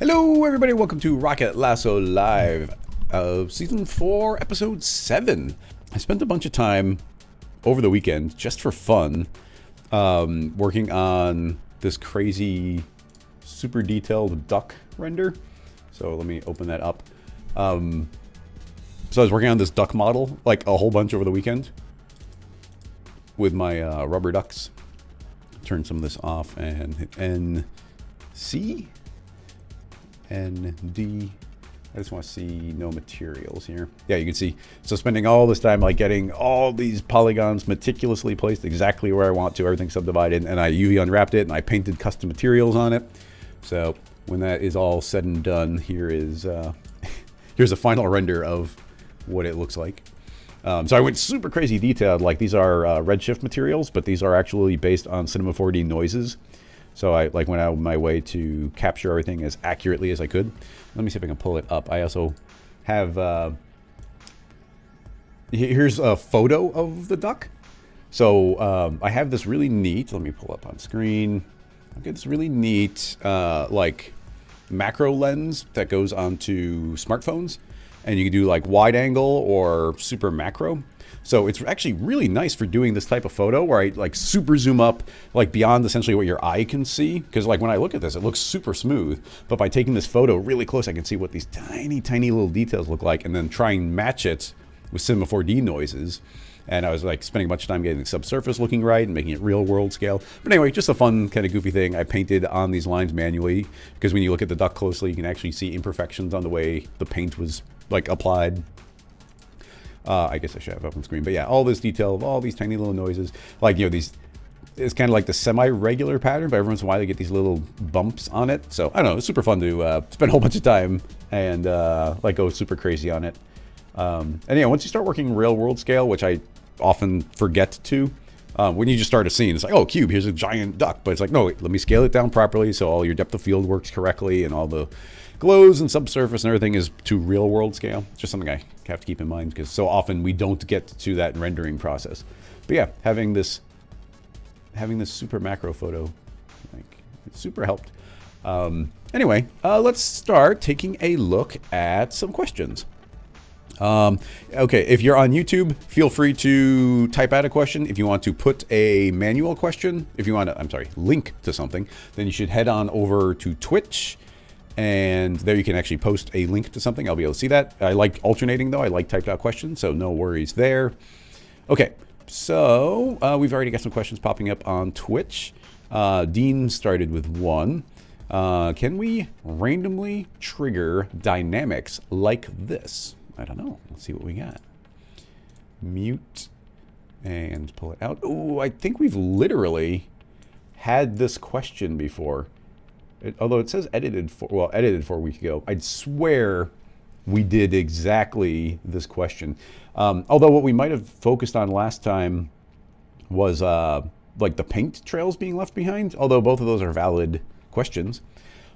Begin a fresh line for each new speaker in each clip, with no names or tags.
Hello, everybody. Welcome to Rocket Lasso Live of Season 4, Episode 7. I spent a bunch of time over the weekend, just for fun, working on this crazy, super detailed duck render. So let me open that up. So I was working on this duck model, like a whole bunch over the weekend with my rubber ducks. Turn some of this off and hit NC. ND. I just want to see no materials here. Yeah, you can see. So spending all this time like getting all these polygons meticulously placed exactly where I want to, everything subdivided, and I UV unwrapped it and I painted custom materials on it. So when that is all said and done, here is here's a final render of what it looks like. So I went super crazy detailed. Like these are redshift materials, but these are actually based on Cinema 4D noises. So I went out of my way to capture everything as accurately as I could. Let me see if I can pull it up. I also have, here's a photo of the duck. So I have this really neat, let me pull up on screen. I've got this really neat like macro lens that goes onto smartphones. And you can do like wide angle or super macro. So it's actually really nice for doing this type of photo where I like super zoom up like beyond essentially what your eye can see. Because like when I look at this, it looks super smooth. But by taking this photo really close, I can see what these tiny, tiny little details look like and then try and match it with Cinema 4D noises. And I was like spending a bunch of time getting the subsurface looking right and making it real world scale. But anyway, just a fun kind of goofy thing. I painted on these lines manually because when you look at the duck closely, you can actually see imperfections on the way the paint was like applied. I guess I should have up on screen, but yeah, all this detail of all these tiny little noises, like, you know, these, it's kind of like the semi-regular pattern, but every once in a while you get these little bumps on it. So I don't know, it's super fun to spend a whole bunch of time and like go super crazy on it. And yeah, once you start working real world scale, which I often forget to, when you just start a scene, it's like, oh, cube, here's a giant duck, but it's like, no, wait, let me scale it down properly so all your depth of field works correctly and all the glows and subsurface and everything is to real world scale. It's just something I have to keep in mind because so often we don't get to that rendering process. But yeah, having this super macro photo, like, it super helped. Anyway, let's start taking a look at some questions. Okay, if you're on YouTube, feel free to type out a question. If you want to put a manual question, if you want to, link to something, then you should head on over to Twitch. And there you can actually post a link to something. I'll be able to see that. I like alternating though. I like typed out questions, so no worries there. Okay, so we've already got some questions popping up on Twitch. Dean started with one. Can we randomly trigger dynamics like this? I don't know. Let's see what we got. Mute and pull it out. Oh, I think we've literally had this question before. Although it says edited 4 weeks ago, I'd swear we did exactly this question. Although what we might have focused on last time was like the paint trails being left behind, although both of those are valid questions.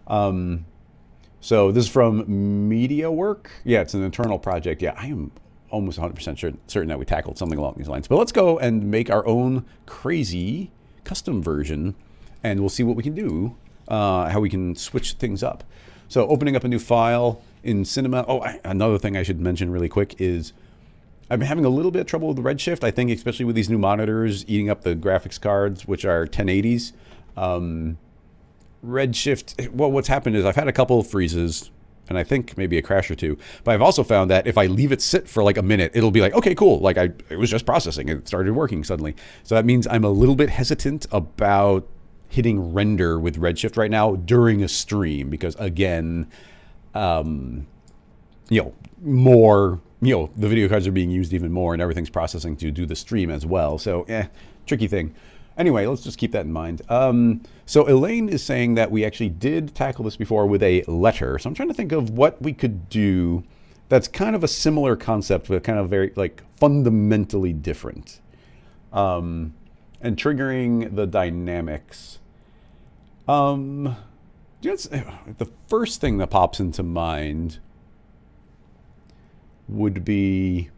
So this is from Media Work. Yeah, it's an internal project. Yeah, I am almost 100% certain that we tackled something along these lines. But let's go and make our own crazy custom version, and we'll see what we can do. How we can switch things up. So opening up a new file in Cinema. Oh, another thing I should mention really quick is I've been having a little bit of trouble with redshift. I think especially with these new monitors eating up the graphics cards, which are 1080s. Redshift, well, what's happened is I've had a couple of freezes and I think maybe a crash or two, but I've also found that if I leave it sit for like a minute, it'll be like, okay, cool. Like it was just processing. It started working suddenly. So that means I'm a little bit hesitant about hitting render with redshift right now during a stream because again, the video cards are being used even more and everything's processing to do the stream as well. So tricky thing. Anyway, let's just keep that in mind. So Elaine is saying that we actually did tackle this before with a letter. So I'm trying to think of what we could do that's kind of a similar concept, but kind of very like fundamentally different. And triggering the dynamics. The first thing that pops into mind would be,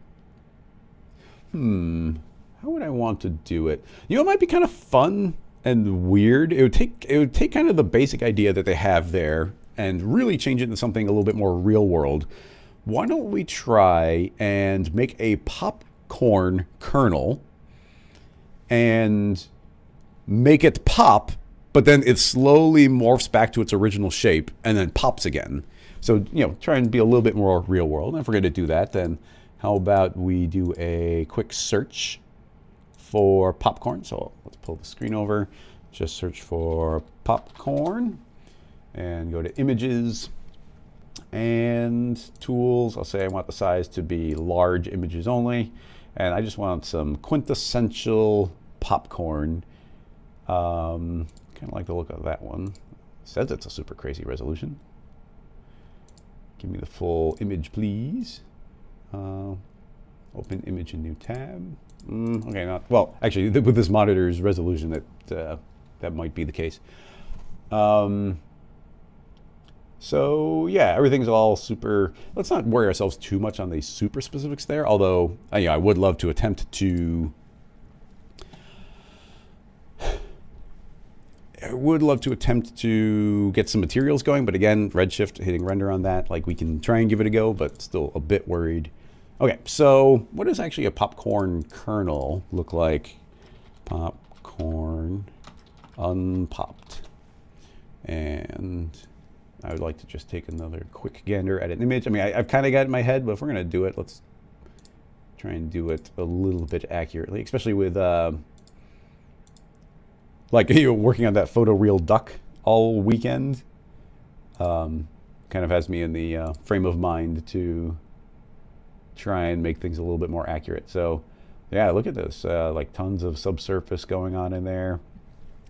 how would I want to do it? You know, it might be kind of fun and weird. It would take kind of the basic idea that they have there and really change it into something a little bit more real world, why don't we try and make a popcorn kernel and make it pop, but then it slowly morphs back to its original shape and then pops again. So, you know, try and be a little bit more real world. And if we're going to do that, then how about we do a quick search for popcorn. So let's pull the screen over, just search for popcorn and go to images and tools. I'll say I want the size to be large images only. And I just want some quintessential popcorn. Kind of like the look of that one. It says it's a super crazy resolution. Give me the full image, please. Open image in new tab. Okay, not well. Actually, with this monitor's resolution, that might be the case. So yeah, everything's all super. Let's not worry ourselves too much on the super specifics there. Although, I would love to attempt to. I would love to attempt to get some materials going, but again, Redshift hitting render on that, like we can try and give it a go, but still a bit worried. Okay, so what does actually a popcorn kernel look like? Popcorn unpopped. And I would like to just take another quick gander at an image. I mean, I've kind of got it in my head, but if we're going to do it, let's try and do it a little bit accurately, especially with like working on that photoreal duck all weekend. Kind of has me in the frame of mind to try and make things a little bit more accurate. So yeah, look at this, like tons of subsurface going on in there.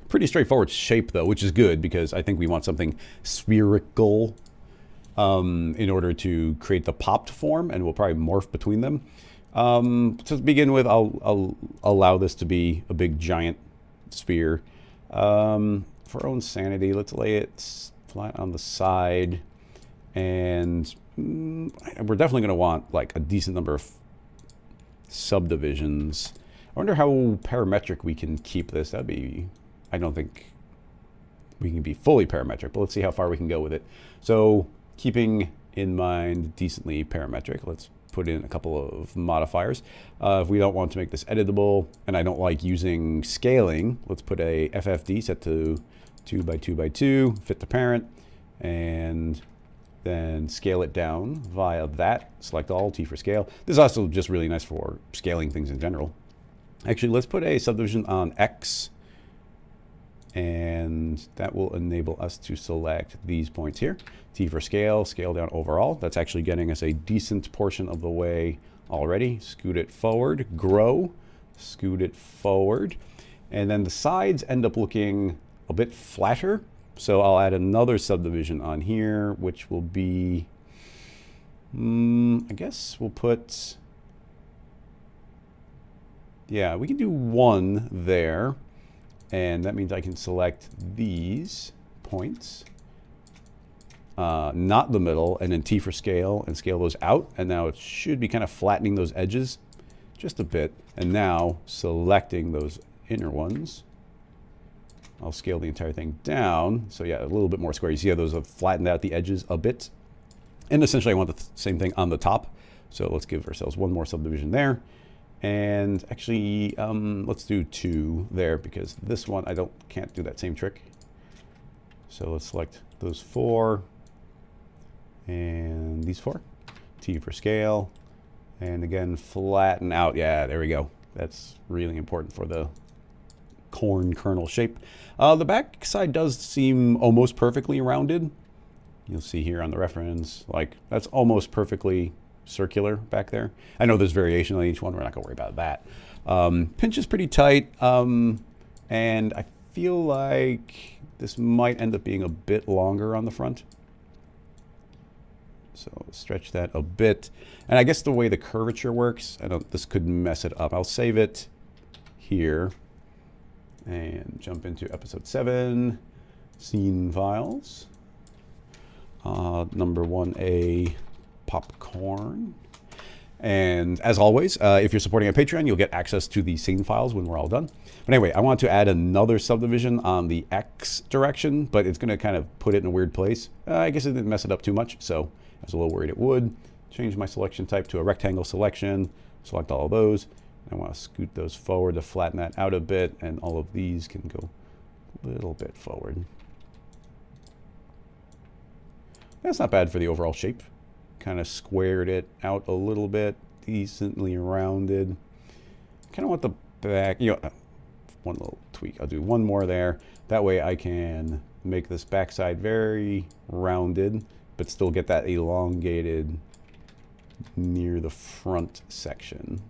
Pretty straightforward shape though, which is good because I think we want something spherical in order to create the popped form, and we'll probably morph between them. To begin with, I'll allow this to be a big giant sphere. For our own sanity, let's lay it flat on the side, and we're definitely going to want like a decent number of subdivisions. I wonder how parametric we can keep this. That'd be, I don't think we can be fully parametric, but let's see how far we can go with it. So keeping in mind decently parametric, let's put in a couple of modifiers. If we don't want to make this editable, and I don't like using scaling, let's put a FFD set to 2 by 2 by 2, fit to parent, and then scale it down via that. Select all, T for scale. This is also just really nice for scaling things in general. Actually, let's put a subdivision on X, and that will enable us to select these points here. T for scale, scale down overall. That's actually getting us a decent portion of the way already. Scoot it forward, grow, scoot it forward. And then the sides end up looking a bit flatter. So I'll add another subdivision on here, which will be, I guess we'll put, yeah, we can do one there. And that means I can select these points, not the middle, and then T for scale and scale those out. And now it should be kind of flattening those edges just a bit. And now selecting those inner ones, I'll scale the entire thing down. So yeah, a little bit more square. You see how those have flattened out the edges a bit. And essentially I want the same thing on the top. So let's give ourselves one more subdivision there. And actually, let's do 2 there because this one can't do that same trick. So let's select those 4 and these 4. T for scale, and again flatten out. Yeah, there we go. That's really important for the corn kernel shape. The back side does seem almost perfectly rounded. You'll see here on the reference, like that's almost perfectly circular back there. I know there's variation on each one. We're not going to worry about that. Pinch is pretty tight, and I feel like this might end up being a bit longer on the front. So stretch that a bit. And I guess the way the curvature works, this could mess it up. I'll save it here and jump into episode 7, scene files. Number 1A, popcorn. And as always, if you're supporting a Patreon, you'll get access to the scene files when we're all done. But anyway, I want to add another subdivision on the X direction, but it's going to kind of put it in a weird place. I guess it didn't mess it up too much, so I was a little worried it would. Change my selection type to a rectangle selection. Select all of those. I want to scoot those forward to flatten that out a bit, and all of these can go a little bit forward. That's not bad for the overall shape. Kind of squared it out a little bit, decently rounded. Kind of want the back, one little tweak. I'll do one more there. That way I can make this backside very rounded, but still get that elongated near the front section.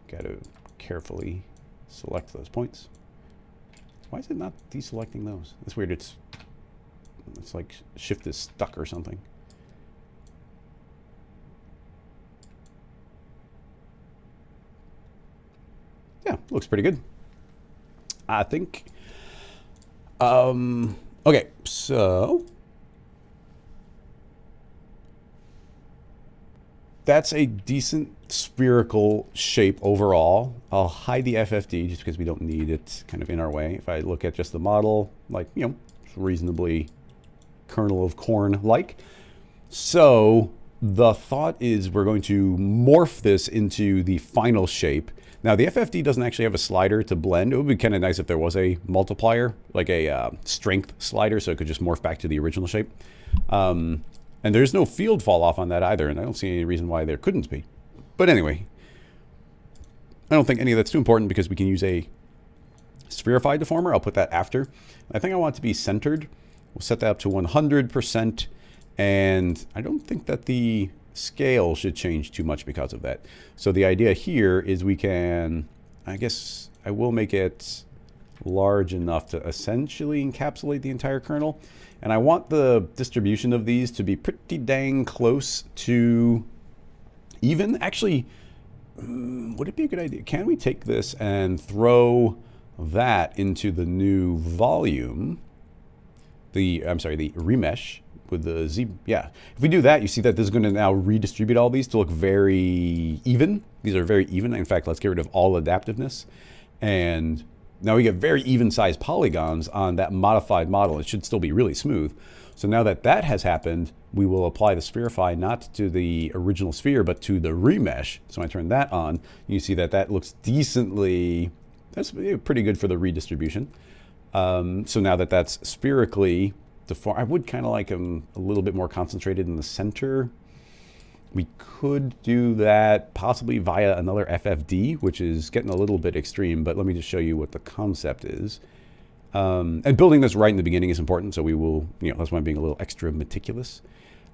Got to carefully select those points. Why is it not deselecting those? That's weird. It's like shift is stuck or something. Yeah, looks pretty good. I think. Okay, so that's a decent spherical shape overall. I'll hide the FFD just because we don't need it kind of in our way. If I look at just the model, like, reasonably kernel of corn like. So the thought is we're going to morph this into the final shape. Now the FFD doesn't actually have a slider to blend. It would be kind of nice if there was a multiplier, like a strength slider, so it could just morph back to the original shape. And there's no field fall off on that either, and I don't see any reason why there couldn't be. But anyway, I don't think any of that's too important because we can use a spherified deformer. I'll put that after. I think I want it to be centered. We'll set that up to 100%, and I don't think that the scale should change too much because of that. So the idea here is we can, I guess I will make it large enough to essentially encapsulate the entire kernel. And I want the distribution of these to be pretty dang close to even. Actually, would it be a good idea? Can we take this and throw that into the new volume? The remesh with the Z. Yeah, if we do that, you see that this is going to now redistribute all these to look very even. These are very even. In fact, let's get rid of all adaptiveness. And now we get very even sized polygons on that modified model. It should still be really smooth. So now that that has happened, we will apply the spherify not to the original sphere, but to the remesh. So when I turn that on, you see that that looks decently, that's pretty good for the redistribution. So now that that's spherically deformed, I would kind of like them a little bit more concentrated in the center. We could do that possibly via another FFD, which is getting a little bit extreme, but let me just show you what the concept is. And building this right in the beginning is important, so we will, that's why I'm being a little extra meticulous.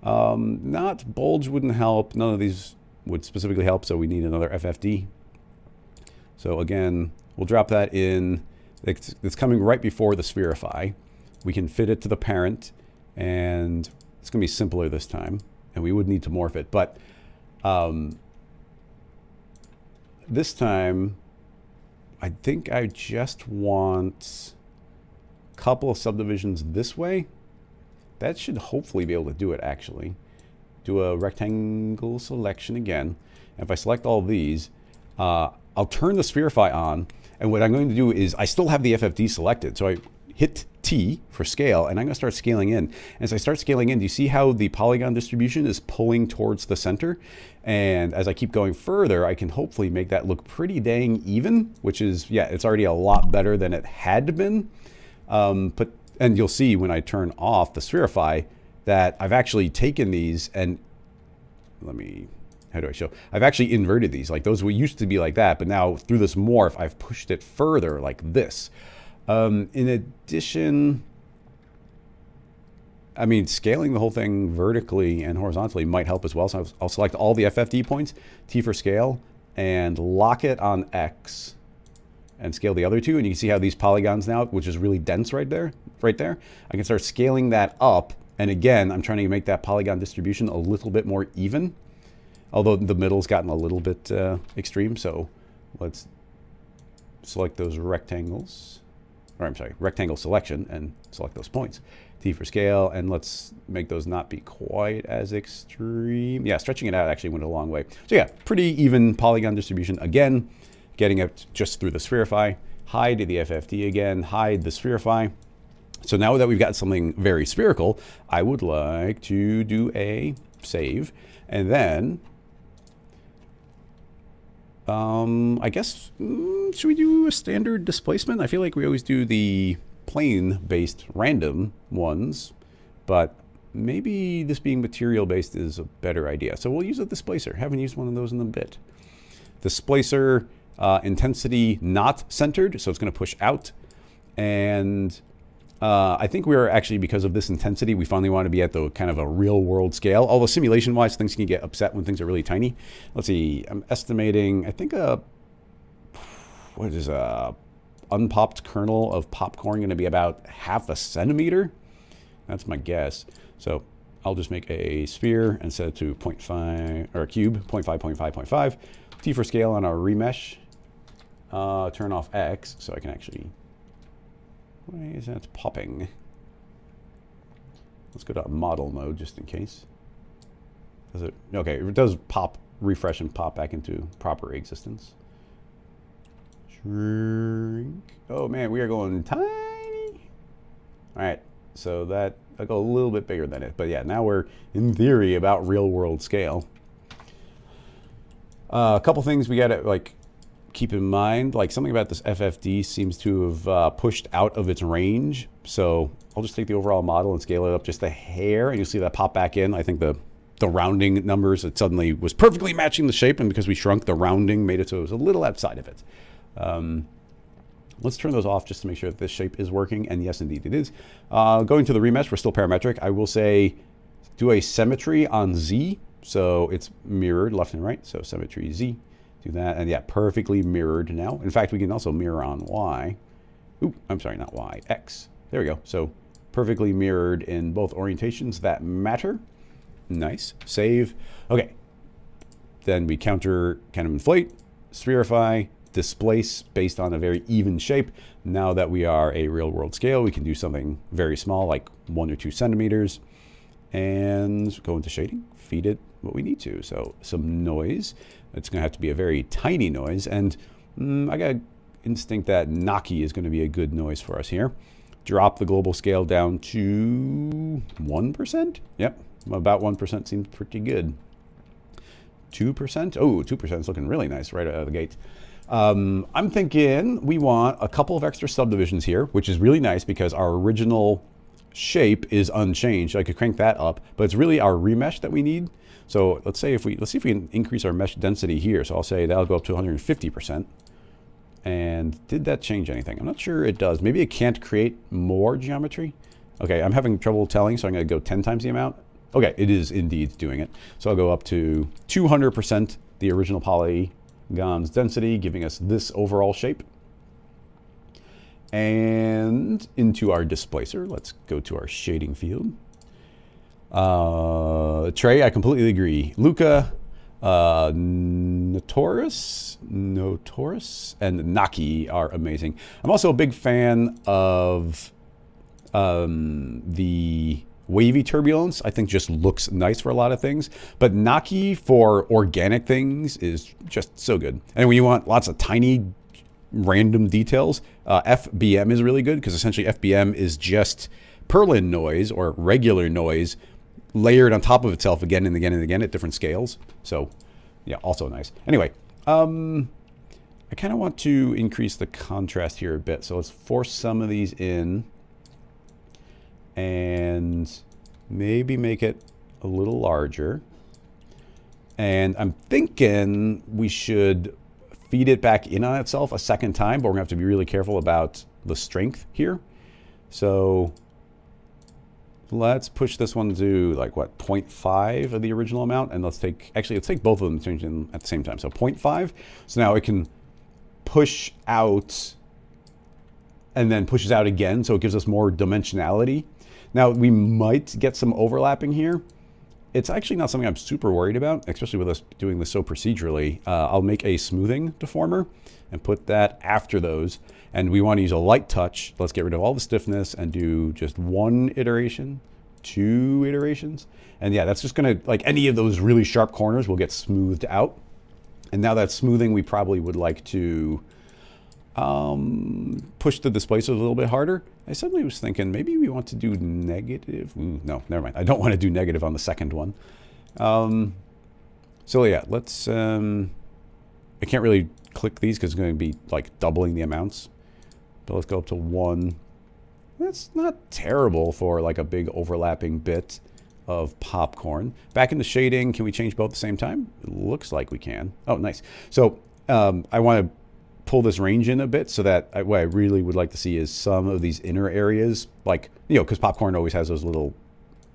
Not bulge wouldn't help. None of these would specifically help, so we need another FFD. So again, we'll drop that in. It's coming right before the spherify. We can fit it to the parent, and it's going to be simpler this time. And we would need to morph it, but this time I think I just want a couple of subdivisions this way. That should hopefully be able to do it actually. Do a rectangle selection again. And if I select all these, I'll turn the spherify on, and what I'm going to do is I still have the FFD selected, so I hit T for scale, and I'm going to start scaling in. As I start scaling in, do you see how the polygon distribution is pulling towards the center? And as I keep going further, I can hopefully make that look pretty dang even, which is, yeah, it's already a lot better than it had been. And you'll see when I turn off the spherify that I've actually taken these and how do I show? I've actually inverted these. Like those used to be like that, but now through this morph, I've pushed it further like this. In addition, I mean, scaling the whole thing vertically and horizontally might help as well. So I'll select all the FFD points, T for scale, and lock it on X, and scale the other two. And you can see how these polygons now, which is really dense right there, I can start scaling that up. And again, I'm trying to make that polygon distribution a little bit more even, although the middle's gotten a little bit extreme. So let's select those rectangles. or I'm sorry, rectangle selection and select those points. T for scale, and let's make those not be quite as extreme. Yeah, stretching it out actually went a long way. So yeah, pretty even polygon distribution. Again, getting it just through the spherify. Hide the FFT again, hide the spherify. So now that we've got something very spherical, I would like to do a save, and then I guess, should we do a standard displacement? I feel like we always do the plane-based random ones, but maybe this being material-based is a better idea. So we'll use a displacer. Haven't used one of those in a bit. Displacer, intensity not centered, so it's going to push out. And I think we're actually, because of this intensity, we finally want to be at the kind of a real-world scale. Although simulation-wise, things can get upset when things are really tiny. Let's see. I'm estimating, I think what is a unpopped kernel of popcorn going to be about 0.5 centimeter? That's my guess. So I'll just make a sphere and set it to 0.5, or a cube, 0.5, 0.5, 0.5. T for scale on our remesh. Turn off X so I can actually... Why is that popping? Let's go to model mode just in case. Does it? Okay, it does pop, refresh, and pop back into proper existence. Shrink. Oh man, we are going tiny. All right, so that I'll go a little bit bigger than it, but yeah, now we're in theory about real world scale. A couple things we gotta like keep in mind, like something about this FFD seems to have pushed out of its range. So I'll just take the overall model and scale it up just a hair, and you'll see that pop back in. I think the rounding numbers, it suddenly was perfectly matching the shape, and because we shrunk, the rounding made it so it was a little outside of it. Let's turn those off just to make sure that this shape is working, and yes, indeed it is. Going to the remesh, we're still parametric. I will say do a symmetry on Z, so it's mirrored left and right, so symmetry Z. Do that, and yeah, perfectly mirrored now. In fact, we can also mirror on Y. Ooh, I'm sorry, not Y, X. There we go. So perfectly mirrored in both orientations that matter. Nice. Save. Okay. Then we counter kind of inflate, spherify, displace based on a very even shape. Now that we are a real world scale, we can do something very small, like 1 or 2 centimeters, and go into shading, feed it what we need to. So some noise. It's going to have to be a very tiny noise, and I got an instinct that Naki is going to be a good noise for us here. Drop the global scale down to 1%. Yep, about 1% seems pretty good. 2%? Oh, 2% is looking really nice right out of the gate. I'm thinking we want a couple of extra subdivisions here, which is really nice because our original shape is unchanged. I could crank that up, but it's really our remesh that we need. So let's see if we can increase our mesh density here. So I'll say that'll go up to 150%. And did that change anything? I'm not sure it does. Maybe it can't create more geometry. Okay, I'm having trouble telling, so I'm going to go 10 times the amount. Okay, it is indeed doing it. So I'll go up to 200% the original polygon's density, giving us this overall shape. And into our displacer, let's go to our shading field. Trey, I completely agree. Luca, Notorious, and Naki are amazing. I'm also a big fan of the wavy turbulence. I think just looks nice for a lot of things. But Naki for organic things is just so good. And when you want lots of tiny random details, FBM is really good because essentially FBM is just Perlin noise or regular noise layered on top of itself again and again and again at different scales. So yeah, also nice. Anyway, I kind of want to increase the contrast here a bit. So let's force some of these in and maybe make it a little larger. And I'm thinking we should feed it back in on itself a second time, but we're gonna have to be really careful about the strength here. So let's push this one to like what, 0.5 of the original amount, and let's take both of them and change them at the same time. So 0.5. So now it can push out and then pushes out again, so it gives us more dimensionality. Now we might get some overlapping here. it's actually not something I'm super worried about, especially with us doing this so procedurally. I'll make a smoothing deformer and put that after those. And we want to use a light touch. Let's get rid of all the stiffness and do just 1 iteration, 2 iterations. And yeah, that's just going to, like any of those really sharp corners will get smoothed out. And now that smoothing, we probably would like to push the displacers a little bit harder. I suddenly was thinking maybe we want to do negative. Ooh, no, never mind. I don't want to do negative on the second one. So yeah, let's, I can't really click these because it's going to be like doubling the amounts. But let's go up to 1. That's not terrible for like a big overlapping bit of popcorn. Back in the shading, can we change both at the same time? It looks like we can. Oh, nice. So I want to pull this range in a bit so that what I really would like to see is some of these inner areas, like, you know, because popcorn always has those little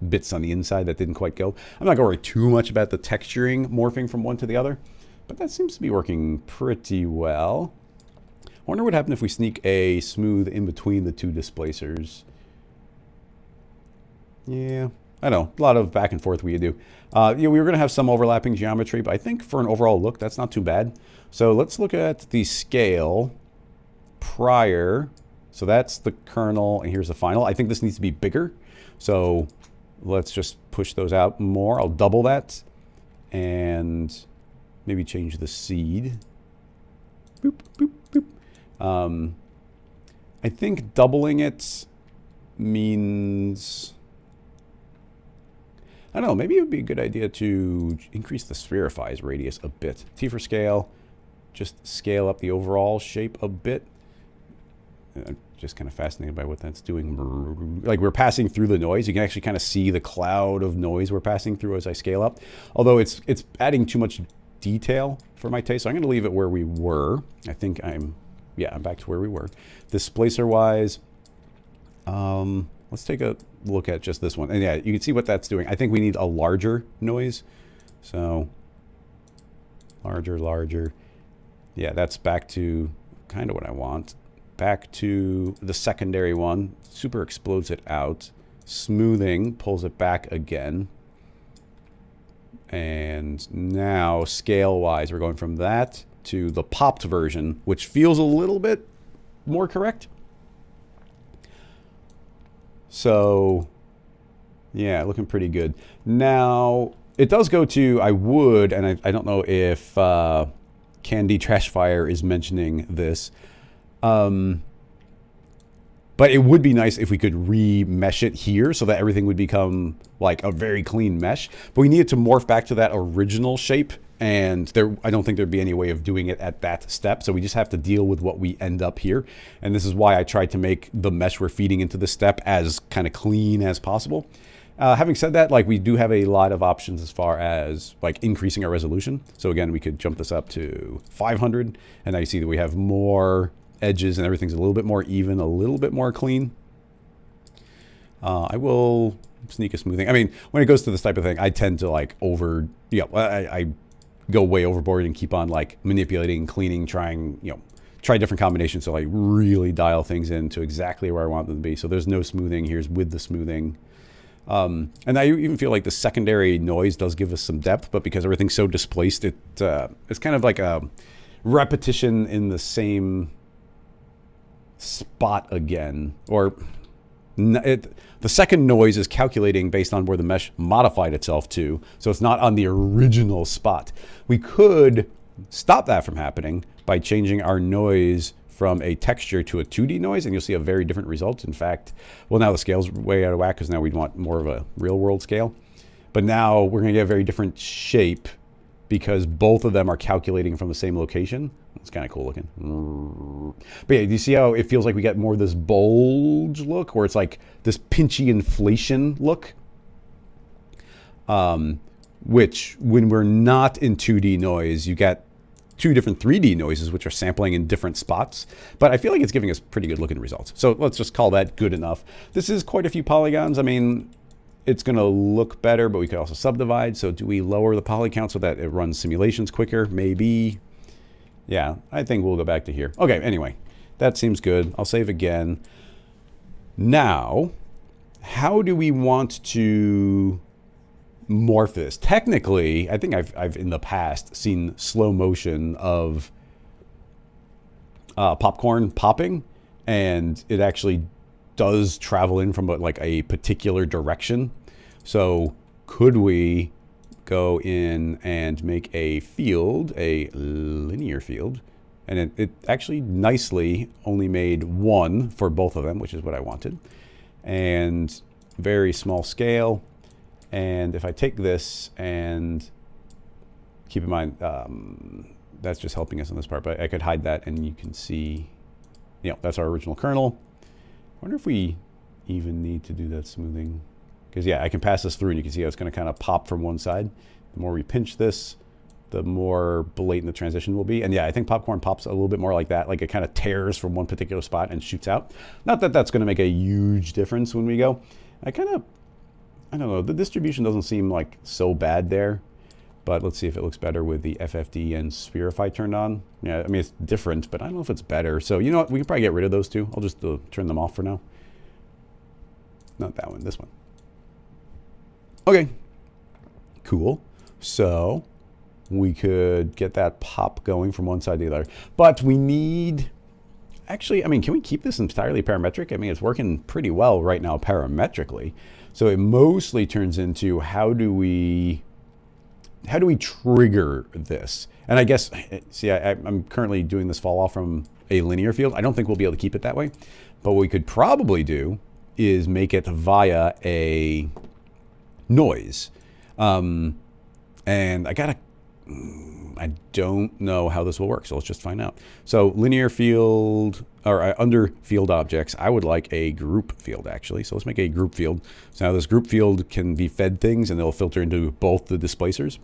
bits on the inside that didn't quite go. I'm not going to worry too much about the texturing morphing from one to the other, but that seems to be working pretty well. I wonder what happened if we sneak a smooth in between the 2 displacers. Yeah, I know, a lot of back and forth we could do. We were going to have some overlapping geometry, but I think for an overall look, that's not too bad. So let's look at the scale prior. So that's the kernel, and here's the final. I think this needs to be bigger. So let's just push those out more. I'll double that and maybe change the seed. Boop, boop, boop. I think doubling it means, I don't know, maybe it would be a good idea to increase the spherify's radius a bit. T for scale, just scale up the overall shape a bit. I'm just kind of fascinated by what that's doing. Like we're passing through the noise. You can actually kind of see the cloud of noise we're passing through as I scale up. Although it's adding too much detail for my taste. So I'm going to leave it where we were. I think I'm back to where we were. Displacer-wise, let's take a look at just this one. And yeah, you can see what that's doing. I think we need a larger noise. So larger. Yeah, that's back to kind of what I want. Back to the secondary one. Super explodes it out. Smoothing pulls it back again. And now scale-wise, we're going from that to the popped version, which feels a little bit more correct. So, yeah, looking pretty good. Now, it does go to, I would, and I don't know if Candy Trashfire is mentioning this, but it would be nice if we could remesh it here so that everything would become like a very clean mesh. But we need it to morph back to that original shape. And I don't think there'd be any way of doing it at that step. So we just have to deal with what we end up here. And this is why I tried to make the mesh we're feeding into the step as kind of clean as possible. Having said that, like we do have a lot of options as far as like increasing our resolution. So again, we could jump this up to 500. And now you see that we have more edges and everything's a little bit more even, a little bit more clean. I will sneak a smoothing. I mean, when it goes to this type of thing, I tend to like I go way overboard and keep on like manipulating, cleaning, trying, try different combinations to like really dial things in to exactly where I want them to be. So there's no smoothing. Here's with the smoothing. And I even feel like the secondary noise does give us some depth, but because everything's so displaced, it's kind of like a repetition in the same spot again. Or the second noise is calculating based on where the mesh modified itself to, so it's not on the original spot. We could stop that from happening by changing our noise from a texture to a 2D noise, and you'll see a very different result. In fact, well, now the scale's way out of whack because now we'd want more of a real-world scale. But now we're going to get a very different shape because both of them are calculating from the same location. It's kind of cool looking. But yeah, do you see how it feels like we get more of this bulge look, where it's like this pinchy inflation look? Which, when we're not in 2D noise, you get 2 different 3D noises, which are sampling in different spots. But I feel like it's giving us pretty good looking results. So let's just call that good enough. This is quite a few polygons. I mean, it's going to look better, but we could also subdivide. So do we lower the poly count so that it runs simulations quicker? Maybe. Yeah, I think we'll go back to here. Okay, anyway, that seems good. I'll save again. Now, how do we want to morph this. Technically, I think I've in the past seen slow motion of popcorn popping, and it actually does travel in from like a particular direction. So could we go in and make a field, a linear field, and it actually nicely only made one for both of them, which is what I wanted, and very small scale. And if I take this, and keep in mind, that's just helping us on this part, but I could hide that and you can see, that's our original kernel. I wonder if we even need to do that smoothing. Because yeah, I can pass this through and you can see how it's going to kind of pop from one side. The more we pinch this, the more blatant the transition will be. And yeah, I think popcorn pops a little bit more like that. Like it kind of tears from one particular spot and shoots out. Not that that's going to make a huge difference when we go. I don't know, the distribution doesn't seem like so bad there. But let's see if it looks better with the FFD and Spherify turned on. Yeah, I mean, it's different, but I don't know if it's better. So you know what, we can probably get rid of those two. I'll just turn them off for now. Not that one, this one. Okay, cool. So we could get that pop going from one side to the other. But we need, actually, I mean, can we keep this entirely parametric? I mean, it's working pretty well right now parametrically. So it mostly turns into how do we trigger this? And I guess, see, I'm currently doing this fall off from a linear field. I don't think we'll be able to keep it that way. But what we could probably do is make it via a noise. And I don't know how this will work, so let's just find out. So linear field, or under field objects, I would like a group field actually. So let's make a group field. So now this group field can be fed things and they'll filter into both the displacers.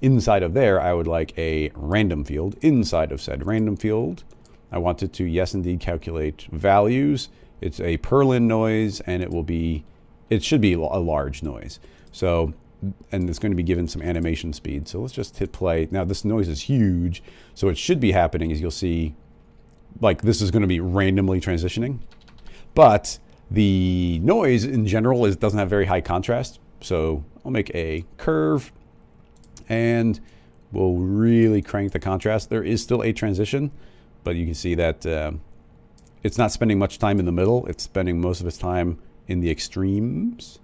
Inside of there, I would like a random field. Inside of said random field, I want it to, yes, indeed, calculate values. It's a Perlin noise, and it should be a large noise. So, and it's going to be given some animation speed. So let's just hit play. Now this noise is huge, so what should be happening is you'll see, like, this is going to be randomly transitioning, but the noise in general doesn't have very high contrast. So I'll make a curve, and we'll really crank the contrast. There is still a transition, but you can see that it's not spending much time in the middle. It's spending most of its time in the extremes.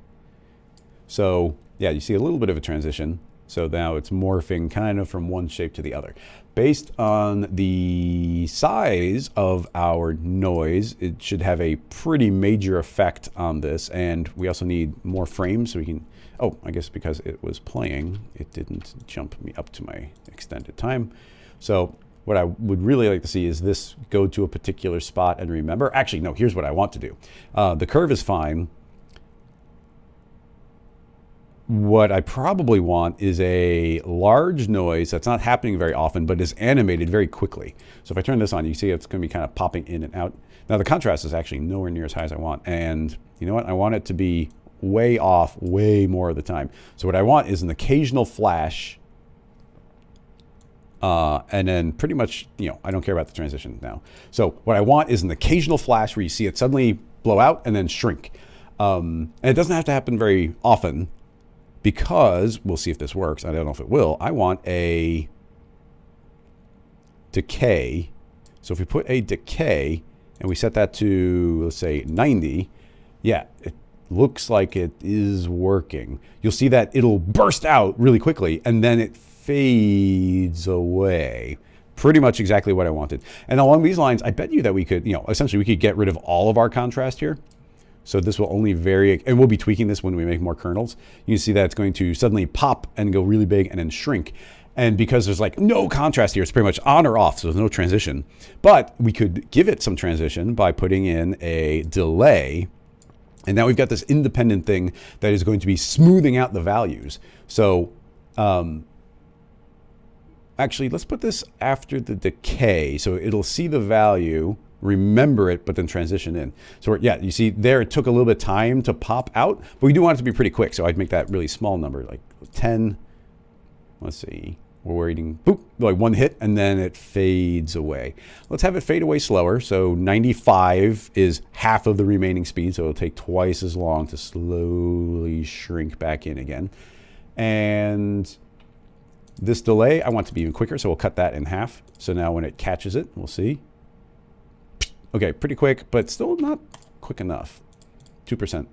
So yeah, you see a little bit of a transition. So now it's morphing kind of from one shape to the other. Based on the size of our noise, it should have a pretty major effect on this. And we also need more frames so we can, oh, I guess because it was playing, it didn't jump me up to my extended time. So what I would really like to see is this go to a particular spot and remember. Actually, no, here's what I want to do. The curve is fine. What I probably want is a large noise that's not happening very often, but is animated very quickly. So if I turn this on, you see it's going to be kind of popping in and out. Now the contrast is actually nowhere near as high as I want. And you know what? I want it to be way off way more of the time. So what I want is an occasional flash. And then pretty much, I don't care about the transition now. So what I want is an occasional flash where you see it suddenly blow out and then shrink. And it doesn't have to happen very often, because we'll see if this works. I don't know if it will. I want a decay. So if we put a decay and we set that to, let's say, 90, yeah, it looks like it is working. You'll see that it'll burst out really quickly and then it fades away. Pretty much exactly what I wanted. And along these lines, I bet you that we could, essentially we could get rid of all of our contrast here. So this will only vary, and we'll be tweaking this when we make more kernels. You can see that it's going to suddenly pop and go really big and then shrink. And because there's like no contrast here, it's pretty much on or off, so there's no transition. But we could give it some transition by putting in a delay. And now we've got this independent thing that is going to be smoothing out the values. So actually, let's put this after the decay. So it'll see the value, remember it, but then transition in. So yeah, you see there, it took a little bit of time to pop out, but we do want it to be pretty quick. So I'd make that really small number, like 10. Let's see, we're waiting, boop, like one hit, and then it fades away. Let's have it fade away slower. So 95 is half of the remaining speed, so it'll take twice as long to slowly shrink back in again. And this delay, I want to be even quicker, so we'll cut that in half. So now when it catches it, we'll see. Okay, pretty quick, but still not quick enough. 2%.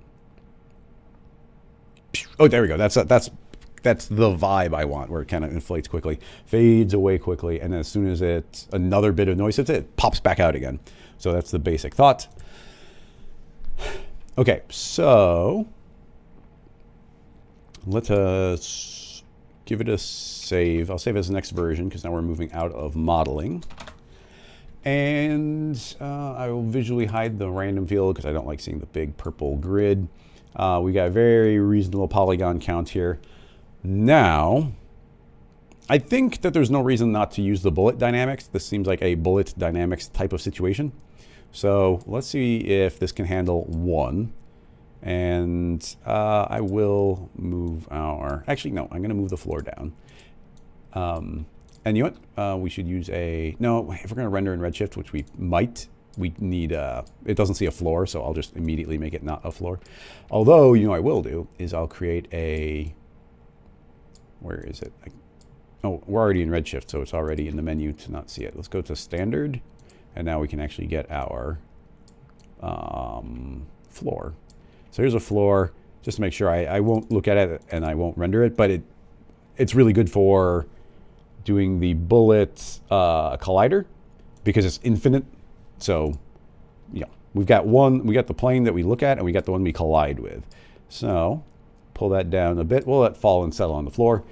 Oh, there we go. That's the vibe I want, where it kind of inflates quickly, fades away quickly, and as soon as another bit of noise hits it, it pops back out again. So that's the basic thought. Okay, so let us give it a save. I'll save as the next version because now we're moving out of modeling. And I will visually hide the random field because I don't like seeing the big purple grid. We got a very reasonable polygon count here. Now, I think that there's no reason not to use the bullet dynamics. This seems like a bullet dynamics type of situation. So let's see if this can handle 1. And I will move actually, no, I'm going to move the floor down. And you know what? We should use no, if we're going to render in Redshift, which we might, we need, it doesn't see a floor, so I'll just immediately make it not a floor. Although, you know what I will do is I'll create where is it? Oh, we're already in Redshift, so it's already in the menu to not see it. Let's go to standard, and now we can actually get our floor. So here's a floor, just to make sure I won't look at it and I won't render it, but it's really good for doing the bullet collider because it's infinite. So, yeah, we got the plane that we look at, and we got the one we collide with. So, pull that down a bit. We'll let fall and settle on the floor.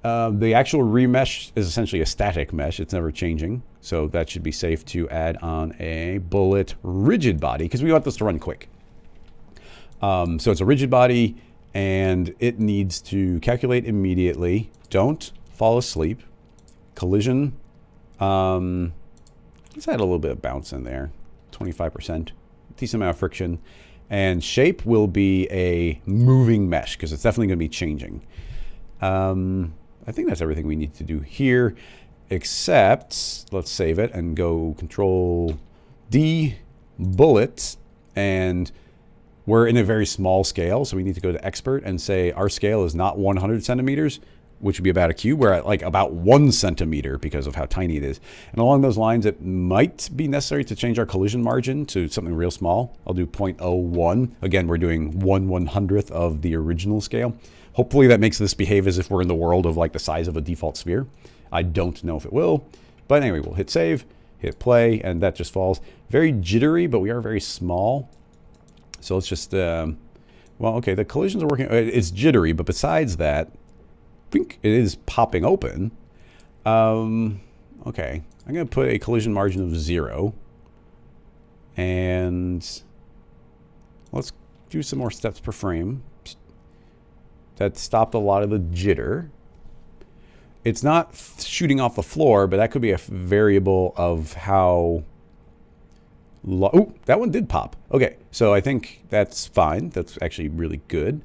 The actual remesh is essentially a static mesh. It's never changing. So that should be safe to add on a bullet rigid body because we want this to run quick. So it's a rigid body, and it needs to calculate immediately. Don't fall asleep. Collision. Let's add a little bit of bounce in there. 25%. Decent amount of friction. And shape will be a moving mesh because it's definitely going to be changing. I think that's everything we need to do here, except let's save it and go Control D, bullet, and we're in a very small scale, so we need to go to expert and say our scale is not 100 centimeters, which would be about a cube. We're at like about 1 centimeter because of how tiny it is. And along those lines, it might be necessary to change our collision margin to something real small. I'll do 0.01. Again, we're doing 1/100th of the original scale. Hopefully that makes this behave as if we're in the world of like the size of a default sphere. I don't know if it will, but anyway, we'll hit save, hit play, and that just falls. Very jittery, but we are very small. So let's just, well, okay, the collisions are working. It's jittery, but besides that, I think it is popping open. Okay, I'm going to put a collision margin of 0. And let's do some more steps per frame. That stopped a lot of the jitter. It's not shooting off the floor, but that could be a variable of how low. Oh, that one did pop. Okay, so I think that's fine. That's actually really good.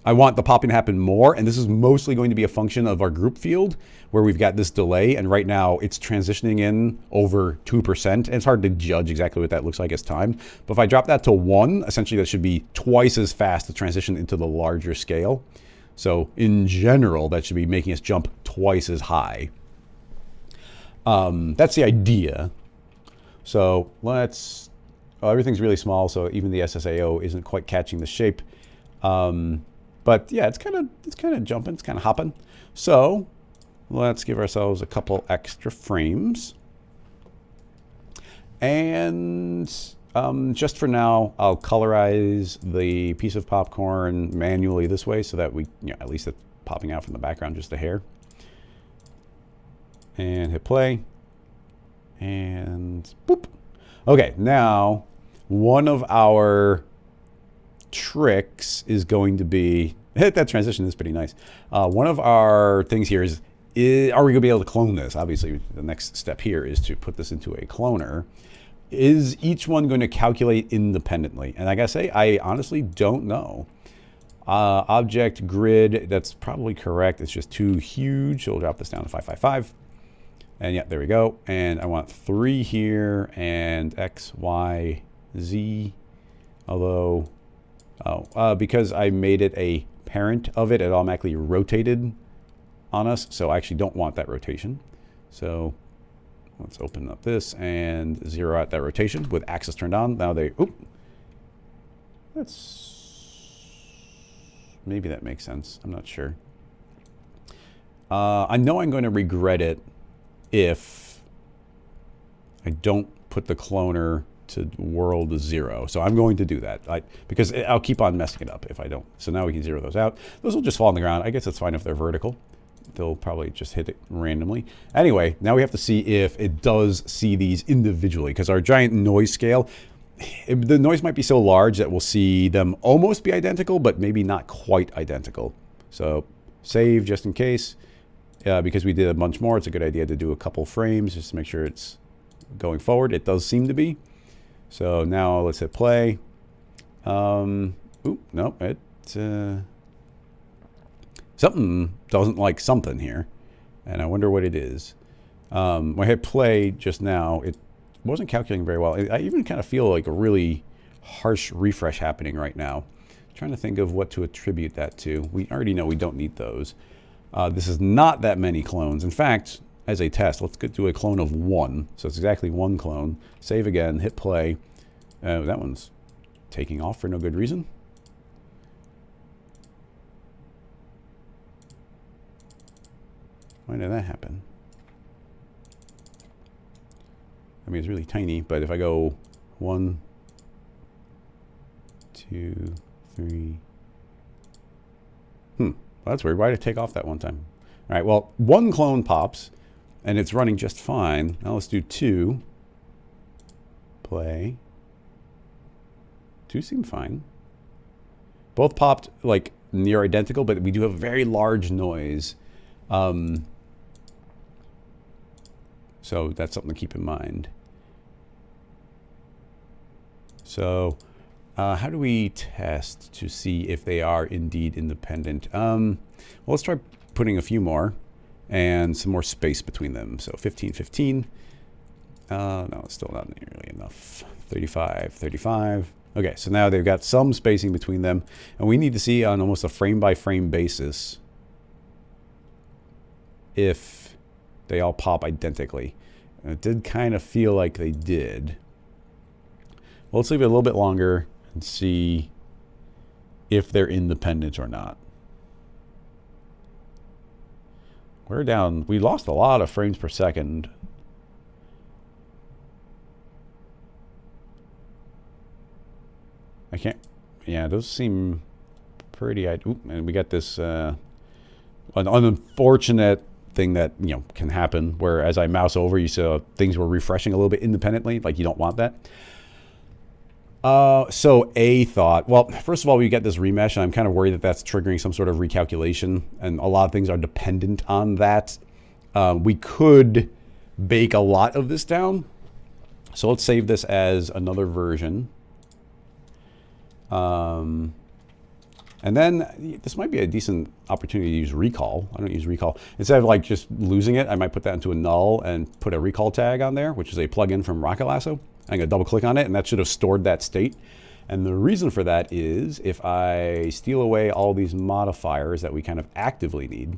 I want the popping to happen more, and this is mostly going to be a function of our group field, where we've got this delay, and right now it's transitioning in over 2%, and it's hard to judge exactly what that looks like as time. But if I drop that to 1, essentially that should be twice as fast to transition into the larger scale. So in general, that should be making us jump twice as high. That's the idea. So let's, everything's really small, so even the SSAO isn't quite catching the shape. But yeah, it's kind of jumping, it's kind of hopping. So let's give ourselves a couple extra frames. And just for now, I'll colorize the piece of popcorn manually this way so that we, at least it's popping out from the background just a hair. And hit play. And boop. Okay, now one of our tricks is going to be, that transition is pretty nice. One of our things here is are we going to be able to clone this? Obviously, the next step here is to put this into a cloner. Is each one going to calculate independently? And I gotta say, I honestly don't know. Object grid, that's probably correct. It's just too huge. So we'll drop this down to 555. And yeah, there we go. And I want 3 here and X, Y, Z. Although, because I made it a parent of it, it automatically rotated on us. So I actually don't want that rotation. So let's open up this and zero out that rotation with axis turned on. Now they, oop. Maybe that makes sense. I'm not sure. I know I'm going to regret it if I don't put the cloner to world 0. So I'm going to do that because I'll keep on messing it up if I don't. So now we can zero those out. Those will just fall on the ground. I guess it's fine if they're vertical. They'll probably just hit it randomly. Anyway, now we have to see if it does see these individually because our giant noise scale, the noise might be so large that we'll see them almost be identical, but maybe not quite identical. So save just in case. Because we did a bunch more, it's a good idea to do a couple frames just to make sure it's going forward. It does seem to be. So now let's hit play. Oop, nope, something doesn't like something here, and I wonder what it is. When I hit play just now, it wasn't calculating very well. I even kind of feel like a really harsh refresh happening right now. I'm trying to think of what to attribute that to. We already know we don't need those. This is not that many clones. In fact, as a test, let's do a clone of 1. So it's exactly 1 clone. Save again, hit play. That one's taking off for no good reason. Why did that happen? I mean, it's really tiny, but if I go 1, 2, 3. Well, that's weird. Why did it take off that one time? All right, well, 1 clone pops, and it's running just fine. Now let's do 2. Play. 2 seem fine. Both popped, like, near identical, but we do have a very large noise. So that's something to keep in mind. So how do we test to see if they are indeed independent? Well, let's try putting a few more and some more space between them. So 15, 15. No, it's still not nearly enough. 35, 35. Okay, so now they've got some spacing between them. And we need to see on almost a frame-by-frame basis if they all pop identically. And it did kind of feel like they did. Well, let's leave it a little bit longer and see if they're independent or not. We're down. We lost a lot of frames per second. I can't. Yeah, those seem pretty. Oop, and we got this an unfortunate thing that can happen where as I mouse over, you saw things were refreshing a little bit independently. Like you don't want that. So a thought, well, first of all, we get this remesh, and I'm kind of worried that that's triggering some sort of recalculation, and a lot of things are dependent on that. We could bake a lot of this down. So let's save this as another version. And then this might be a decent opportunity to use recall. I don't use recall. Instead of like just losing it, I might put that into a null and put a recall tag on there, which is a plugin from Lasso. I'm going to double click on it, and that should have stored that state. And the reason for that is if I steal away all these modifiers that we kind of actively need,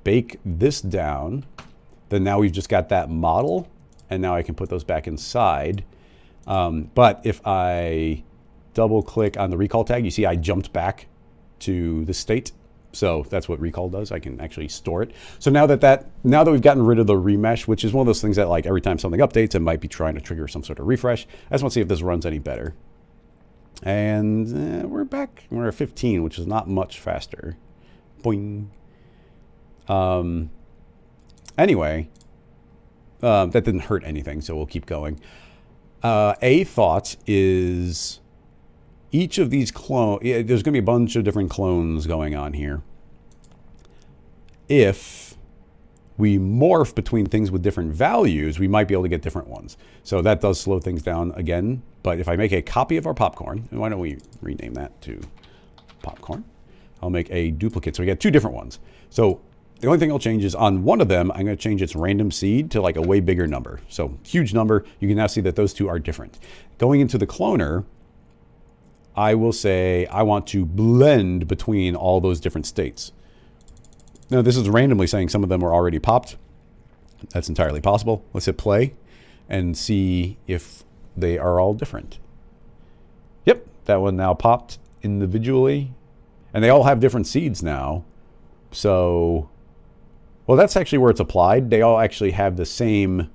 bake this down, then now we've just got that model, and now I can put those back inside. But if I double click on the recall tag, you see I jumped back to the state. So that's what recall does. I can actually store it. So now that we've gotten rid of the remesh, which is one of those things that like every time something updates, it might be trying to trigger some sort of refresh. I just want to see if this runs any better. And we're back. We're at 15, which is not much faster. Boing. Anyway, that didn't hurt anything, so we'll keep going. A thought is each of these clones, there's going to be a bunch of different clones going on here. If we morph between things with different values, we might be able to get different ones. So that does slow things down again. But if I make a copy of our popcorn, and why don't we rename that to popcorn? I'll make a duplicate. So we get 2 different ones. So the only thing I'll change is on one of them, I'm going to change its random seed to like a way bigger number. So huge number. You can now see that those 2 are different. Going into the cloner, I will say I want to blend between all those different states. Now, this is randomly saying some of them are already popped. That's entirely possible. Let's hit play and see if they are all different. Yep, that one now popped individually. And they all have different seeds now. So, well, that's actually where it's applied. They all actually have the same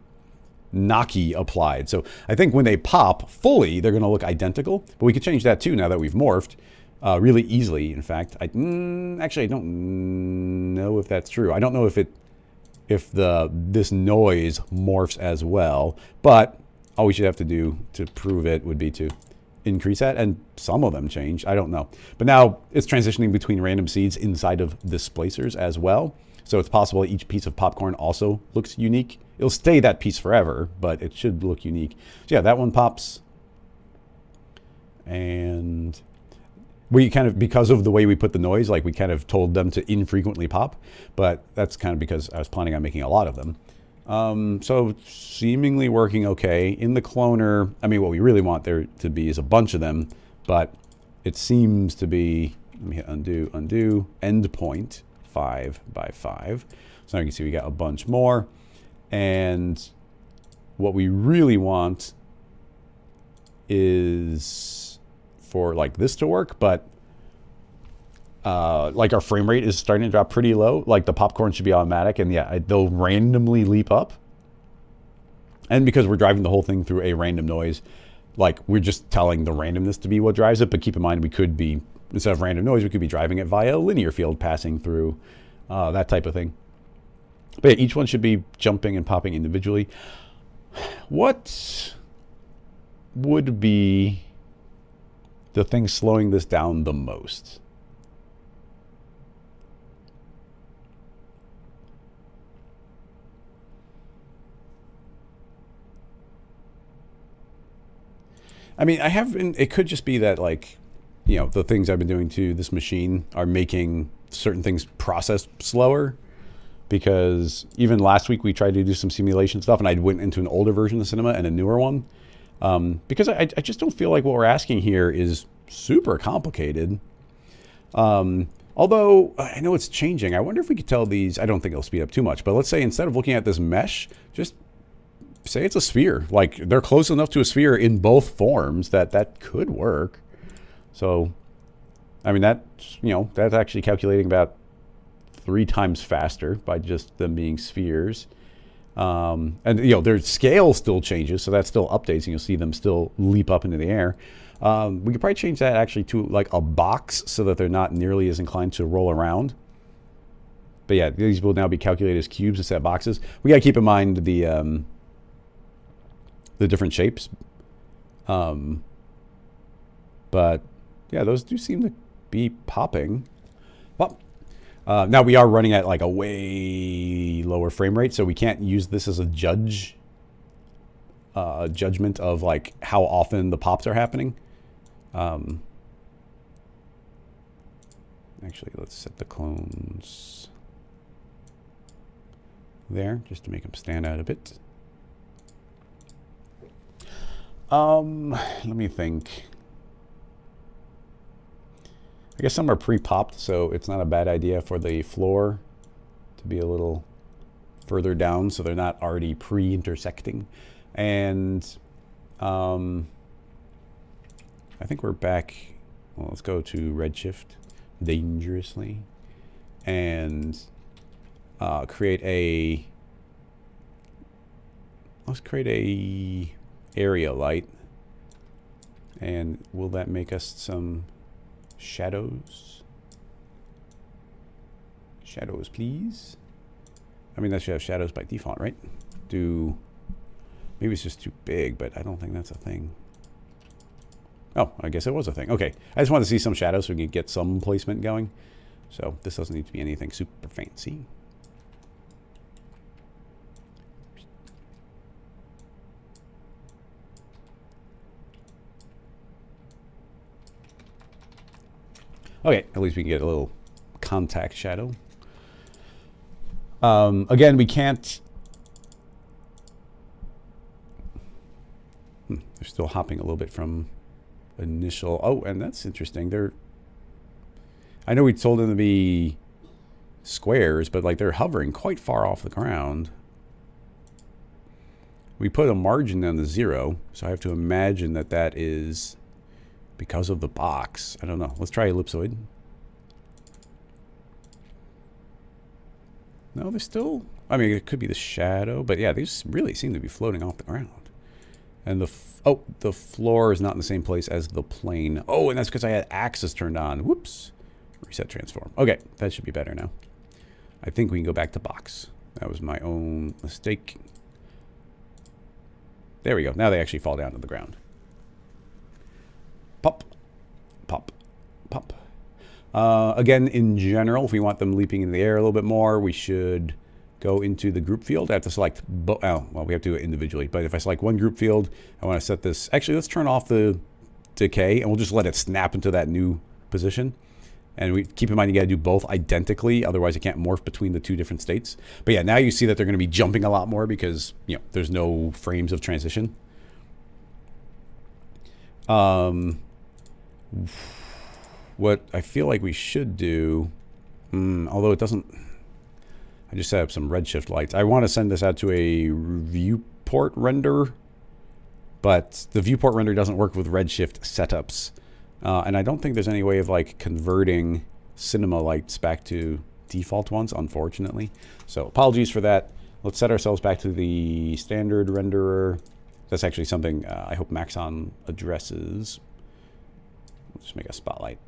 Naki applied. So I think when they pop fully, they're going to look identical. But we could change that too now that we've morphed really easily. In fact, actually, I don't know if that's true. I don't know if this noise morphs as well. But all we should have to do to prove it would be to increase that. And some of them change. I don't know. But now it's transitioning between random seeds inside of displacers as well. So it's possible each piece of popcorn also looks unique. It'll stay that piece forever, but it should look unique. So yeah, that one pops. And we kind of, because of the way we put the noise, like we kind of told them to infrequently pop, but that's kind of because I was planning on making a lot of them. So seemingly working okay. In the cloner, I mean, what we really want there to be is a bunch of them, but it seems to be, let me hit undo, endpoint 5 by 5. So now you can see we got a bunch more. And what we really want is for like this to work, but like our frame rate is starting to drop pretty low. Like the popcorn should be automatic, and yeah, they'll randomly leap up. And because we're driving the whole thing through a random noise, like we're just telling the randomness to be what drives it. But keep in mind, we could be, instead of random noise, we could be driving it via a linear field passing through, that type of thing. But yeah, each one should be jumping and popping individually. What would be the thing slowing this down the most? I mean, I have been, it could just be that, like, you know, the things I've been doing to this machine are making certain things process slower. Because even last week we tried to do some simulation stuff, and I went into an older version of Cinema and a newer one. Because I just don't feel like what we're asking here is super complicated. Although I know it's changing. I wonder if we could tell these, I don't think it'll speed up too much, but let's say instead of looking at this mesh, just say it's a sphere. Like they're close enough to a sphere in both forms that could work. So, I mean, that's, you know, that's actually calculating about 3 times faster by just them being spheres. And, you know, their scale still changes, so that still updates, and you'll see them still leap up into the air. We could probably change that actually to like a box so that they're not nearly as inclined to roll around. But yeah, these will now be calculated as cubes instead of boxes. We got to keep in mind the different shapes. But yeah, those do seem to be popping. Well, now we are running at like a way lower frame rate, so we can't use this as a judgment of like how often the pops are happening. Actually, let's set the clones there just to make them stand out a bit. Let me think. I guess some are pre-popped, so it's not a bad idea for the floor to be a little further down so they're not already pre-intersecting. And I think we're back. Well, let's go to redshift dangerously and create a area light. And will that make us some shadows? Shadows, please. I mean, that should have shadows by default, right? Maybe it's just too big, but I don't think that's a thing. Oh, I guess it was a thing. Okay, I just wanted to see some shadows so we can get some placement going. So this doesn't need to be anything super fancy. Okay, at least we can get a little contact shadow. Again, we can't... They're still hopping a little bit from initial. Oh, and that's interesting. I know we told them to be squares, but like they're hovering quite far off the ground. We put a margin down to 0, so I have to imagine that that is because of the box. I don't know. Let's try ellipsoid. No, they're still... I mean, it could be the shadow, but yeah, they just really seem to be floating off the ground. And the floor is not in the same place as the plane. Oh, and that's because I had axis turned on. Whoops. Reset transform. Okay, that should be better now. I think we can go back to box. That was my own mistake. There we go. Now they actually fall down to the ground. Pop. Pop. Pop. Again, in general, if we want them leaping in the air a little bit more, we should go into the group field. I have to select well, we have to do it individually. But if I select one group field, I want to set this. Actually, let's turn off the decay, and we'll just let it snap into that new position. And we keep in mind you got to do both identically, otherwise it can't morph between the two different states. But yeah, now you see that they're going to be jumping a lot more because there's no frames of transition. What I feel like we should do, although it doesn't, I just set up some redshift lights. I want to send this out to a viewport render, but the viewport render doesn't work with redshift setups. And I don't think there's any way of like converting cinema lights back to default ones, unfortunately. So apologies for that. Let's set ourselves back to the standard renderer. That's actually something I hope Maxon addresses. We'll just make a spotlight.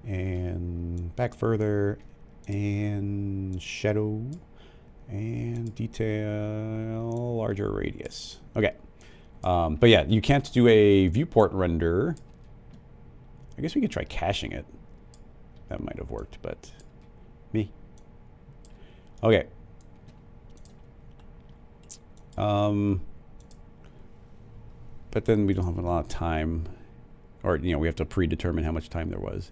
And back further, and shadow, and detail, larger radius. Okay. But yeah, you can't do a viewport render. I guess we could try caching it. That might have worked, but me. Okay. But then we don't have a lot of time. Or, we have to predetermine how much time there was.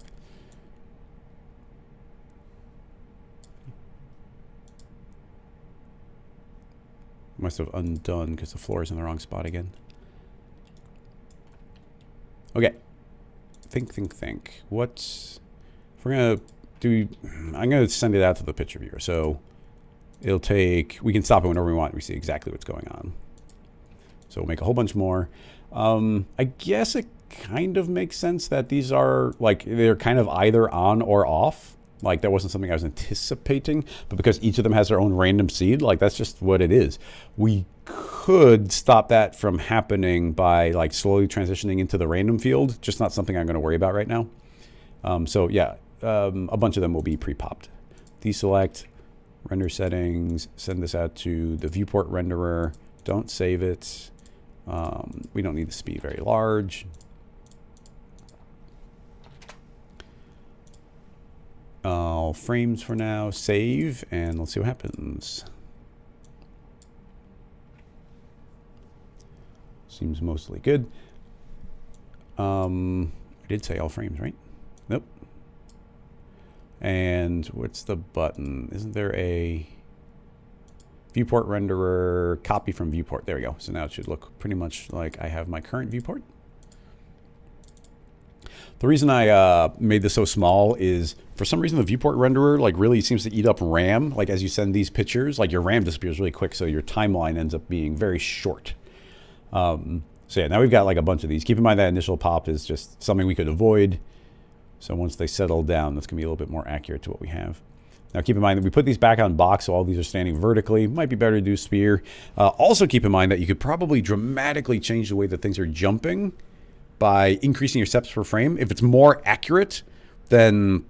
Must have undone because the floor is in the wrong spot again. Okay. Think. What if we're gonna do? I'm gonna send it out to the picture viewer, so it'll take. We can stop it whenever we want. We see exactly what's going on. So we'll make a whole bunch more. I guess it kind of makes sense that these are like they're kind of either on or off. Like that wasn't something I was anticipating, but because each of them has their own random seed, like that's just what it is. We could stop that from happening by like slowly transitioning into the random field, just not something I'm going to worry about right now. So yeah, a bunch of them will be pre-popped. Deselect, render settings, send this out to the viewport renderer. Don't save it. We don't need this to be very large. Frames for now, save, and let's see what happens. Seems mostly good. I did say all frames, right? Nope. And what's the button? Isn't there a viewport renderer, copy from viewport? There we go. So now it should look pretty much like I have my current viewport. The reason I made this so small is for some reason the viewport renderer like really seems to eat up RAM. Like as you send these pictures, like your RAM disappears really quick, so your timeline ends up being very short. So yeah, now we've got like a bunch of these. Keep in mind that initial pop is just something we could avoid. So once they settle down, that's gonna be a little bit more accurate to what we have. Now keep in mind that we put these back on box, so all these are standing vertically. Might be better to do sphere. Also keep in mind that you could probably dramatically change the way that things are jumping by increasing your steps per frame. If it's more accurate, then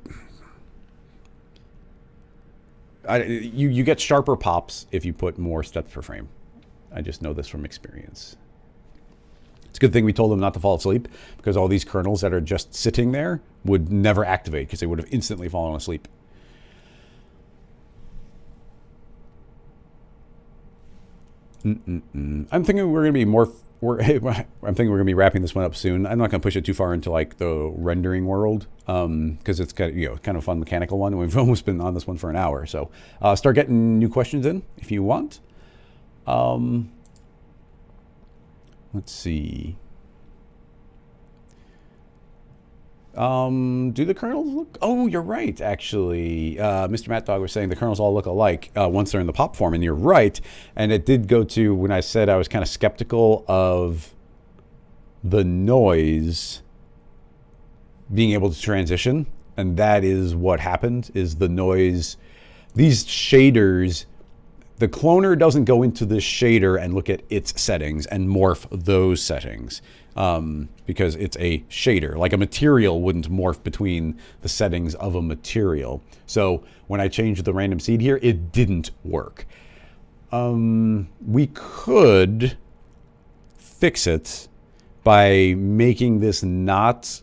you get sharper pops if you put more steps per frame. I just know this from experience. It's a good thing we told them not to fall asleep, because all these kernels that are just sitting there would never activate because they would have instantly fallen asleep. I'm thinking we're going to be more... I'm thinking we're going to be wrapping this one up soon. I'm not going to push it too far into like the rendering world because it's kind of a fun mechanical one. We've almost been on this one for an hour. So start getting new questions in if you want. Let's see. Do the kernels look... Oh, you're right, actually. Mr. Matt Dog was saying the kernels all look alike once they're in the pop form, and you're right. And it did go to when I said I was kind of skeptical of the noise being able to transition. And that is what happened, is the noise. These shaders, the cloner doesn't go into this shader and look at its settings and morph those settings. Because it's a shader. Like a material wouldn't morph between the settings of a material. So when I changed the random seed here, it didn't work. We could fix it by making this not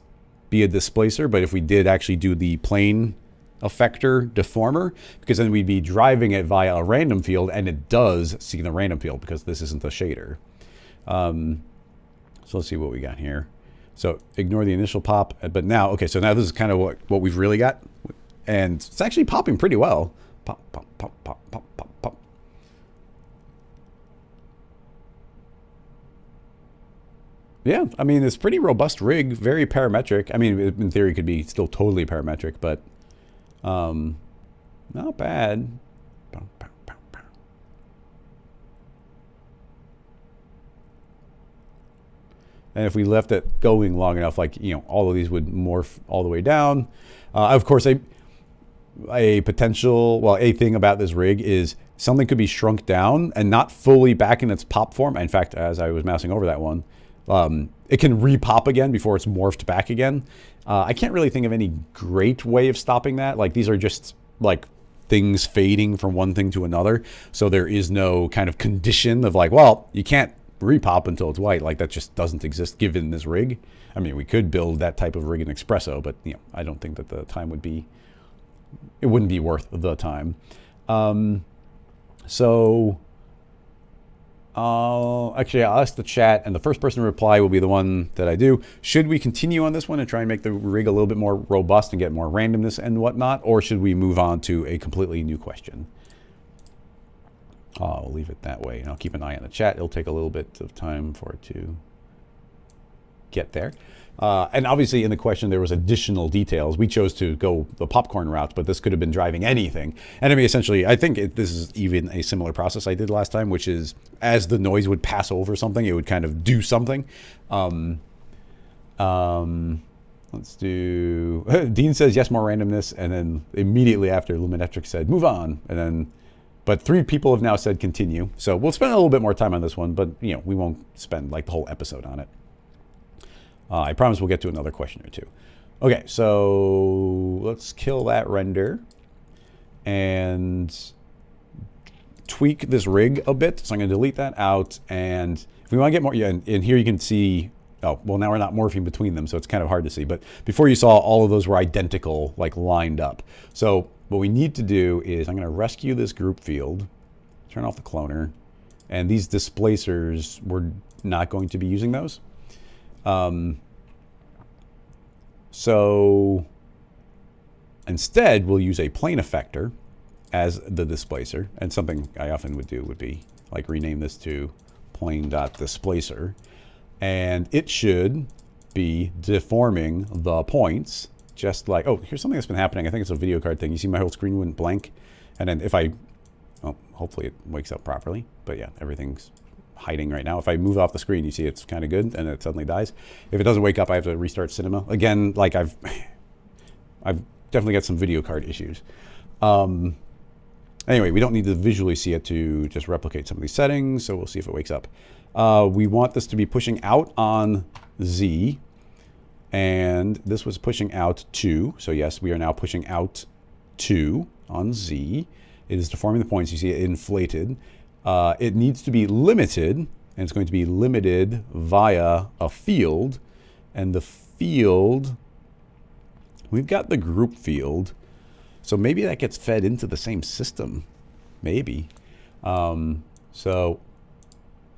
be a displacer, but if we did actually do the plane effector deformer, because then we'd be driving it via a random field, and it does see the random field because this isn't a shader. So let's see what we got here. So ignore the initial pop, but now, okay, so now this is kind of what we've really got. And it's actually popping pretty well. Pop, pop, pop, pop, pop, pop, pop. Yeah, I mean, it's pretty robust rig, very parametric. I mean, in theory, it could be still totally parametric, but not bad. And if we left it going long enough, like, you know, all of these would morph all the way down. Of course, a potential, well, a thing about this rig is something could be shrunk down and not fully back in its pop form. In fact, as I was mousing over that one, it can re-pop again before it's morphed back again. I can't really think of any great way of stopping that. Like, these are just like things fading from one thing to another. So there is no kind of condition of like, well, you can't repop until it's white. Like, that just doesn't exist given this rig. I mean, we could build that type of rig in Espresso, but, you know, I don't think that the time would be, it wouldn't be worth the time. Actually, I'll ask the chat, and the first person to reply will be the one that I do. Should we continue on this one and try and make the rig a little bit more robust and get more randomness and whatnot, or should we move on to a completely new question? I'll leave it that way, and I'll keep an eye on the chat. It'll take a little bit of time for it to get there. And obviously in the question there was additional details. We chose to go the popcorn route, but this could have been driving anything. And I mean, essentially, I think this is even a similar process I did last time, which is as the noise would pass over something, it would kind of do something. Let's do... Dean says, yes, more randomness. And then immediately after, Luminetric said, move on. And then... But 3 people have now said continue. So we'll spend a little bit more time on this one, but, you know, we won't spend like the whole episode on it. I promise we'll get to another question or two. Okay, so let's kill that render and tweak this rig a bit. So I'm going to delete that out. And if we want to get more, yeah, and here you can see, oh, well, now we're not morphing between them, so it's kind of hard to see. But before you saw, all of those were identical, like lined up. So what we need to do is I'm going to rescue this group field, turn off the cloner, and these displacers, we're not going to be using those. So instead, we'll use a plane effector as the displacer. And something I often would do would be like rename this to plane.displacer. And it should be deforming the points, just like, oh, here's something that's been happening. I think it's a video card thing. You see my whole screen went blank. And then if I, well, hopefully it wakes up properly. But yeah, everything's hiding right now. If I move off the screen, you see it's kind of good, and it suddenly dies. If it doesn't wake up, I have to restart Cinema. Again, like I've definitely got some video card issues. Anyway, we don't need to visually see it to just replicate some of these settings, so we'll see if it wakes up. We want this to be pushing out on Z, and this was pushing out 2. So yes, we are now pushing out 2 on Z. It is deforming the points. You see it inflated. It needs to be limited, and it's going to be limited via a field. And the field, we've got the group field, so maybe that gets fed into the same system. Maybe. So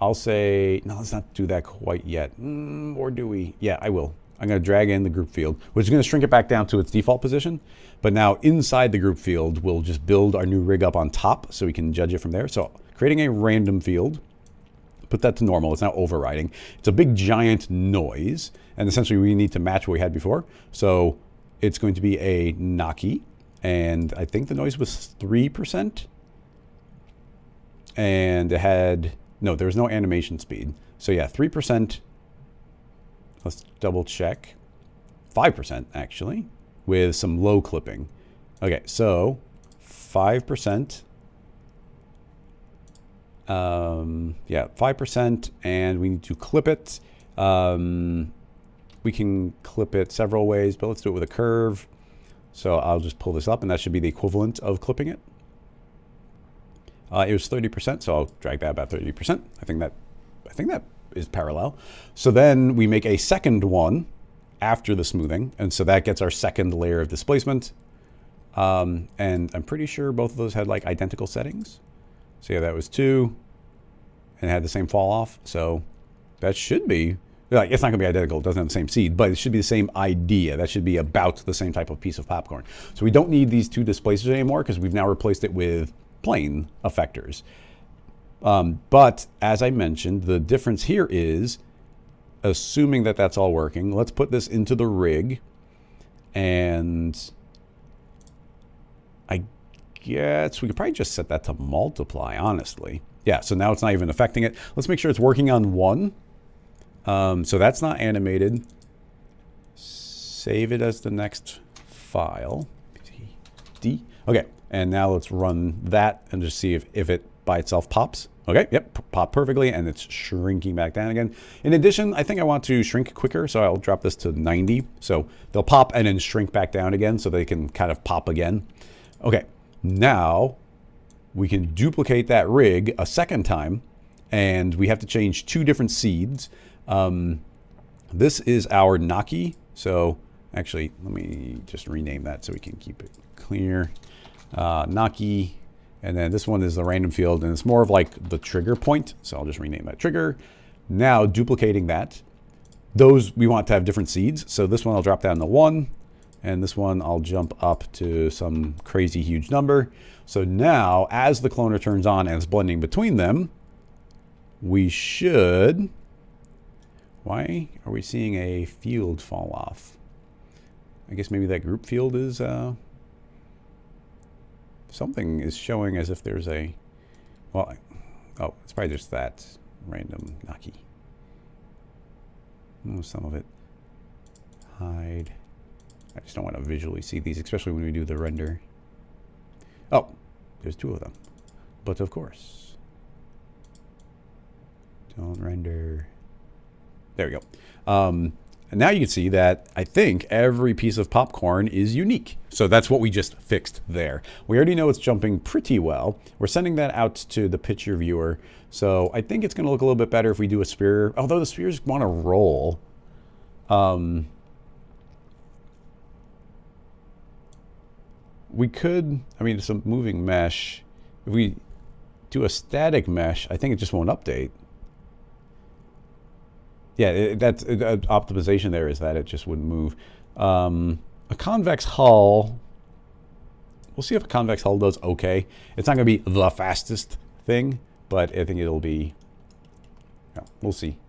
I'll say, no, let's not do that quite yet. Or do we? Yeah, I will. I'm going to drag in the group field, which is going to shrink it back down to its default position. But now inside the group field, we'll just build our new rig up on top so we can judge it from there. So creating a random field, put that to normal. It's now overriding. It's a big giant noise, and essentially we need to match what we had before. So it's going to be a Naki, and I think the noise was 3%. And it had, no, there was no animation speed. So yeah, 3%. Let's double check. 5% actually, with some low clipping. Okay, so 5%. Yeah, 5%, and we need to clip it. We can clip it several ways, but let's do it with a curve. So I'll just pull this up, and that should be the equivalent of clipping it. It was 30%, so I'll drag that about 30%. I think that is parallel. So then we make a second one after the smoothing, and so that gets our second layer of displacement. And I'm pretty sure both of those had like identical settings. So yeah, that was 2, and it had the same fall off. So that should be, like, it's not gonna be identical, it doesn't have the same seed, but it should be the same idea. That should be about the same type of piece of popcorn. So we don't need these 2 displacers anymore because we've now replaced it with plain effectors. But as I mentioned, the difference here is, assuming that that's all working, let's put this into the rig, and I guess we could probably just set that to multiply, honestly. Yeah, so now it's not even affecting it. Let's make sure it's working on 1. So that's not animated. Save it as the next file. D. Okay, and now let's run that and just see if it by itself pops. Okay, yep, popped perfectly, and it's shrinking back down again. In addition, I think I want to shrink quicker, so I'll drop this to 90. So they'll pop and then shrink back down again so they can kind of pop again. Okay, now we can duplicate that rig a second time, and we have to change 2 different seeds. This is our Naki. So actually, let me just rename that so we can keep it clear. Naki. And then this one is the random field, and it's more of like the trigger point. So I'll just rename that trigger. Now duplicating that. Those we want to have different seeds. So this one I'll drop down to 1. And this one I'll jump up to some crazy huge number. So now as the cloner turns on and it's blending between them, we should... Why are we seeing a field fall off? I guess maybe that group field is... something is showing as if there's a... Well, oh, it's probably just that random Naki. Oh, some of it. Hide. I just don't want to visually see these, especially when we do the render. Oh, there's 2 of them. But of course. Don't render. There we go. And now you can see that I think every piece of popcorn is unique. So that's what we just fixed there. We already know it's jumping pretty well. We're sending that out to the picture viewer. So I think it's going to look a little bit better if we do a sphere. Although the spheres want to roll. We could, I mean, it's a moving mesh. If we do a static mesh, I think it just won't update. Yeah, that's optimization there is that it just wouldn't move. A convex hull, we'll see if a convex hull does okay. It's not going to be the fastest thing, but I think it'll be, yeah, we'll see.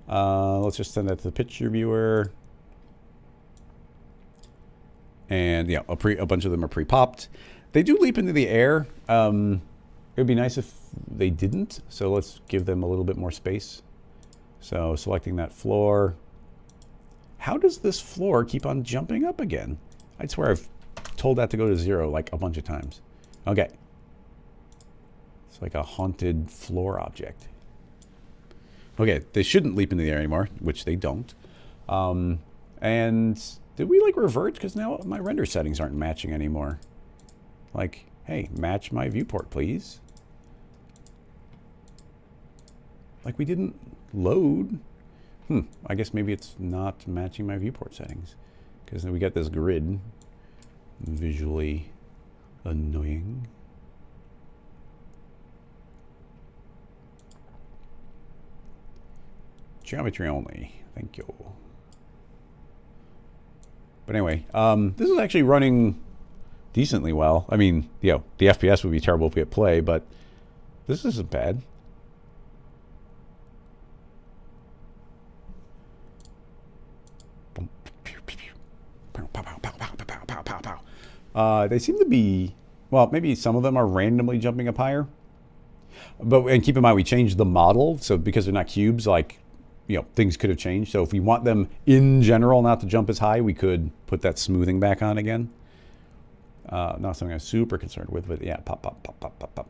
Let's just send that to the picture viewer. And yeah, a bunch of them are pre-popped. They do leap into the air. It would be nice if they didn't, so let's give them a little bit more space. So selecting that floor. How does this floor keep on jumping up again? I swear I've told that to go to 0 like a bunch of times. Okay. It's like a haunted floor object. Okay, they shouldn't leap into the air anymore, which they don't. And did we like revert? Because now my render settings aren't matching anymore. Like, hey, match my viewport, please. Like we didn't load. I guess maybe it's not matching my viewport settings. Because then we got this grid. Visually annoying. Geometry only. Thank you. But anyway, this is actually running decently well. I mean, you know, the FPS would be terrible if we hit play, but this isn't bad. They seem to be, well, maybe some of them are randomly jumping up higher. And keep in mind, we changed the model, so because they're not cubes, like, things could have changed. So if we want them in general not to jump as high, we could put that smoothing back on again. Not something I'm super concerned with, but yeah, pop, pop, pop, pop, pop, pop.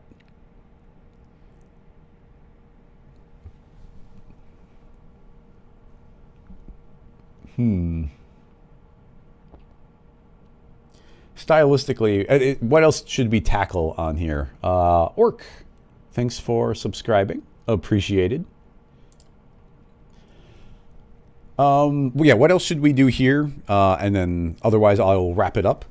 Stylistically, what else should we tackle on here? Orc, thanks for subscribing. Appreciated. Yeah, what else should we do here? And then otherwise I'll wrap it up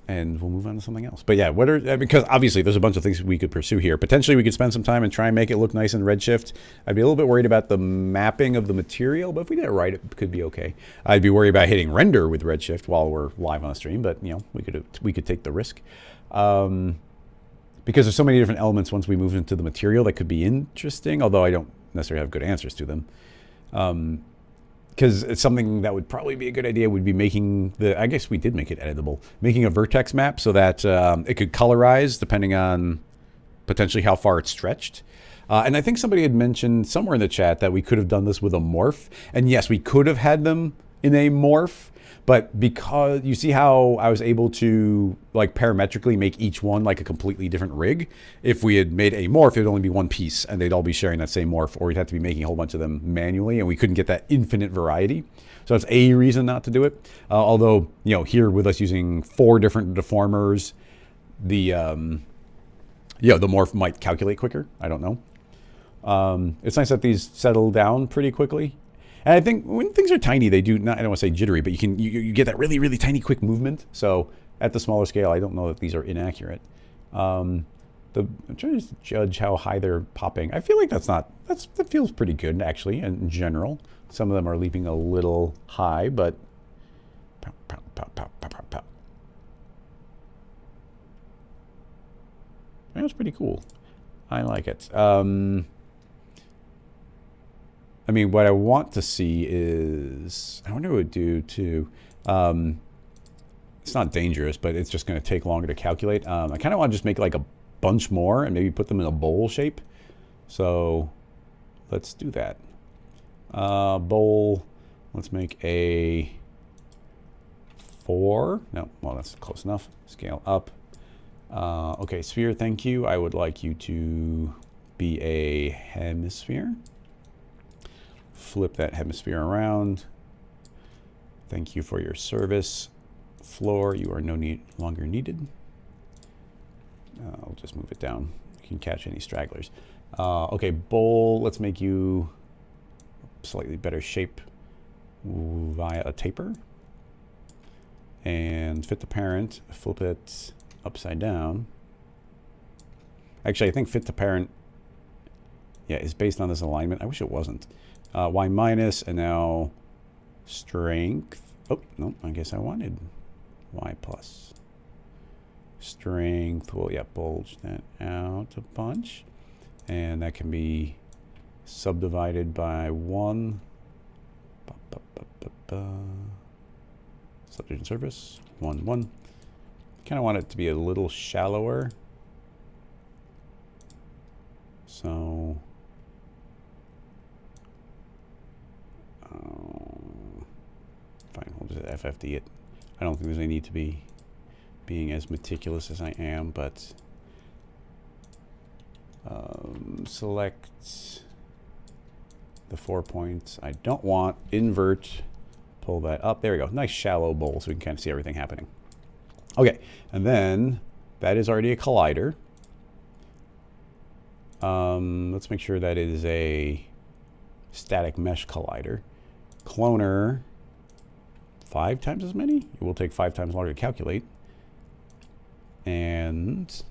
and we'll move on to something else. But yeah, because obviously there's a bunch of things we could pursue here. Potentially we could spend some time and try and make it look nice in Redshift. I'd be a little bit worried about the mapping of the material, but if we did it right, it could be okay. I'd be worried about hitting render with Redshift while we're live on the stream, but we could take the risk. Because there's so many different elements once we move into the material that could be interesting, although I don't necessarily have good answers to them. Because it's something that would probably be a good idea would be making I guess we did make it editable, making a vertex map so that it could colorize depending on potentially how far it's stretched. And I think somebody had mentioned somewhere in the chat that we could have done this with a morph. And yes, we could have had them in a morph, but because you see how I was able to like parametrically make each one like a completely different rig. If we had made a morph, it'd only be one piece and they'd all be sharing that same morph, or we'd have to be making a whole bunch of them manually and we couldn't get that infinite variety. So that's a reason not to do it. Although, here with us using 4 different deformers, the morph might calculate quicker. I don't know. It's nice that these settle down pretty quickly. And I think when things are tiny, they do not, I don't want to say jittery, but you get that really, really tiny quick movement. So at the smaller scale, I don't know that these are inaccurate. I'm trying to judge how high they're popping. I feel like that feels pretty good actually in general. Some of them are leaping a little high, but pow, pow, pow, pow, pow, pow, pow. That's pretty cool. I like it. I mean, what I want to see is, I wonder what it would do to, it's not dangerous, but it's just going to take longer to calculate. I kind of want to just make like a bunch more and maybe put them in a bowl shape. So let's do that. Bowl, let's make a 4. No, well, that's close enough. Scale up. Okay, sphere, thank you. I would like you to be a hemisphere. Flip that hemisphere around. Thank you for your service. Floor, you are no longer needed. I'll just move it down. You can catch any stragglers. Okay, bowl, let's make you slightly better shape via a taper. And fit the parent, flip it upside down. Actually, I think fit to parent, is based on this alignment. I wish it wasn't. Y minus, and now strength. Oh, no, I guess I wanted Y plus. Strength, well, bulge that out a bunch. And that can be subdivided by 1. Subdivision surface, 1, 1. Kind of want it to be a little shallower. So fine, we'll just FFD it. I don't think there's any need to be being as meticulous as I am, but select the 4 points I don't want, invert, pull that up. There we go. Nice shallow bowl so we can kind of see everything happening. Okay, and then that is already a collider. Let's make sure that is a static mesh collider. Cloner, 5 times as many? It will take 5 times longer to calculate. And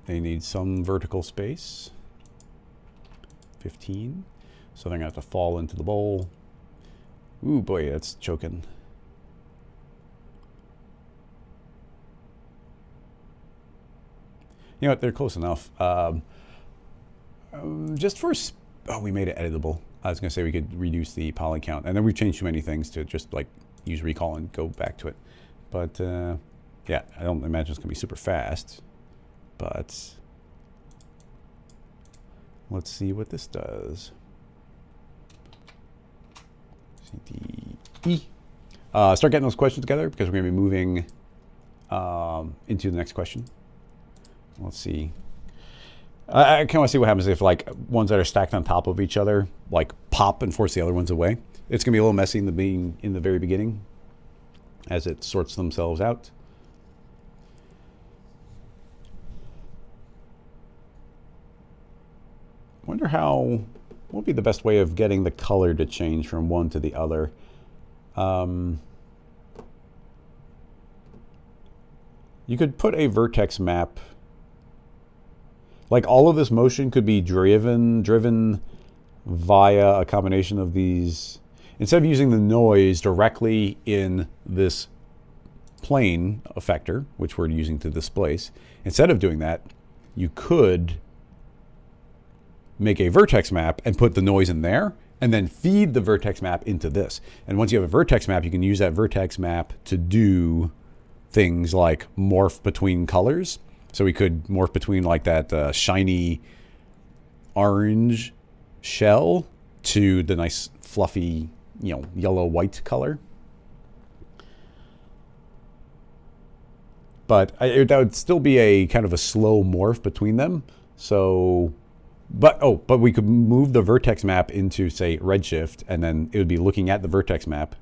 they need some vertical space. 15. So they're going to have to fall into the bowl. Ooh, boy, that's choking. You know what? They're close enough. Just for... Oh, we made it editable. I was going to say we could reduce the poly count. And then we've changed too many things to just, like, use recall and go back to it. But yeah, I don't imagine it's going to be super fast. But let's see what this does. CDE. Start getting those questions together because we're going to be moving into the next question. Let's see. I kind of want to see what happens if like ones that are stacked on top of each other like pop and force the other ones away. It's going to be a little messy in the very beginning as it sorts themselves out. I wonder what would be the best way of getting the color to change from one to the other. You could put a vertex map. Like all of this motion could be driven via a combination of these. Instead of using the noise directly in this plane effector, which we're using to displace, instead of doing that, you could make a vertex map and put the noise in there, and then feed the vertex map into this. And once you have a vertex map, you can use that vertex map to do things like morph between colors. So we could morph between like that shiny orange shell to the nice fluffy, yellow-white color. But that would still be a kind of a slow morph between them. So, but we could move the vertex map into, say, redshift, and then it would be looking at the vertex map.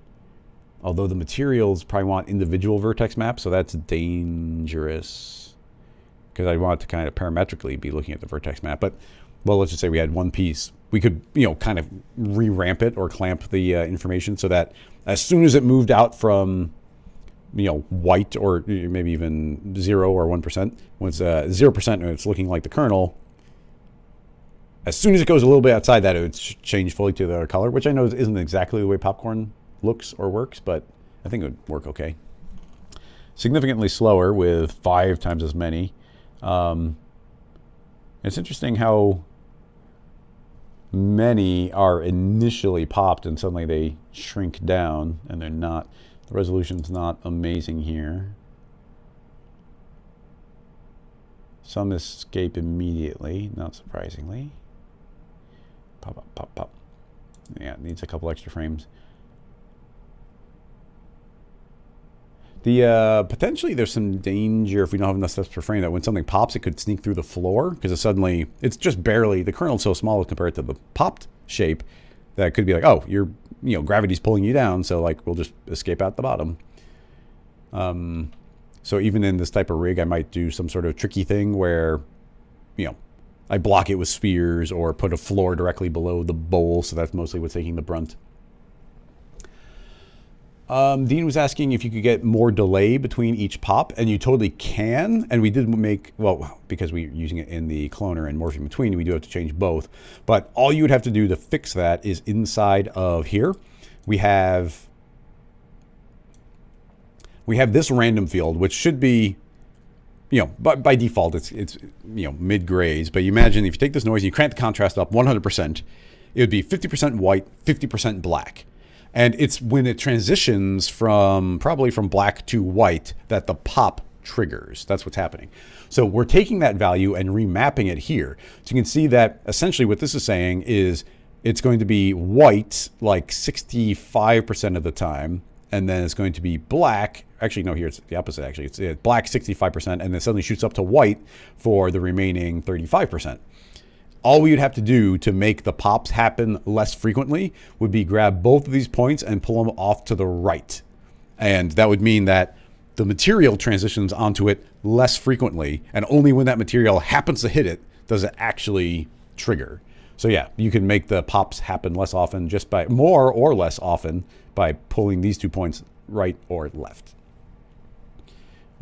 Although the materials probably want individual vertex maps, so that's dangerous. Because I want to kind of parametrically be looking at the vertex map. But, well, let's just say we had one piece. We could, kind of re-ramp it or clamp the information so that as soon as it moved out from, white or maybe even 0 or 1%, when it's 0% and it's looking like the kernel, as soon as it goes a little bit outside that, it would change fully to the color, which I know isn't exactly the way popcorn looks or works, but I think it would work okay. Significantly slower with 5 times as many. It's interesting how many are initially popped and suddenly they shrink down, and they're not. The resolution's not amazing here. Some escape immediately, not surprisingly. Pop, pop, pop, pop. Yeah, it needs a couple extra frames. Potentially there's some danger if we don't have enough steps per frame that when something pops, it could sneak through the floor because it's just barely, the kernel's so small compared to the popped shape that it could be like, oh, gravity's pulling you down, so like we'll just escape out the bottom. So even in this type of rig, I might do some sort of tricky thing where, I block it with spheres or put a floor directly below the bowl, so that's mostly what's taking the brunt. Dean was asking if you could get more delay between each pop, and you totally can. And we did make, well, because we're using it in the cloner and morphing between, we do have to change both. But all you would have to do to fix that is inside of here. We have this random field, which should be, by default, it's mid-grays. But you imagine if you take this noise and you crank the contrast up 100%, it would be 50% white, 50% black. And it's when it transitions probably from black to white that the pop triggers. That's what's happening. So we're taking that value and remapping it here. So you can see that essentially what this is saying is it's going to be white like 65% of the time, and then it's going to be black. Actually, no, here it's the opposite, actually. It's black 65%, and then suddenly shoots up to white for the remaining 35%. All we would have to do to make the pops happen less frequently would be grab both of these points and pull them off to the right. And that would mean that the material transitions onto it less frequently, and only when that material happens to hit it does it actually trigger. So yeah, you can make the pops happen less often just by more or less often by pulling these 2 points right or left.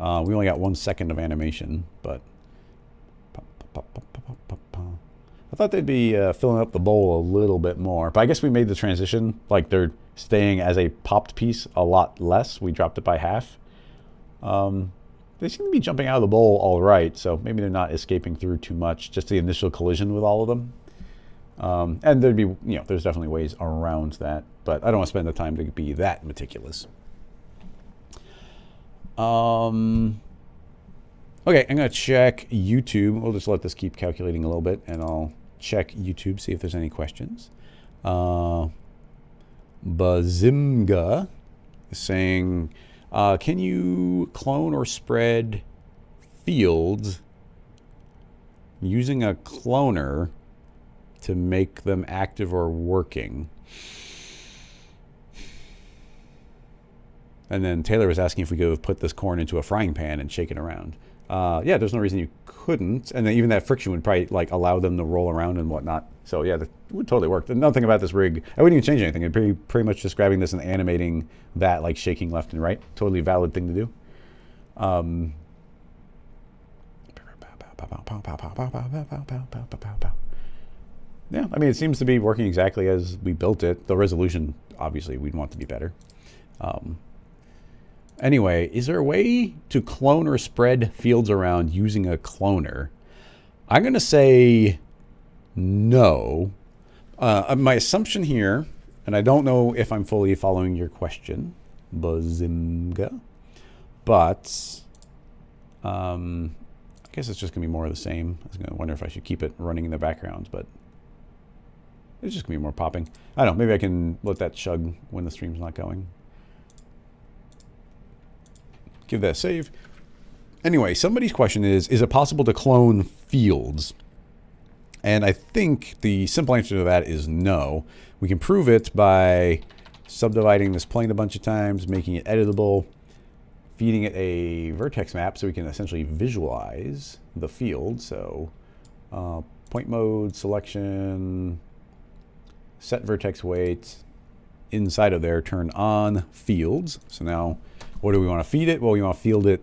We only got 1 second of animation, but I thought they'd be filling up the bowl a little bit more, but I guess we made the transition, like they're staying as a popped piece a lot less. We dropped it by half. They seem to be jumping out of the bowl all right, so maybe they're not escaping through too much, just the initial collision with all of them. And there'd be, there's definitely ways around that, but I don't want to spend the time to be that meticulous. Okay, I'm going to check YouTube. We'll just let this keep calculating a little bit, and I'll check YouTube, see if there's any questions. Bazimga is saying, can you clone or spread fields using a cloner to make them active or working? And then Taylor was asking if we could put this corn into a frying pan and shake it around. Yeah, there's no reason you couldn't. And then even that friction would probably like allow them to roll around and whatnot. So yeah, that would totally work. Another thing about this rig, I wouldn't even change anything. It'd be pretty much just grabbing this and animating that, like shaking left and right. Totally valid thing to do. Yeah, I mean, it seems to be working exactly as we built it. The resolution, obviously, we'd want to be better. Anyway, is there a way to clone or spread fields around using a cloner? I'm going to say no. My assumption here, and I don't know if I'm fully following your question, Bazimga, but I guess it's just going to be more of the same. I was going to wonder if I should keep it running in the background, but it's just going to be more popping. I don't know. Maybe I can let that chug when the stream's not going. Give that a save. Anyway, somebody's question is it possible to clone fields? And I think the simple answer to that is no. We can prove it by subdividing this plane a bunch of times, making it editable, feeding it a vertex map so we can essentially visualize the field. So point mode, selection, set vertex weight, inside of there, turn on fields. So now what do we want to feed it? Well, we want to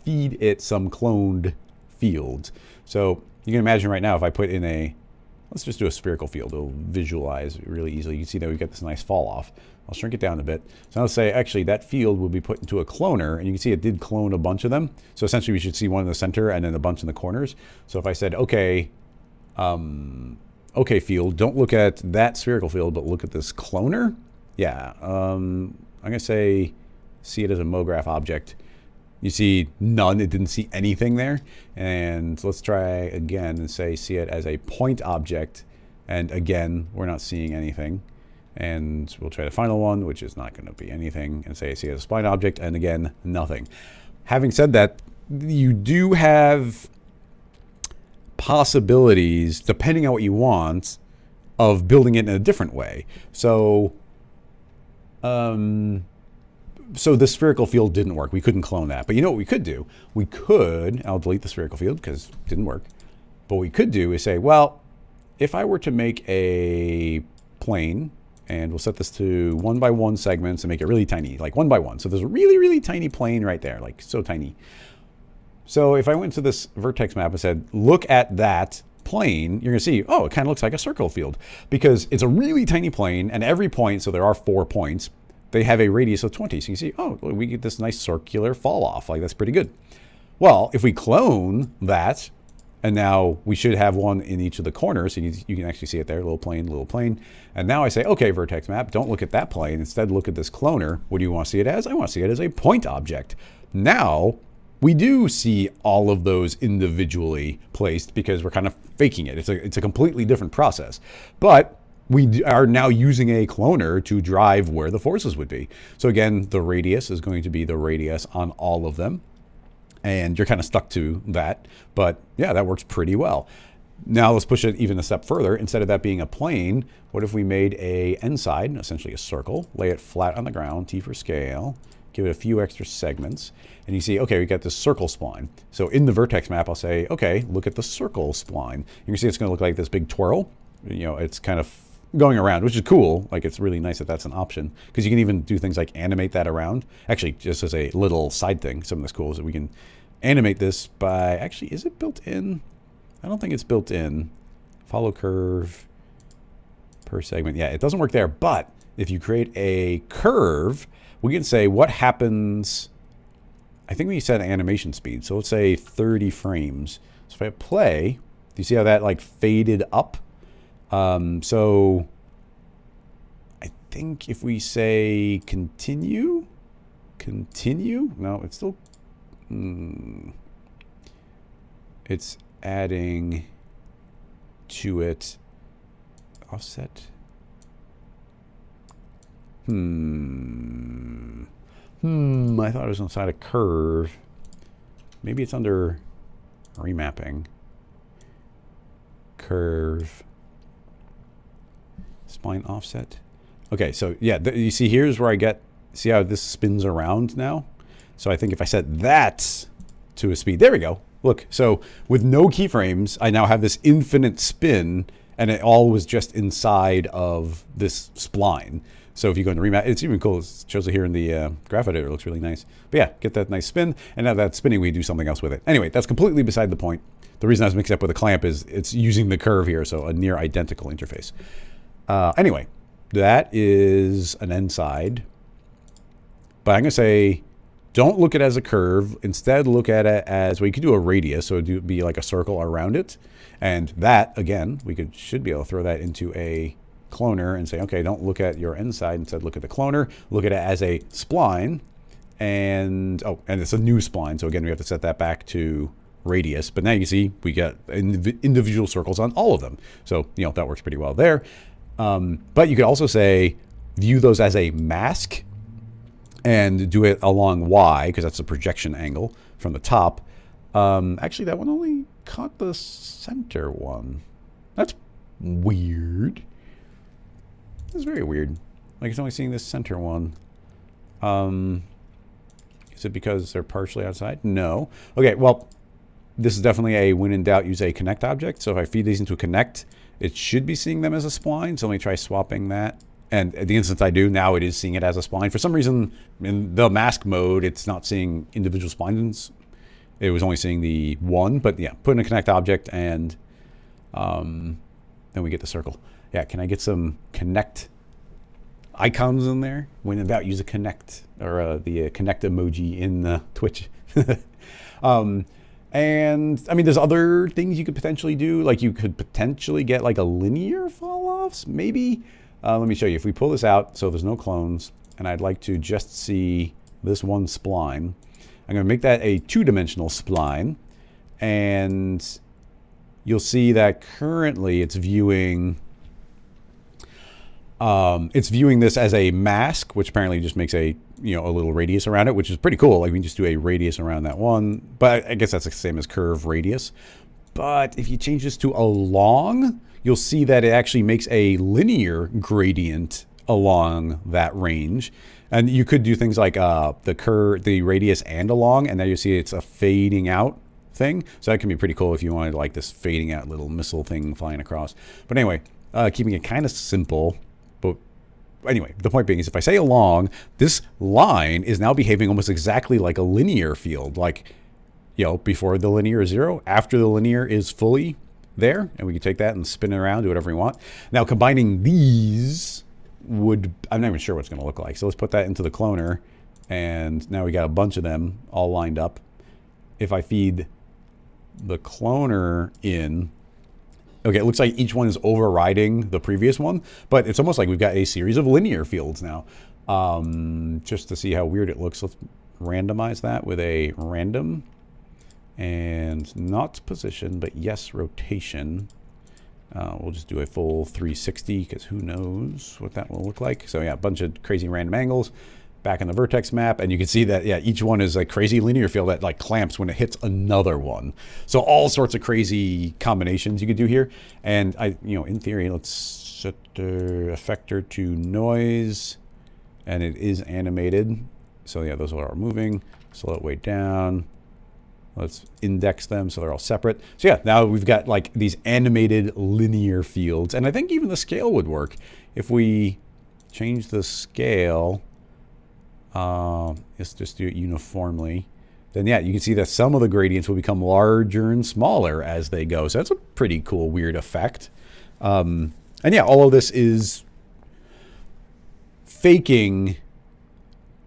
feed it some cloned fields. So you can imagine right now if I put in let's just do a spherical field. It'll visualize really easily. You can see that we've got this nice fall off. I'll shrink it down a bit. So now let's say actually that field will be put into a cloner, and you can see it did clone a bunch of them. So essentially we should see one in the center and then a bunch in the corners. So if I said, okay, okay field, don't look at that spherical field, but look at this cloner. Yeah, I'm going to say see it as a MoGraph object. You see none, it didn't see anything there. And let's try again and say see it as a point object. And again, we're not seeing anything. And we'll try the final one, which is not going to be anything, and say see it as a spline object, and again, nothing. Having said that, you do have possibilities, depending on what you want, of building it in a different way. So so the spherical field didn't work. We couldn't clone that. But you know what we could do? We could, I'll delete the spherical field because it didn't work. But what we could do is say, well, if I were to make a plane, and we'll set this to 1 by 1 segments and make it really tiny, like 1 by 1. So there's a really, really tiny plane right there, like so tiny. So if I went to this vertex map and said, look at that plane, you're going to see, oh, it kind of looks like a circle field because it's a really tiny plane, and every point, so there are 4 points, they have a radius of 20. So you can see, oh, we get this nice circular fall off. Like that's pretty good. Well, if we clone that, and now we should have one in each of the corners. So you can actually see it there, little plane. And now I say, okay, vertex map, don't look at that plane. Instead, look at this cloner. What do you want to see it as? I want to see it as a point object. Now, we do see all of those individually placed because we're kind of faking it. It's a completely different process. But we are now using a cloner to drive where the forces would be. So again, the radius is going to be the radius on all of them. And you're kind of stuck to that. But yeah, that works pretty well. Now let's push it even a step further. Instead of that being a plane, what if we made a end side, essentially a circle, lay it flat on the ground, T for scale, give it a few extra segments, and you see, okay, we got this circle spline. So in the vertex map, I'll say, okay, look at the circle spline. You can see it's going to look like this big twirl. You know, it's kind of going around, which is cool. Like it's really nice that that's an option because you can even do things like animate that around. Actually, just as a little side thing, something that's cool is that we can animate this by, actually, is it built in? I don't think it's built in. Follow curve per segment. Yeah, it doesn't work there, but if you create a curve, we can say what happens. I think we set animation speed. So let's say 30 frames. So if I play, do you see how that like faded up? So I think if we say continue, continue. No, it's still... it's adding to it. Offset. I thought it was inside a curve. Maybe it's under remapping. Curve. Spline offset. Okay, so yeah, you see here's where I get, see how this spins around now? So I think if I set that to a speed, there we go. Look, so with no keyframes, I now have this infinite spin, and it all was just inside of this spline. So if you go into remap, it's even cool. It shows it here in the graph editor. It looks really nice. But yeah, get that nice spin, and now that's spinning, we do something else with it. Anyway, that's completely beside the point. The reason I was mixing up with a clamp is it's using the curve here, so a near identical interface. Anyway, that is an end side. But I'm going to say, don't look at it as a curve. Instead, look at it as, well, you could do a radius, so it would be like a circle around it. And that, again, we should be able to throw that into a cloner and say, okay, don't look at your end side. Instead, look at the cloner. Look at it as a spline. And, oh, and it's a new spline. So again, we have to set that back to radius. But now you can see we got individual circles on all of them. So, you know, that works pretty well there. But you could also say, view those as a mask and do it along Y, because that's the projection angle from the top. Actually, that one only caught the center one. That's weird. That's very weird. Like, it's only seeing this center one. Is it because they're partially outside? No. Okay, well, this is definitely a when in doubt, use a connect object. So if I feed these into a connect, it should be seeing them as a spline. So let me try swapping that. And at the instant I do, now it is seeing it as a spline. For some reason, in the mask mode, it's not seeing individual splines. It was only seeing the one. But yeah, put in a connect object, and then we get the circle. Yeah, can I get some connect icons in there? When in doubt, use a connect, or the connect emoji in the Twitch. And I mean, there's other things you could potentially do. Like, you could potentially get like a linear fall offs, maybe. Let me show you. If we pull this out, so there's no clones, and I'd like to just see this one spline. I'm going to make that a two-dimensional spline, and you'll see that currently it's viewing this as a mask, which apparently just makes a, you know, a little radius around it, which is pretty cool. Like, we can just do a radius around that one, but I guess that's the same as curve radius. But if you change this to a long, you'll see that it actually makes a linear gradient along that range. And you could do things like the radius and along, and now you see it's a fading out thing. So that can be pretty cool if you wanted like this fading out little missile thing flying across. But anyway, keeping it kind of simple. But anyway, the point being is if I say along, this line is now behaving almost exactly like a linear field. Like, you know, before the linear is 0, after the linear is fully there, and we can take that and spin it around, do whatever we want. Now, combining these would, I'm not even sure what it's going to look like. So let's put that into the cloner, and now we got a bunch of them all lined up. If I feed the cloner in, okay, it looks like each one is overriding the previous one, but it's almost like we've got a series of linear fields now. Just to see how weird it looks, let's randomize that with a random. And not position, but yes, rotation. We'll just do a full 360, because who knows what that will look like. So yeah, a bunch of crazy random angles back in the vertex map, and you can see that, yeah, each one is a crazy linear field that like clamps when it hits another one. So all sorts of crazy combinations you could do here. And you know, in theory, let's set the effector to noise, and it is animated. So yeah, those are moving. Slow it way down. Let's index them so they're all separate. So yeah, now we've got like these animated linear fields. And I think even the scale would work. If we change the scale, let's just do it uniformly. Then yeah, you can see that some of the gradients will become larger and smaller as they go. So that's a pretty cool, weird effect. And yeah, all of this is faking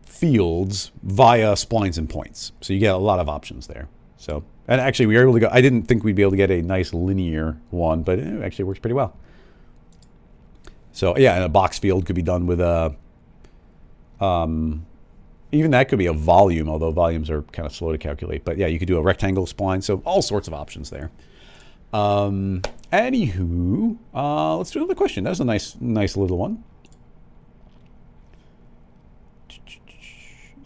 fields via splines and points. So you get a lot of options there. So, and actually we were able to go, I didn't think we'd be able to get a nice linear one, but it actually works pretty well. So yeah, and a box field could be done with a Even that could be a volume, although volumes are kind of slow to calculate. But yeah, you could do a rectangle spline. So all sorts of options there. Anywho, let's do another question. That was a nice little one.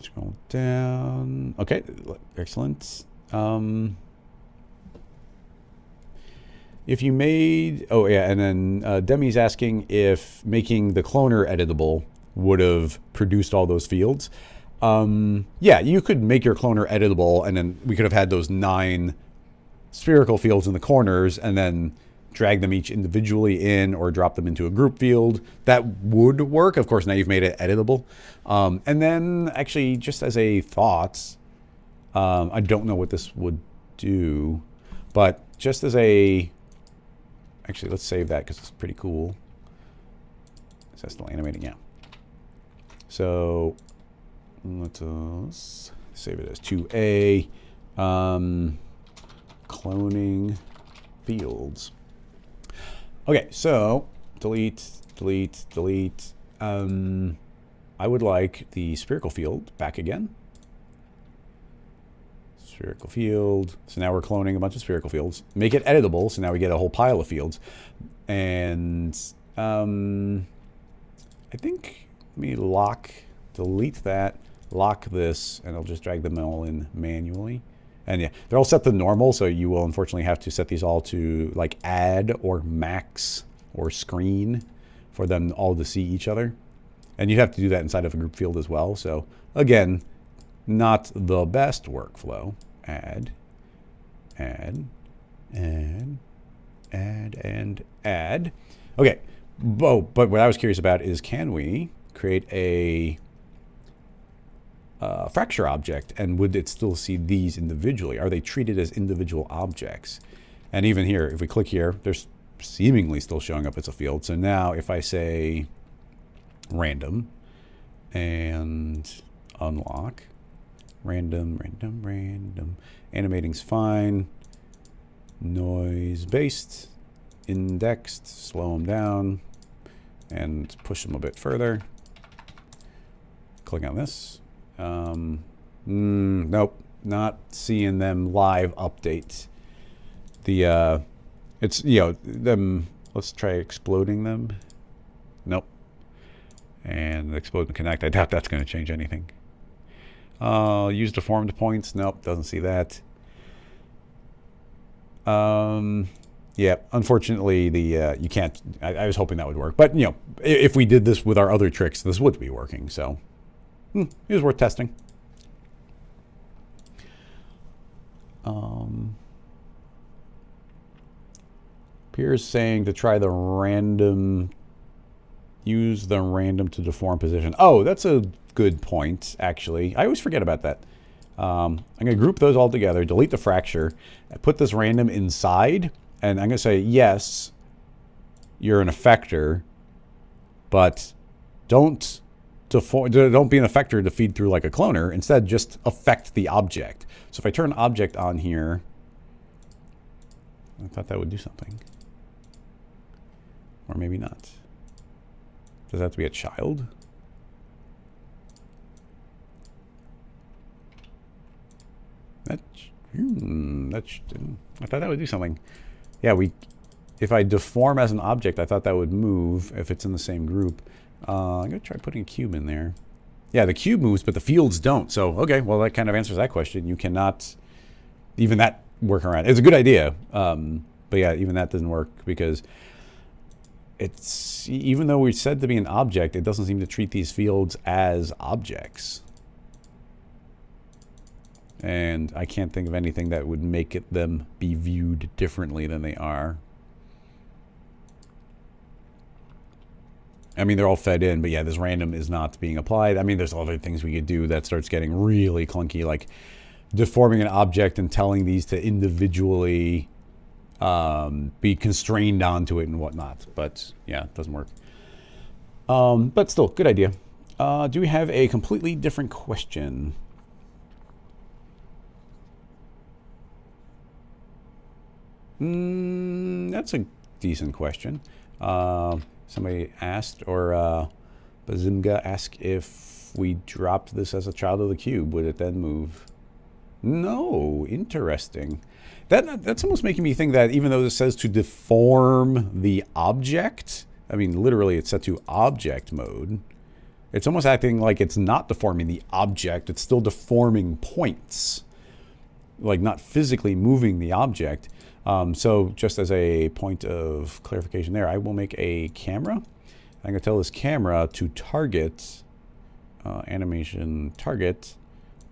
Scroll down. Okay, excellent. If you made, oh yeah, and then Demi's asking if making the cloner editable would have produced all those fields. Yeah, you could make your cloner editable, and then we could have had those 9 spherical fields in the corners, and then drag them each individually in or drop them into a group field. That would work. Of course, now you've made it editable. And then actually, just as a thought, I don't know what this would do, but just as a, actually, let's save that because it's pretty cool. Is that still animating? Yeah. So let's save it as 2A. Cloning fields. Okay, so delete. I would like the spherical field back again. Spherical field. So now we're cloning a bunch of spherical fields. Make it editable, so now we get a whole pile of fields. And I think let me delete that, lock this, and I'll just drag them all in manually. And yeah, they're all set to normal, so you will unfortunately have to set these all to like add or max or screen for them all to see each other. And you'd have to do that inside of a group field as well. So again, not the best workflow. Add. Okay, but what I was curious about is, can we create a fracture object, and would it still see these individually? Are they treated as individual objects? And even here, if we click here, they're seemingly still showing up as a field. So now if I say random and unlock, random, animating's fine, noise based, indexed, slow them down, and push them a bit further. Click on this. Nope, not seeing them live update. It's, them, let's try exploding them. Nope. And explode and connect. I doubt that's going to change anything. Use deformed points. Nope, doesn't see that. Yeah, unfortunately, you can't. I was hoping that would work, but if we did this with our other tricks, this would be working. So it was worth testing. Pierre's saying to try the random. Use the random to deform position. Oh, that's a good point, actually. I always forget about that. I'm going to group those all together, delete the fracture, put this random inside, and I'm going to say, yes, you're an effector, but don't be an effector to feed through like a cloner. Instead, just affect the object. So if I turn object on here, I thought that would do something. Or maybe not. Does that have to be a child? I thought that would do something. Yeah, if I deform as an object, I thought that would move if it's in the same group. I'm going to try putting a cube in there. Yeah, the cube moves, but the fields don't. So, okay, well, that kind of answers that question. You cannot, even that work around. It's a good idea. But yeah, even that doesn't work because it's, even though we're said to be an object, it doesn't seem to treat these fields as objects. And I can't think of anything that would make them be viewed differently than they are. I mean, they're all fed in, but yeah, this random is not being applied. I mean, there's other things we could do that starts getting really clunky, like deforming an object and telling these to individually be constrained onto it and whatnot. But yeah, it doesn't work. But still, good idea. Do we have a completely different question? That's a decent question. Somebody asked, or Bazimga asks if we dropped this as a child of the cube, would it then move? No, interesting. That's almost making me think that even though this says to deform the object, I mean, literally it's set to object mode, it's almost acting like it's not deforming the object, it's still deforming points. Like not physically moving the object. So just as a point of clarification there, I will make a camera. I'm going to tell this camera to target, animation target,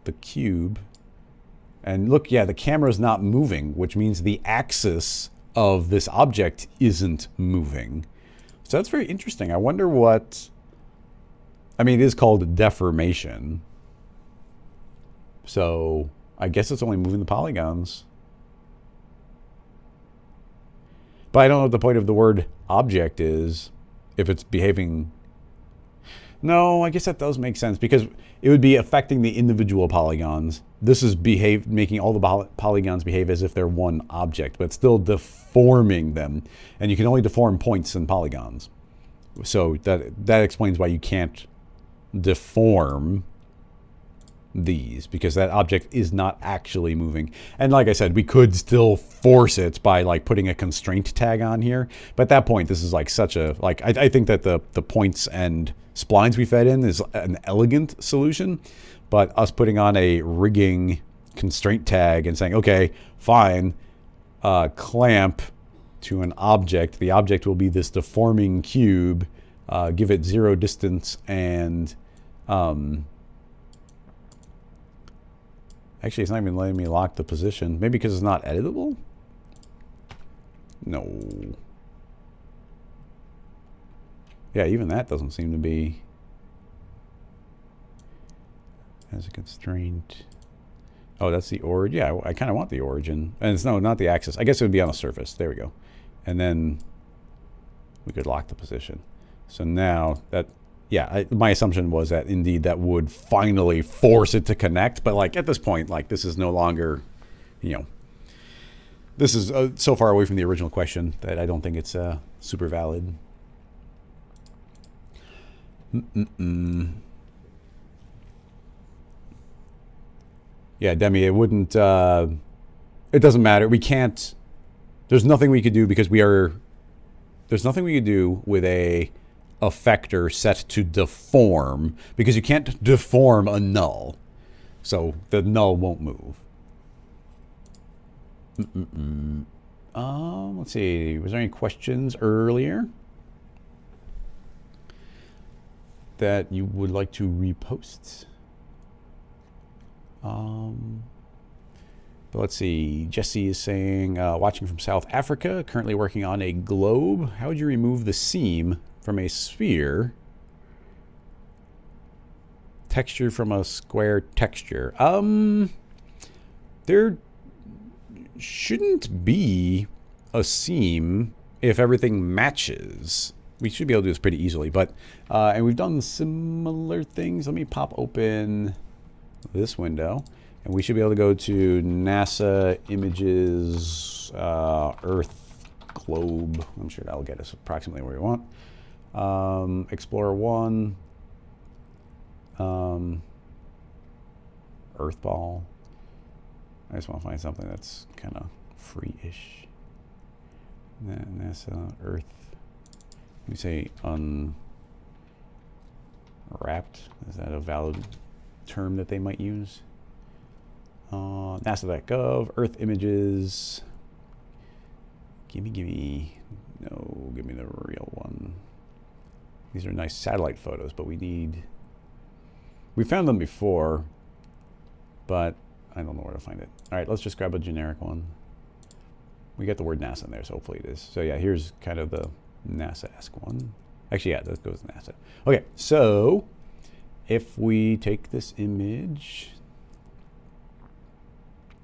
the cube. And look, yeah, the camera's not moving, which means the axis of this object isn't moving. So that's very interesting. I wonder what... I mean, it is called deformation. So I guess it's only moving the polygons. But I don't know what the point of the word object is if it's behaving... No, I guess that does make sense because it would be affecting the individual polygons. This is making all the polygons behave as if they're one object, but still deforming them. And you can only deform points and polygons. So that explains why you can't deform these, because that object is not actually moving. And like I said, we could still force it by like putting a constraint tag on here. But at that point, this is like such a, like, I think that the points and splines we fed in is an elegant solution. But us putting on a rigging constraint tag and saying, okay, fine, clamp to an object. The object will be this deforming cube. Give it 0 distance and... Actually, it's not even letting me lock the position. Maybe because it's not editable? No. Yeah, even that doesn't seem to be... As a constraint. Oh, that's the origin. Yeah, I kind of want the origin. And it's no, not the axis. I guess it would be on a surface. There we go. And then we could lock the position. So now that... Yeah, my assumption was that indeed that would finally force it to connect. But like at this point, like this is no longer, you know, this is so far away from the original question that I don't think it's super valid. Yeah, Demi, it wouldn't, it doesn't matter. We can't, there's nothing we could do because there's nothing we could do with a effector set to deform, because you can't deform a null, so the null won't move. Let's see, was there any questions earlier that you would like to repost? But let's see, Jesse is saying, watching from South Africa, currently working on a globe. How would you remove the seam from a sphere? Texture from a square texture. There shouldn't be a seam if everything matches. We should be able to do this pretty easily, but and we've done similar things. Let me pop open this window, and we should be able to go to NASA images, Earth globe. I'm sure that'll get us approximately where we want. Explorer 1, Earth Ball. I just want to find something that's kind of free-ish. NASA Earth. Let me say unwrapped. Is that a valid term that they might use? NASA.gov, Earth images. Gimme. No, give me the real one. These are nice satellite photos, but we found them before, but I don't know where to find it. All right, let's just grab a generic one. We got the word NASA in there, so hopefully it is. So yeah, here's kind of the NASA-esque one. Actually, yeah, that goes to NASA. Okay, so if we take this image,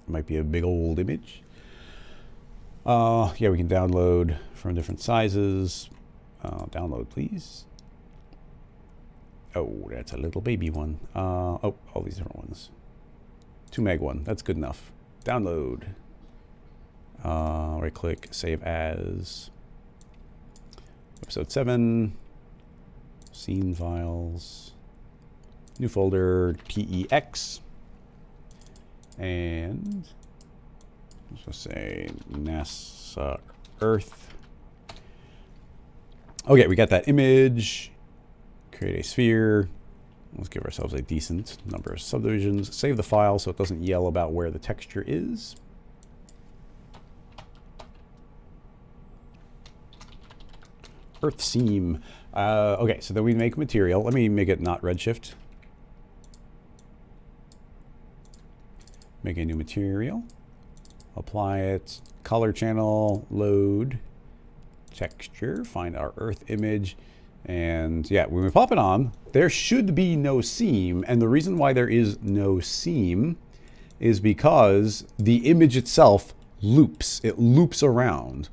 it might be a big old image. Yeah, we can download from different sizes. Download, please. Oh, that's a little baby one. Oh, all these different ones. 2 meg one. That's good enough. Download. Right click, save as. Episode 7. scene files, new folder, TEX, and let's just say NASA Earth. Okay, we got that image. Create a sphere. Let's give ourselves a decent number of subdivisions. Save the file so it doesn't yell about where the texture is. Earth seam. Okay, so then we make material. Let me make it not redshift. Make a new material. Apply it. Color channel. Load. Texture. Find our Earth image. And yeah, when we pop it on, there should be no seam. And the reason why there is no seam is because the image itself loops. It loops around.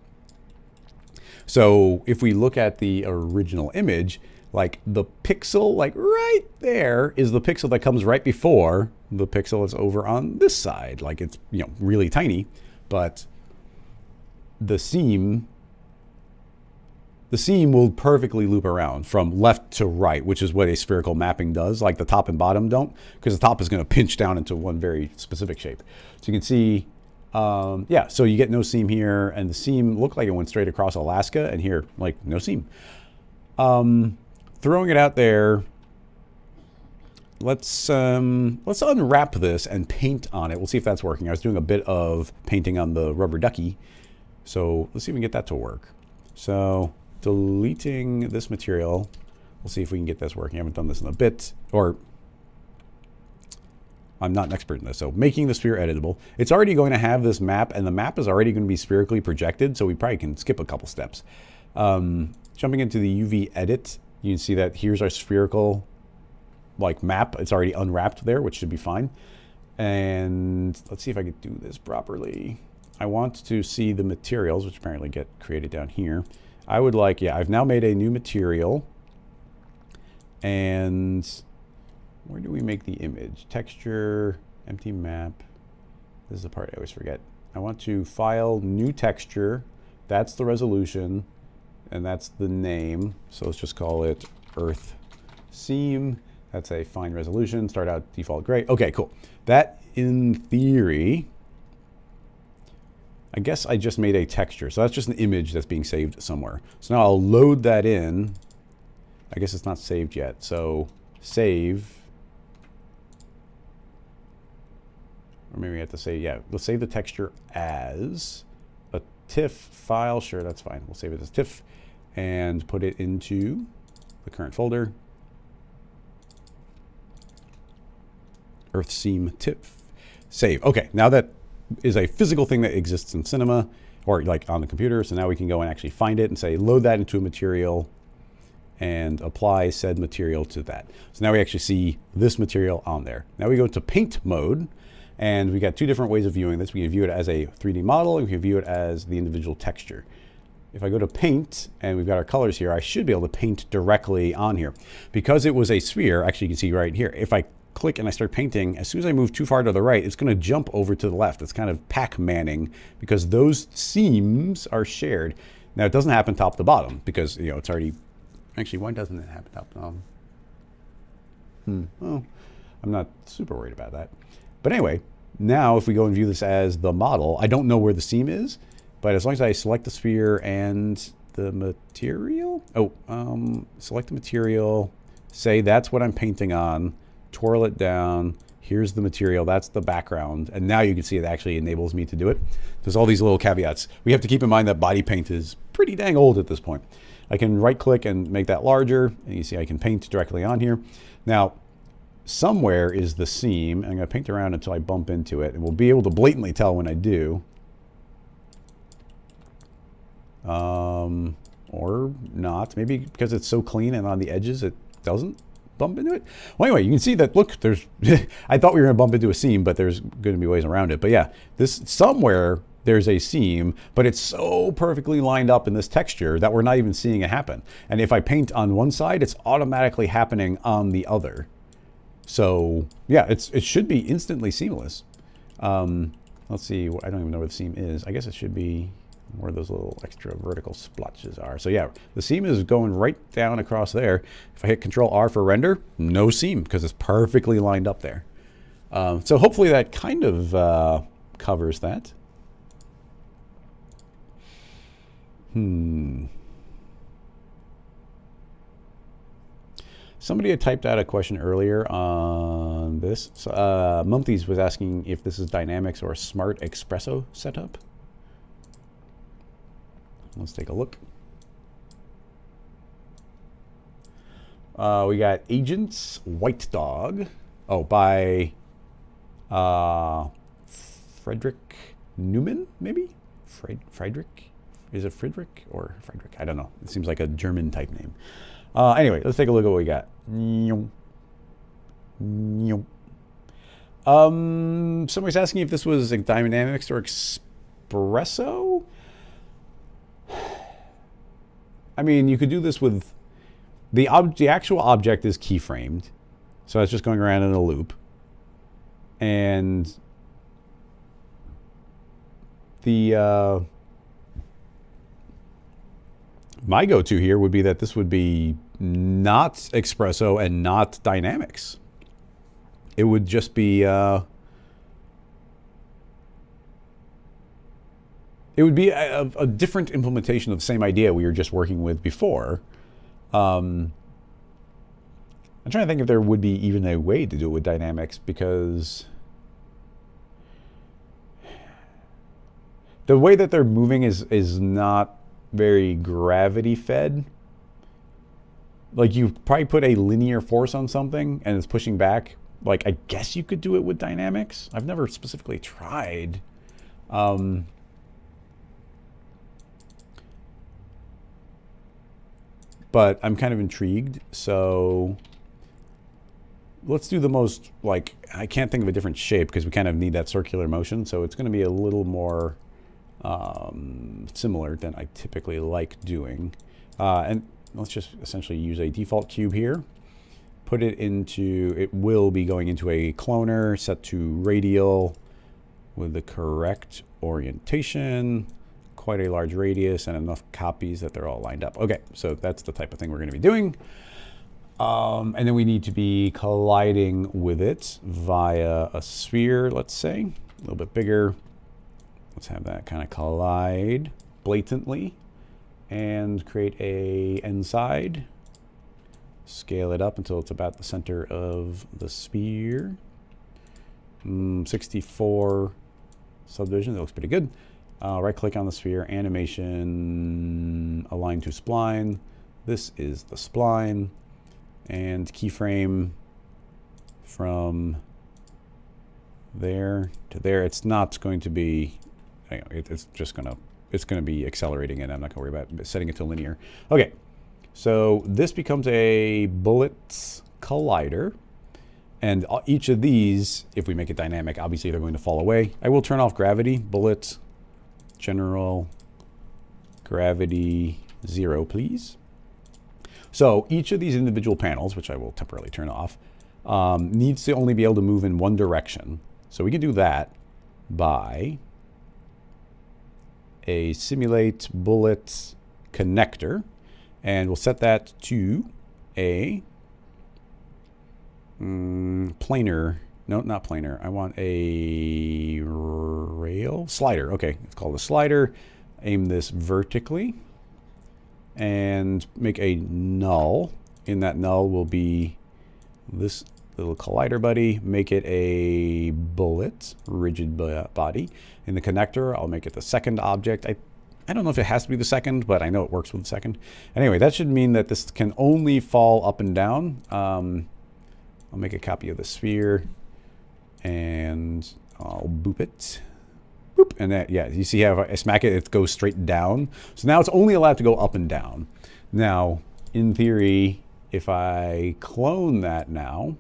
So if we look at the original image, like the pixel, like right there is the pixel that comes right before the pixel that's over on this side. Like it's, you know, really tiny, but the seam will perfectly loop around from left to right, which is what a spherical mapping does. Like the top and bottom don't, because the top is going to pinch down into one very specific shape. So you can see, yeah, so you get no seam here, and the seam looked like it went straight across Alaska, and here, like, no seam. Throwing it out there, let's unwrap this and paint on it. We'll see if that's working. I was doing a bit of painting on the rubber ducky, so let's see if we can get that to work. So deleting this material, we'll see if we can get this working. I haven't done this in a bit, or I'm not an expert in this. So making the sphere editable. It's already going to have this map, and the map is already going to be spherically projected, so we probably can skip a couple steps. Jumping into the UV edit, you can see that here's our spherical like map. It's already unwrapped there, which should be fine. And let's see if I could do this properly. I want to see the materials, which apparently get created down here. I would like, yeah, I've now made a new material. And where do we make the image? Texture, empty map. This is the part I always forget. I want to file new texture. That's the resolution. And that's the name. So let's just call it Earth Seam. That's a fine resolution. Start out default gray. Okay, cool. That, in theory, I guess I just made a texture. So that's just an image that's being saved somewhere. So now I'll load that in. I guess it's not saved yet. So save. Or maybe we have to say, yeah, let's save the texture as a TIFF file. Sure, that's fine. We'll save it as TIFF and put it into the current folder. Earth Seam TIFF. Save. Okay, now that is a physical thing that exists in Cinema or like on the computer. So now we can go and actually find it and say, load that into a material and apply said material to that. So now we actually see this material on there. Now we go to paint mode, and we got two different ways of viewing this. We can view it as a 3D model, and we can view it as the individual texture. If I go to paint and we've got our colors here, I should be able to paint directly on here. Because it was a sphere, actually you can see right here, if I click and I start painting, as soon as I move too far to the right, it's going to jump over to the left. It's kind of Pac-Manning because those seams are shared. Now it doesn't happen top to bottom because, you know, it's already, actually, why doesn't it happen top to bottom? Well, I'm not super worried about that. But anyway, now if we go and view this as the model, I don't know where the seam is, but as long as I select the sphere and the material, select the material, say that's what I'm painting on, twirl it down, here's the material, that's the background, and now you can see it actually enables me to do it. There's all these little caveats. We have to keep in mind that body paint is pretty dang old at this point. I can right click and make that larger, and you see I can paint directly on here. Now, somewhere is the seam. I'm going to paint around until I bump into it, and we'll be able to blatantly tell when I do. Or not. Maybe because it's so clean and on the edges, it doesn't bump into it. Well, anyway, you can see that, look, there's, I thought we were going to bump into a seam, but there's going to be ways around it. But yeah, this somewhere there's a seam, but it's so perfectly lined up in this texture that we're not even seeing it happen. And if I paint on one side, it's automatically happening on the other. So yeah, it should be instantly seamless. Let's see, I don't even know where the seam is. I guess it should be where those little extra vertical splotches are. So yeah, the seam is going right down across there. If I hit Control R for render, no seam because it's perfectly lined up there. So hopefully that kind of covers that. Somebody had typed out a question earlier on this. So, Mumpties was asking if this is Dynamics or a Smart Espresso setup. Let's take a look. We got Agents White Dog. Oh, by Frederick Newman, maybe? Friedrich? Is it Friedrich or Friedrich? I don't know. It seems like a German type name. Anyway, let's take a look at what we got. Somebody's asking if this was like Dynamics or Espresso. I mean, you could do this with the actual object is keyframed, so it's just going around in a loop, and the my go-to here would be that this would be not Espresso and not Dynamics. It would just be it would be a different implementation of the same idea we were just working with before. I'm trying to think if there would be even a way to do it with Dynamics, because the way that they're moving is not very gravity fed. Like, you probably put a linear force on something and it's pushing back. Like, I guess you could do it with Dynamics. I've never specifically tried. But I'm kind of intrigued. So let's do the most, like, I can't think of a different shape because we kind of need that circular motion. So it's going to be a little more similar than I typically like doing. And let's just essentially use a default cube here. Put it into, it will be going into a cloner set to radial with the correct orientation, quite a large radius, and enough copies that they're all lined up. Okay, so that's the type of thing we're going to be doing. And then we need to be colliding with it via a sphere, let's say, a little bit bigger. Let's have that kind of collide blatantly and create a end side. Scale it up until it's about the center of the sphere. 64 subdivision, that looks pretty good. Right click on the sphere, animation, align to spline. This is the spline. And keyframe from there to there. It's not going to be, it's just going to be accelerating it. I'm not going to worry about setting it to linear. Okay, so this becomes a bullet collider. And each of these, if we make it dynamic, obviously they're going to fall away. I will turn off gravity, bullet, general, gravity 0, please. So each of these individual panels, which I will temporarily turn off, needs to only be able to move in one direction. So we can do that by a simulate bullet connector, and we'll set that to a planar. No, not planar. I want a rail slider. Okay, it's called a slider. Aim this vertically and make a null. In that null will be this little collider buddy. Make it a bullet, rigid body. In the connector, I'll make it the second object. I don't know if it has to be the second, but I know it works with the second. Anyway, that should mean that this can only fall up and down. I'll make a copy of the sphere and I'll boop it. Boop. And that, yeah, you see how if I smack it, it goes straight down. So now it's only allowed to go up and down. Now, in theory, if I clone that now,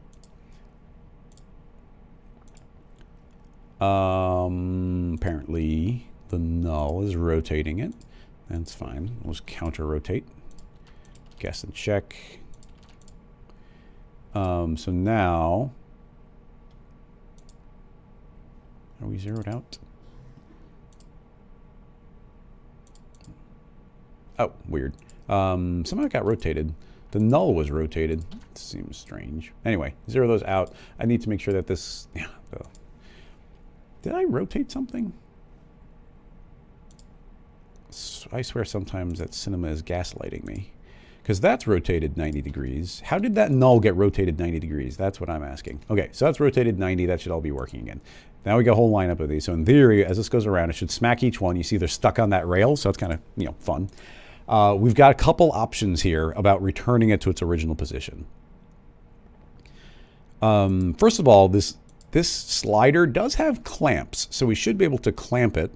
apparently the null is rotating it. That's fine. We'll just counter rotate. Guess and check. So now, are we zeroed out? Oh, weird. Somehow it got rotated. The null was rotated. It seems strange. Anyway, zero those out. I need to make sure that this... Yeah. Did I rotate something? I swear sometimes that cinema is gaslighting me. Because that's rotated 90 degrees. How did that null get rotated 90 degrees? That's what I'm asking. Okay, so that's rotated 90. That should all be working again. Now we got a whole lineup of these. So in theory, as this goes around, it should smack each one. You see they're stuck on that rail, so it's kind of, you know, fun. We've got a couple options here about returning it to its original position. First of all, this slider does have clamps, so we should be able to clamp it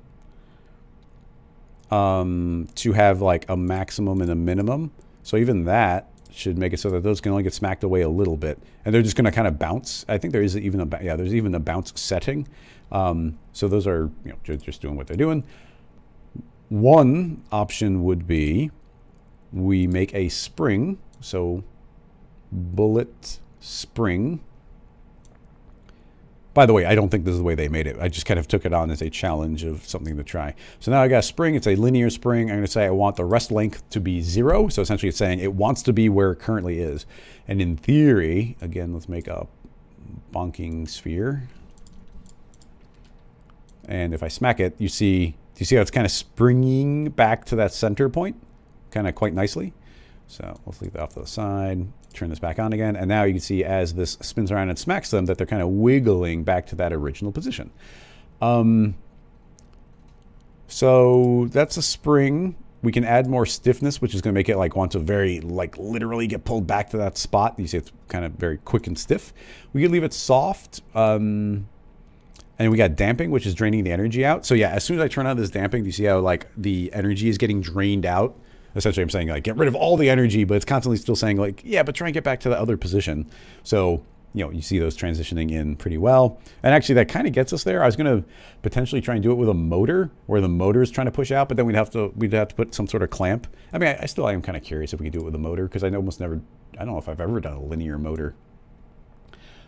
to have like a maximum and a minimum. So even that should make it so that those can only get smacked away a little bit, and they're just going to kind of bounce. I think there is even there's even a bounce setting. So those are, you know, just doing what they're doing. One option would be we make a spring, so bullet spring. By the way, I don't think this is the way they made it. I just kind of took it on as a challenge of something to try. So now I got a spring. It's a linear spring. I'm going to say I want the rest length to be 0. So essentially it's saying it wants to be where it currently is. And in theory, again, let's make a bonking sphere. And if I smack it, you see, do you see how it's kind of springing back to that center point? Kind of quite nicely. So let's leave that off to the side. Turn this back on again, and now you can see as this spins around and smacks them that they're kind of wiggling back to that original position. So that's a spring. We can add more stiffness, which is going to make it like want to very like literally get pulled back to that spot. You see it's kind of very quick and stiff. We can leave it soft, and we got damping, which is draining the energy out. So yeah, as soon as I turn on this damping, do you see how like the energy is getting drained out? Essentially, I'm saying, like, get rid of all the energy, but it's constantly still saying, like, yeah, but try and get back to the other position. So, you know, you see those transitioning in pretty well. And actually, that kind of gets us there. I was going to potentially try and do it with a motor, where the motor is trying to push out, but then we'd have to put some sort of clamp. I mean, I still am kind of curious if we could do it with a motor, because I almost never, I don't know if I've ever done a linear motor.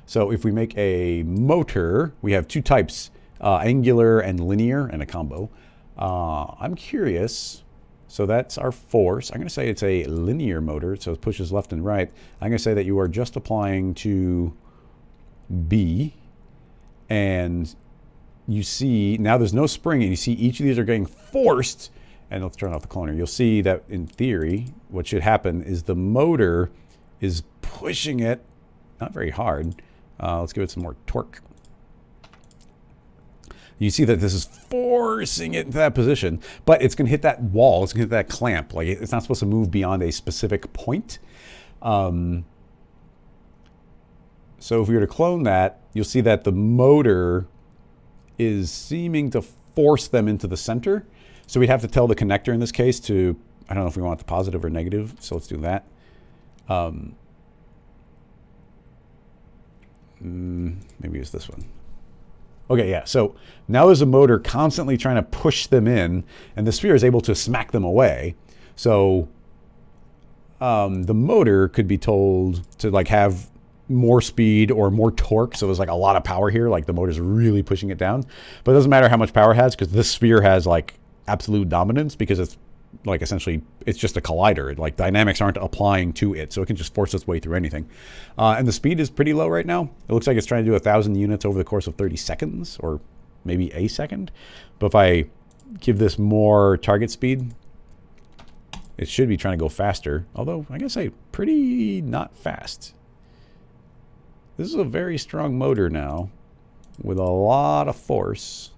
So if we make a motor, we have two types, angular and linear, and a combo. I'm curious. So that's our force. I'm going to say it's a linear motor, so it pushes left and right. I'm going to say that you are just applying to B, and you see, now there's no spring, and you see each of these are getting forced, and let's turn off the cloner. You'll see that in theory, what should happen is the motor is pushing it, not very hard. Let's give it some more torque. You see that this is forcing it into that position, but it's going to hit that wall. It's going to hit that clamp. Like, it's not supposed to move beyond a specific point. So if we were to clone that, you'll see that the motor is seeming to force them into the center. So we'd have to tell the connector in this case to, I don't know if we want the positive or negative. So let's do that. Maybe it's this one. Okay, yeah, so now there's a motor constantly trying to push them in, and the sphere is able to smack them away. So the motor could be told to like have more speed or more torque, so there's like a lot of power here, like the motor's really pushing it down. But it doesn't matter how much power it has, because this sphere has like absolute dominance, because it's like essentially it's just a collider. Like dynamics aren't applying to it, so it can just force its way through anything. And the speed is pretty low right now. It looks like it's trying to do 1,000 units over the course of 30 seconds, or maybe a second. But if I give this more target speed, it should be trying to go faster. Although I gotta say, pretty not fast. This is a very strong motor now, with a lot of force.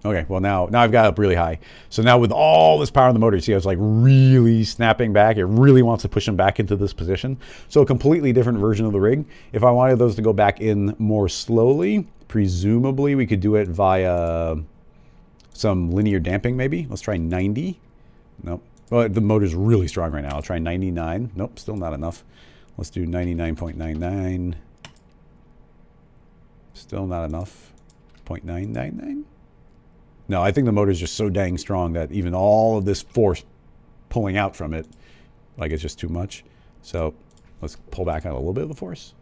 Okay, well now I've got it up really high. So now with all this power on the motor, you see how it's like really snapping back. It really wants to push them back into this position. So a completely different version of the rig. If I wanted those to go back in more slowly, presumably we could do it via some linear damping maybe. Let's try 90. Nope. Well, the motor's really strong right now. I'll try 99. Nope, still not enough. Let's do 99.99. Still not enough. 0.999. No, I think the motor is just so dang strong that even all of this force pulling out from it, like it's just too much. So let's pull back on a little bit of the force.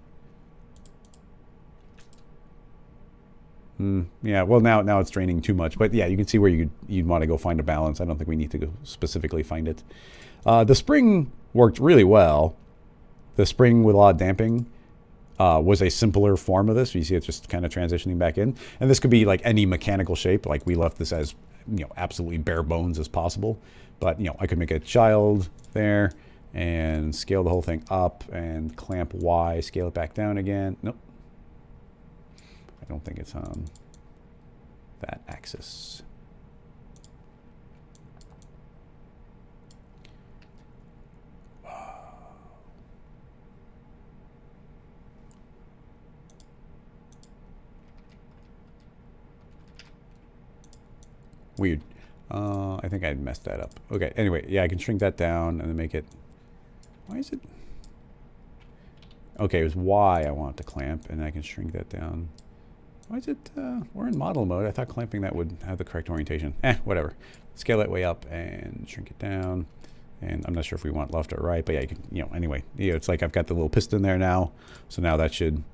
Yeah, well, now it's draining too much. But yeah, you can see where you'd want to go find a balance. I don't think we need to go specifically find it. The spring worked really well. The spring with a lot of damping was a simpler form of this. You see it's just kind of transitioning back in. And this could be like any mechanical shape. Like we left this as, absolutely bare bones as possible. But, I could make a child there and scale the whole thing up and clamp Y, scale it back down again. Nope. I don't think it's on that axis. Weird. I think I messed that up. Okay, anyway, yeah, I can shrink that down and then make it... Why is it... Okay, it was Y I want to clamp, and I can shrink that down. Why is it... we're in model mode. I thought clamping that would have the correct orientation. Whatever. Scale that way up and shrink it down. And I'm not sure if we want left or right, but yeah, you can, anyway. It's like I've got the little piston there now. So now that should...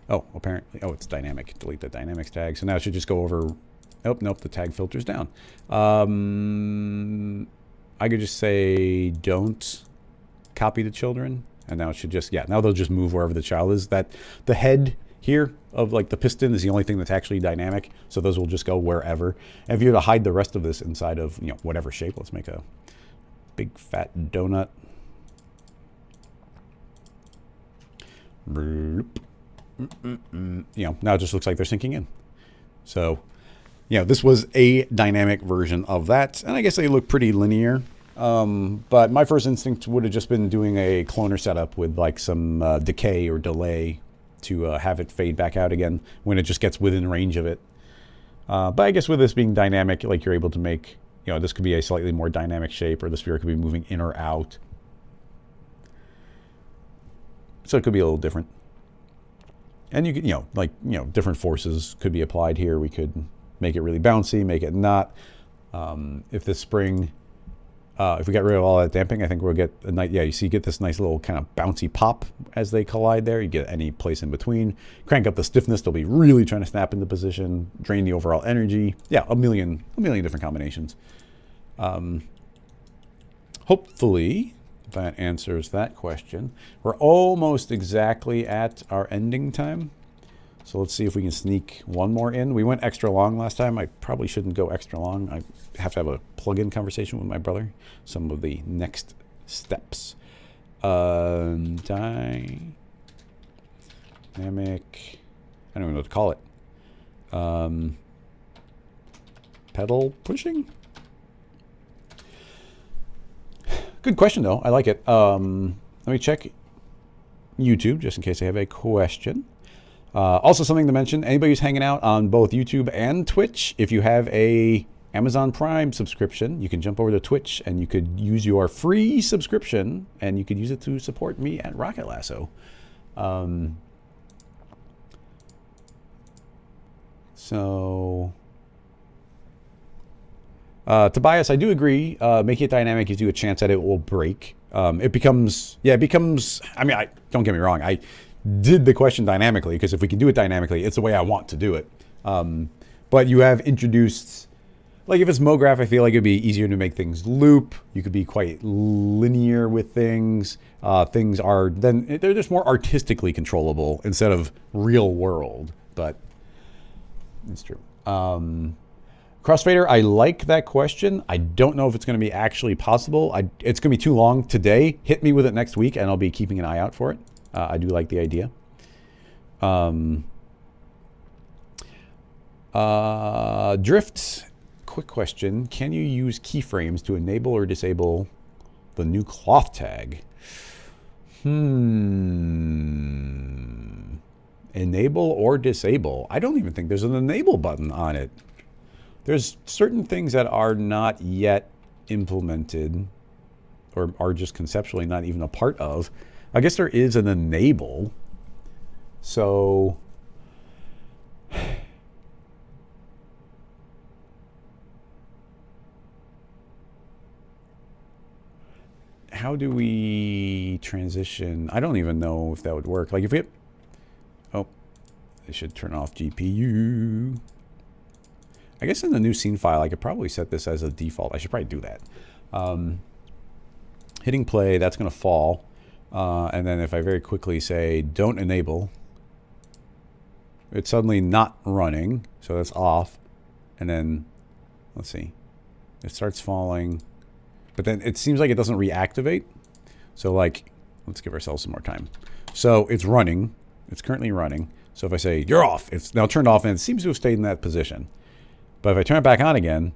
Oh, apparently... Oh, it's dynamic. Delete the dynamics tag. So now it should just go over... Oh, nope, the tag filter's down. I could just say don't copy the children. And now it should just, now they'll just move wherever the child is. That the head here of like the piston is the only thing that's actually dynamic. So those will just go wherever. And if you were to hide the rest of this inside of, whatever shape, let's make a big fat donut. Now it just looks like they're sinking in. So... this was a dynamic version of that, and I guess they look pretty linear. But my first instinct would have just been doing a cloner setup with like some decay or delay to have it fade back out again when it just gets within range of it. But I guess with this being dynamic, like you're able to make, this could be a slightly more dynamic shape, or the sphere could be moving in or out. So it could be a little different. And you could, different forces could be applied here. We could make it really bouncy, make it not. If this spring, if we get rid of all that damping, I think we'll get a nice, you get this nice little kind of bouncy pop as they collide there. You get any place in between. Crank up the stiffness, they'll be really trying to snap into position, drain the overall energy. Yeah, a million different combinations. Hopefully that answers that question. We're almost exactly at our ending time. So let's see if we can sneak one more in. We went extra long last time. I probably shouldn't go extra long. I have to have a plug-in conversation with my brother. Some of the next steps. Dynamic. I don't even know what to call it. Pedal pushing? Good question, though. I like it. Let me check YouTube, just in case I have a question. Also something to mention, anybody who's hanging out on both YouTube and Twitch, if you have a Amazon Prime subscription, you can jump over to Twitch and you could use your free subscription and you could use it to support me at Rocket Lasso. Tobias, I do agree. Making it dynamic gives you a chance that it will break. It becomes, I mean, don't get me wrong. I did the question dynamically because if we can do it dynamically, it's the way I want to do it. But you have introduced, like if it's MoGraph, I feel like it'd be easier to make things loop. You could be quite linear with things. Things are, then they're just more artistically controllable instead of real world, but it's true. Crossfader, I like that question. I don't know if it's going to be actually possible. It's going to be too long today. Hit me with it next week and I'll be keeping an eye out for it. I do like the idea. Drift, quick question. Can you use keyframes to enable or disable the new cloth tag? Enable or disable? I don't even think there's an enable button on it. There's certain things that are not yet implemented or are just conceptually not even a part of. I guess there is an enable. So how do we transition? I don't even know if that would work. Like if we, I should turn off GPU. I guess in the new scene file, I could probably set this as a default. I should probably do that. Hitting play, that's going to fall. And then if I very quickly say don't enable, it's suddenly not running. So that's off. And then, let's see. It starts falling. But then it seems like it doesn't reactivate. So like, let's give ourselves some more time. So it's running. It's currently running. So if I say you're off, it's now turned off and it seems to have stayed in that position. But if I turn it back on again,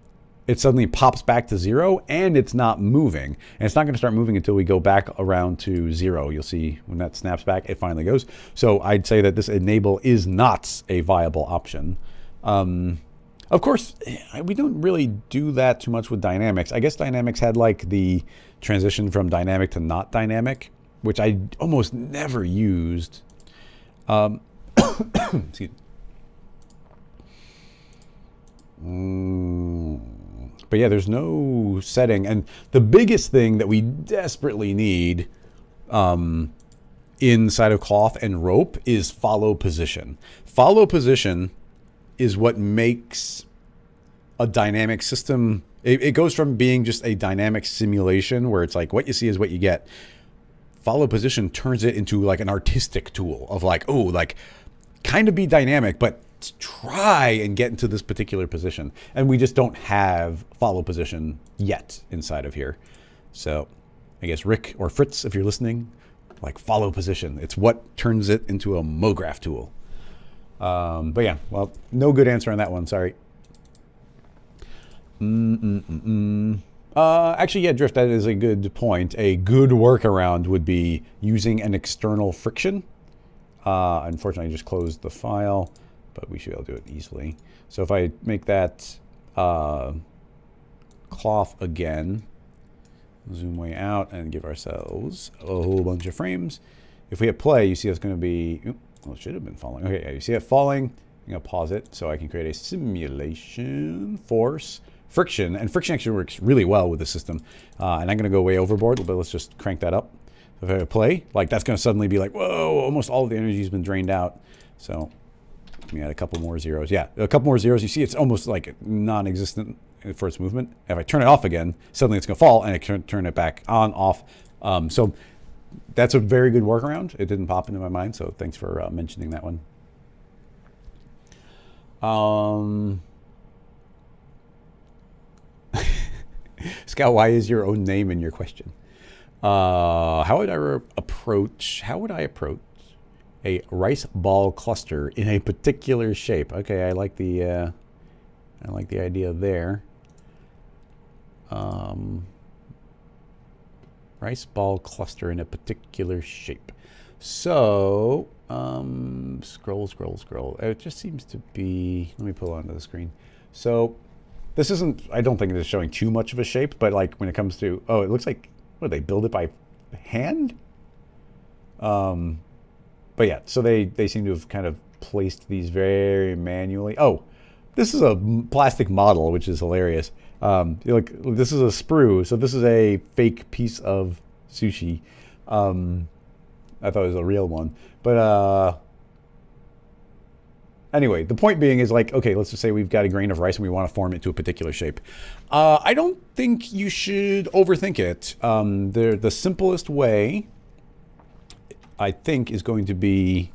it suddenly pops back to 0 and it's not moving. And it's not going to start moving until we go back around to 0. You'll see when that snaps back, it finally goes. So I'd say that this enable is not a viable option. Of course, we don't really do that too much with dynamics. I guess dynamics had like the transition from dynamic to not dynamic, which I almost never used. Excuse me. But yeah, there's no setting. And the biggest thing that we desperately need inside of cloth and rope is follow position. Follow position is what makes a dynamic system. It goes from being just a dynamic simulation where it's like what you see is what you get. Follow position turns it into like an artistic tool of like, oh, like kind of be dynamic, but try and get into this particular position. And we just don't have follow position yet inside of here. So I guess Rick or Fritz, if you're listening, like follow position. It's what turns it into a MoGraph tool. But yeah, well, no good answer on that one. Sorry. Actually, yeah, Drift, that is a good point. A good workaround would be using an external friction. Unfortunately, I just closed the file, but we should be able to do it easily. So if I make that cloth again, zoom way out and give ourselves a whole bunch of frames. If we hit play, you see it's going to be, well, it should have been falling. Okay, yeah, you see it falling. I'm going to pause it so I can create a simulation, force, friction. And friction actually works really well with the system. And I'm going to go way overboard, but let's just crank that up. If I play, like that's going to suddenly be like, whoa, almost all of the energy has been drained out. So let me add a couple more zeros. Yeah, a couple more zeros. You see it's almost like non-existent for its movement. If I turn it off again, suddenly it's going to fall and I can turn it back on, off. So that's a very good workaround. It didn't pop into my mind, so thanks for mentioning that one. Scout, why is your own name in your question? How would I approach a rice ball cluster in a particular shape? Okay, I like the idea there. Rice ball cluster in a particular shape. So scroll. It just seems to be. Let me pull onto the screen. So this isn't. I don't think it is showing too much of a shape, but like when it comes to, oh, it looks like. What, they build it by hand? But yeah, so they seem to have kind of placed these very manually. Oh, this is a plastic model, which is hilarious. Look, this is a sprue, so this is a fake piece of sushi. I thought it was a real one. But anyway, the point being is like, okay, let's just say we've got a grain of rice and we want to form it to a particular shape. I don't think you should overthink it. The simplest way, I think, is going to be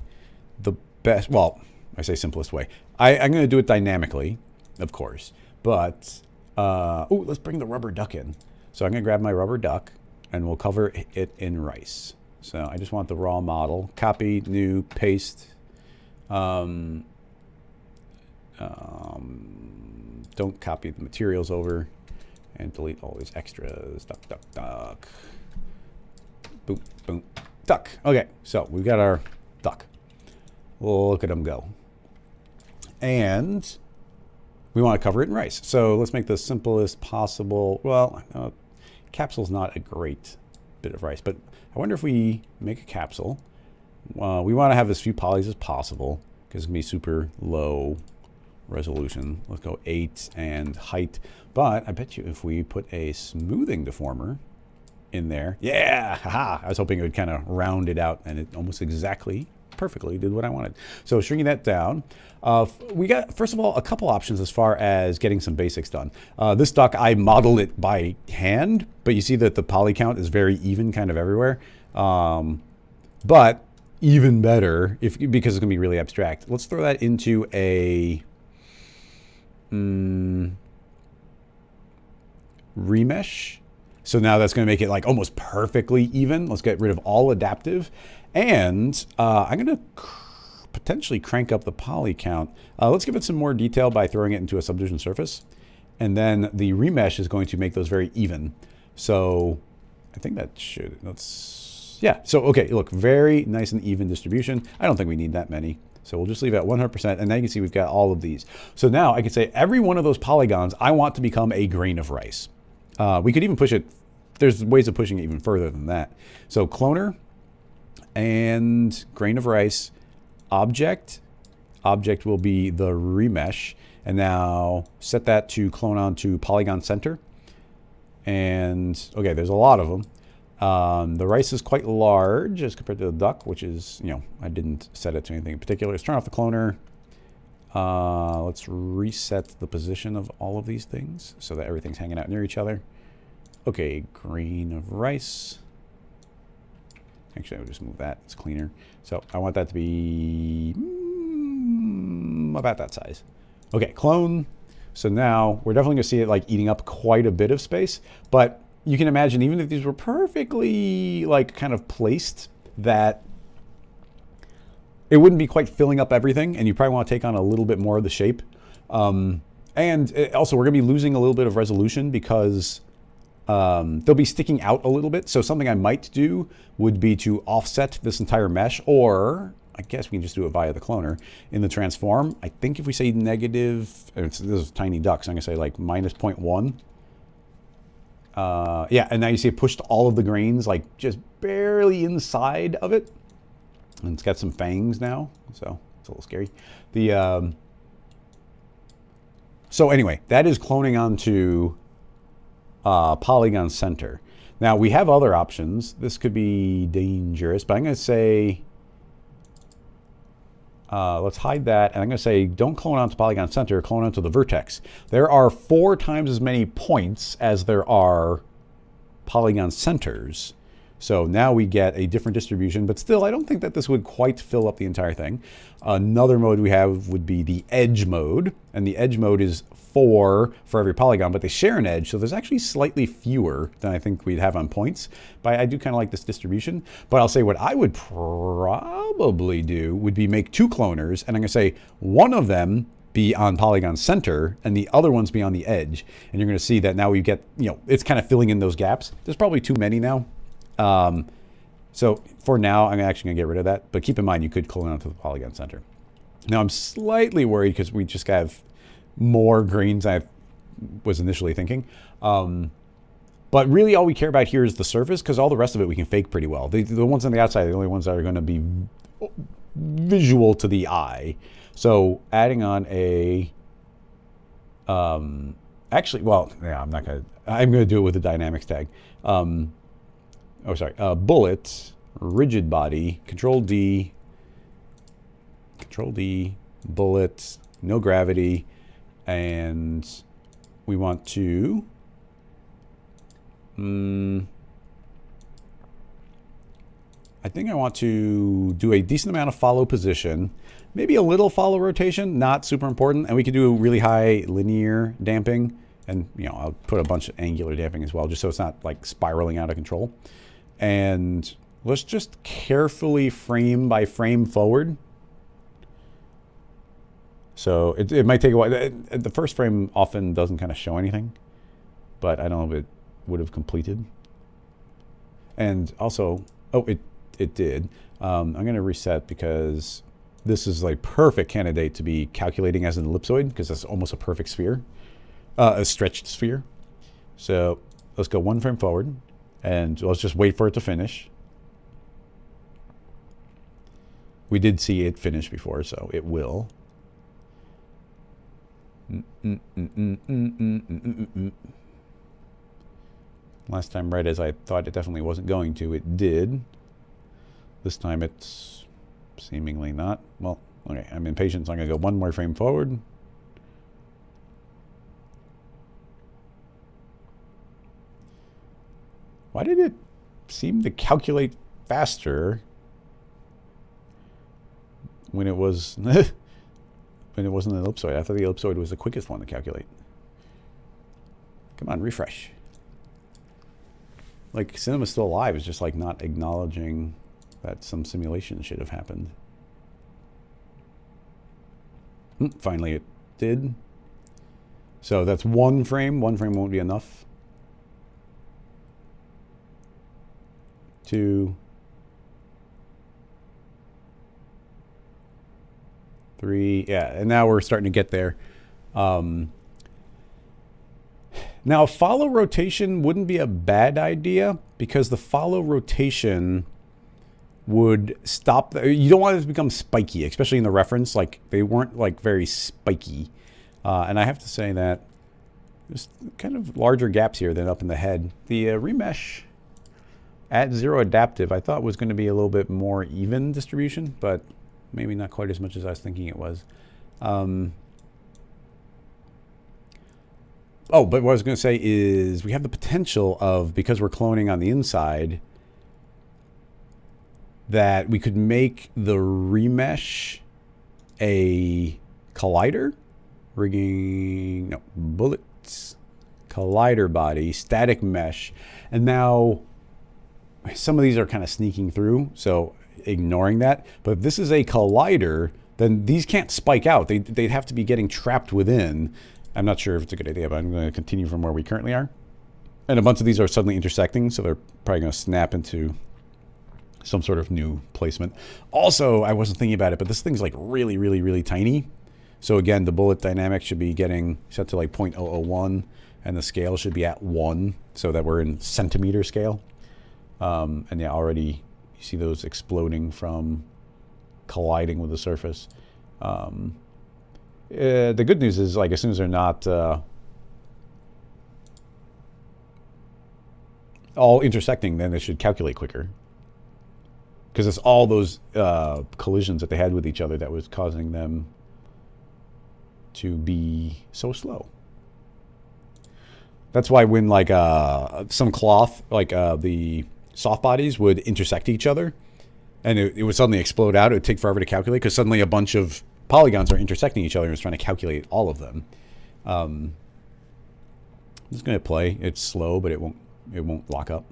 the best. Well, I say simplest way. I'm going to do it dynamically, of course. But, let's bring the rubber duck in. So I'm going to grab my rubber duck and we'll cover it in rice. So I just want the raw model. Copy, new, paste. Don't copy the materials over and delete all these extras. Duck. Boom, boom, duck. Okay, so we've got our duck. Look at him go. And we want to cover it in rice. So let's make the simplest possible. Well, capsule's not a great bit of rice, but I wonder if we make a capsule. We want to have as few polys as possible because it's going to be super low resolution. Let's go 8 and height. But I bet you if we put a smoothing deformer in there, yeah, haha, I was hoping it would kind of round it out, and it almost exactly perfectly, did what I wanted. So shrinking that down. We got, first of all, a couple options as far as getting some basics done. This duck, I modeled it by hand, but you see that the poly count is very even kind of everywhere. But even better, because it's going to be really abstract. Let's throw that into a remesh. So now that's going to make it like almost perfectly even. Let's get rid of all adaptive. And I'm going to potentially crank up the poly count. Let's give it some more detail by throwing it into a subdivision surface. And then the remesh is going to make those very even. So I think that should, yeah. So, okay, look, very nice and even distribution. I don't think we need that many. So we'll just leave it at 100%. And now you can see we've got all of these. So now I can say every one of those polygons, I want to become a grain of rice. We could even push it. There's ways of pushing it even further than that. So cloner and grain of rice, object will be the remesh. And now set that to clone onto polygon center. And okay, there's a lot of them. The rice is quite large as compared to the duck, which is, I didn't set it to anything in particular. Let's turn off the cloner. Let's reset the position of all of these things so that everything's hanging out near each other. Okay, grain of rice. Actually, I would just move that. It's cleaner. So I want that to be about that size. Okay, clone. So now we're definitely going to see it like eating up quite a bit of space, but you can imagine even if these were perfectly like kind of placed, that it wouldn't be quite filling up everything, and you probably want to take on a little bit more of the shape. And also we're going to be losing a little bit of resolution because they'll be sticking out a little bit. So something I might do would be to offset this entire mesh, or I guess we can just do it via the cloner in the transform. I think if we say negative, this is tiny ducks, I'm going to say like minus 0.1. Yeah, and now you see it pushed all of the grains like just barely inside of it. And it's got some fangs now, so it's a little scary. So anyway, that is cloning onto polygon center. Now we have other options. This could be dangerous, but I'm going to say, let's hide that. And I'm going to say, don't clone onto polygon center, clone onto the vertex. There are 4 times as many points as there are polygon centers. So now we get a different distribution, but still, I don't think that this would quite fill up the entire thing. Another mode we have would be the edge mode. And the edge mode is 4 for every polygon, but they share an edge. So there's actually slightly fewer than I think we'd have on points. But I do kind of like this distribution. But I'll say what I would probably do would be make 2 cloners. And I'm going to say one of them be on polygon center and the other ones be on the edge. And you're going to see that now we get, it's kind of filling in those gaps. There's probably too many now. So for now, I'm actually going to get rid of that. But keep in mind, you could clone onto the polygon center. Now, I'm slightly worried because we just have more greens than I was initially thinking. But really, all we care about here is the surface, because all the rest of it we can fake pretty well. The ones on the outside are the only ones that are going to be visual to the eye. So adding on a... actually, well, yeah, I'm going to do it with the dynamics tag. Bullet, rigid body, Control D, bullet, no gravity, and we want to, I think I want to do a decent amount of follow position, maybe a little follow rotation, not super important, and we could do really high linear damping, and I'll put a bunch of angular damping as well, just so it's not like spiraling out of control. And let's just carefully frame by frame forward. So it might take a while. The first frame often doesn't kind of show anything, but I don't know if it would have completed. And also, oh, it did. I'm going to reset because this is like perfect candidate to be calculating as an ellipsoid, because that's almost a perfect sphere, a stretched sphere. So let's go 1 frame forward. And let's just wait for it to finish. We did see it finish before, so it will. Last time, right as I thought it definitely wasn't going to, it did. This time it's Seemingly not. Well, okay, I'm impatient, so I'm going to go one more frame forward. Why did it seem to calculate faster when it was when it wasn't an ellipsoid? I thought the ellipsoid was the quickest one to calculate. Come on, refresh. Like, Cinema's Still Alive is just like not acknowledging that some simulation should have happened. Finally it did. So that's one frame. One frame won't be enough. 2, 3, yeah, and now we're starting to get there. Now, follow rotation wouldn't be a bad idea because the follow rotation would stop. You don't want it to become spiky, especially in the reference. Like, they weren't like very spiky. And I have to say that there's kind of larger gaps here than up in the head. The remesh at 0 adaptive I thought was going to be a little bit more even distribution, but maybe not quite as much as I was thinking it was. Oh, but what I was going to say is we have the potential of, because we're cloning on the inside, that we could make the remesh a collider, rigging, no, bullets, collider body, static mesh. And now some of these are kind of sneaking through, so ignoring that. But if this is a collider, then these can't spike out. They'd have to be getting trapped within. I'm not sure if it's a good idea, but I'm going to continue from where we currently are. And a bunch of these are suddenly intersecting, so they're probably going to snap into some sort of new placement. Also, I wasn't thinking about it, but this thing's like really, really, really tiny. So again, the bullet dynamic should be getting set to like 0.001, and the scale should be at 1, so that we're in centimeter scale. And yeah, already you see those exploding from colliding with the surface. The good news is, like, as soon as they're not all intersecting, then they should calculate quicker. Because it's all those collisions that they had with each other that was causing them to be so slow. That's why when, like, some cloth, like the soft bodies would intersect each other, and it would suddenly explode out, it would take forever to calculate, because suddenly a bunch of polygons are intersecting each other and it's trying to calculate all of them. I'm just going to play. It's slow, but it won't lock up.